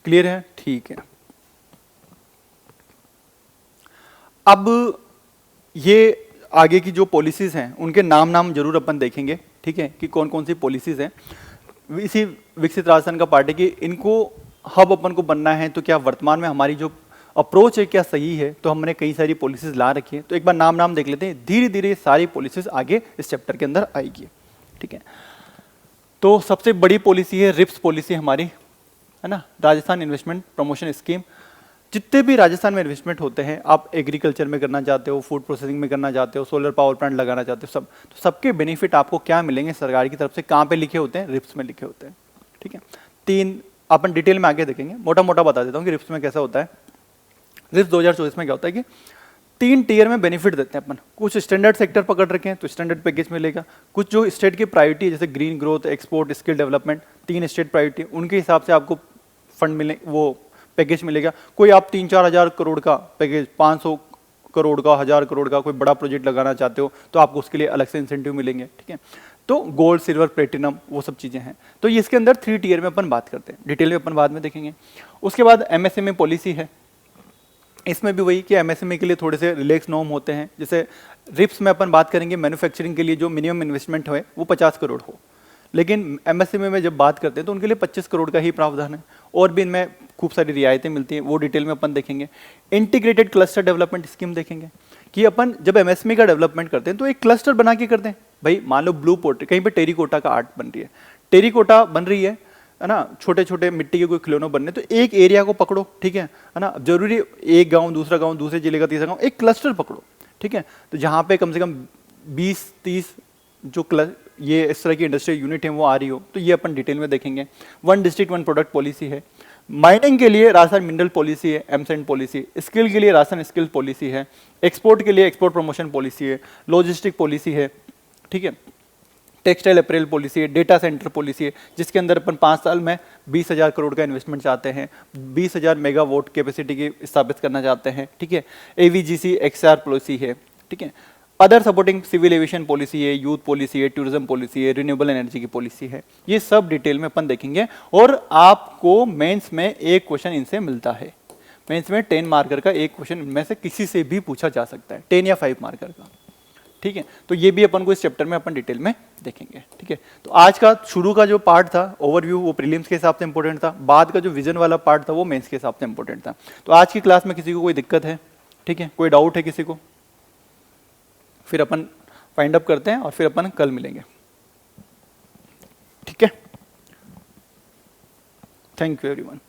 क्लियर है, ठीक है। अब ये आगे की जो पॉलिसीज़ हैं उनके नाम जरूर अपन देखेंगे, ठीक है, कि कौन कौन सी पॉलिसीज़ हैं इसी विकसित राजस्थान का पार्टी की। इनको हब अपन को बनना है, तो क्या वर्तमान में हमारी जो अप्रोच है क्या सही है, तो हमने कई सारी पॉलिसीज़ ला रखी है। तो एक बार नाम देख लेते हैं, धीरे धीरे सारी पॉलिसीज़ आगे इस चैप्टर के अंदर आएगी, ठीक है। तो सबसे बड़ी पॉलिसी है रिप्स पॉलिसी हमारी, है ना, राजस्थान इन्वेस्टमेंट प्रमोशन स्कीम। जितने भी राजस्थान में इन्वेस्टमेंट होते हैं, आप एग्रीकल्चर में करना चाहते हो, फूड प्रोसेसिंग में करना चाहते हो, सोलर पावर प्लांट लगाना चाहते हो, सब, तो सबके बेनिफिट आपको क्या मिलेंगे सरकार की तरफ से, कहाँ पे लिखे होते हैं, रिप्स में लिखे होते हैं, ठीक है। 3 अपन डिटेल में आगे देखेंगे, मोटा मोटा बता देता हूँ कि रिप्स में कैसा होता है। रिप्स 2024 में क्या होता है कि 3 टियर में बेनिफिट देते हैं अपन। कुछ स्टैंडर्ड सेक्टर पकड़ रखे हैं तो स्टैंडर्ड पैकेज मिलेगा, कुछ जो स्टेट की प्रायोरिटी है जैसे green growth, export, skill development, 3 state priority, उनके हिसाब से आपको फंड मिले, वो पैकेज मिलेगा। कोई आप 3-4 हज़ार करोड़ का पैकेज, 500 करोड़ का, 1000 करोड़ का कोई बड़ा प्रोजेक्ट लगाना चाहते हो तो आपको उसके लिए अलग से इंसेंटिव मिलेंगे, ठीक है। तो गोल्ड, सिल्वर, प्लेटिनम, वो सब चीज़ें हैं। तो ये इसके अंदर 3 टियर में अपन बात करते हैं, डिटेल में अपन बाद में देखेंगे। उसके बाद एमएसएमई पॉलिसी है, इसमें भी वही कि एमएसएमई के लिए थोड़े से रिलैक्स नॉर्म होते हैं। जैसे रिप्स में अपन बात करेंगे, मैन्युफैक्चरिंग के लिए जो मिनिमम इन्वेस्टमेंट है वो 50 करोड़ हो, लेकिन एमएसएमई में जब बात करते हैं तो उनके लिए 25 करोड़ का ही प्रावधान है, और भी इनमें खूब सारी रियायतें मिलती हैं, वो डिटेल में अपन देखेंगे। इंटीग्रेटेड क्लस्टर डेवलपमेंट स्कीम देखेंगे कि अपन जब एमएसएमई का डेवलपमेंट करते हैं तो एक क्लस्टर बना के करते हैं। भाई मान लो ब्लू पोर्ट्री, कहीं पे टेरिकोटा का आर्ट बन रही है, टेरिकोटा बन रही है ना, छोटे छोटे मिट्टी के कोई खिलौने बनने, तो एक एरिया को पकड़ो, ठीक है ना, जरूरी एक गांव, दूसरा गांव, दूसरे जिले का तीसरा गांव, एक क्लस्टर पकड़ो, ठीक है। तो जहां पे कम से कम 20-30 जो ये इस तरह की इंडस्ट्रियल यूनिट है वो आ रही हो, तो ये अपन डिटेल में देखेंगे। 1 डिस्ट्रिक्ट 1 प्रोडक्ट पॉलिसी है। माइनिंग के लिए राजस्थान मिनरल पॉलिसी है, एमसेंट पॉलिसी। स्किल के लिए राजस्थान स्किल पॉलिसी है। एक्सपोर्ट के लिए एक्सपोर्ट प्रमोशन पॉलिसी है। लॉजिस्टिक पॉलिसी है, ठीक है। टेक्सटाइल अपरेल पॉलिसी है। डेटा सेंटर पॉलिसी है, जिसके अंदर अपन 5 साल में 20,000 करोड़ का इन्वेस्टमेंट चाहते हैं, 20,000 मेगावाट कैपेसिटी की स्थापित करना चाहते हैं, ठीक है। एवीजीसी एक्सआर पॉलिसी है, ठीक है। Other supporting civil aviation policy है, यूथ पॉलिसी है, टूरिज्म पॉलिसी है, रिन्यूएबल एनर्जी की पॉलिसी है। ये सब डिटेल में अपन देखेंगे, और आपको मेंस में एक क्वेश्चन इनसे मिलता है। मेंस में 10 मार्कर का एक क्वेश्चन इनमें से किसी से भी पूछा जा सकता है, 10 या 5 मार्कर का, ठीक है। तो ये भी अपन को इस चैप्टर में अपन डिटेल में देखेंगे, ठीक है। तो आज का शुरू का जो पार्ट था ओवरव्यू, वो प्रीलिम्स के हिसाब से इंपॉर्टेंट था, बाद का जो विजन वाला पार्ट था वो मेंस के हिसाब से इंपॉर्टेंट था। तो आज की क्लास में किसी को कोई दिक्कत है, ठीक है, कोई डाउट है किसी को, फिर अपन फाइंड अप करते हैं और फिर अपन कल मिलेंगे, ठीक है। Thank you everyone.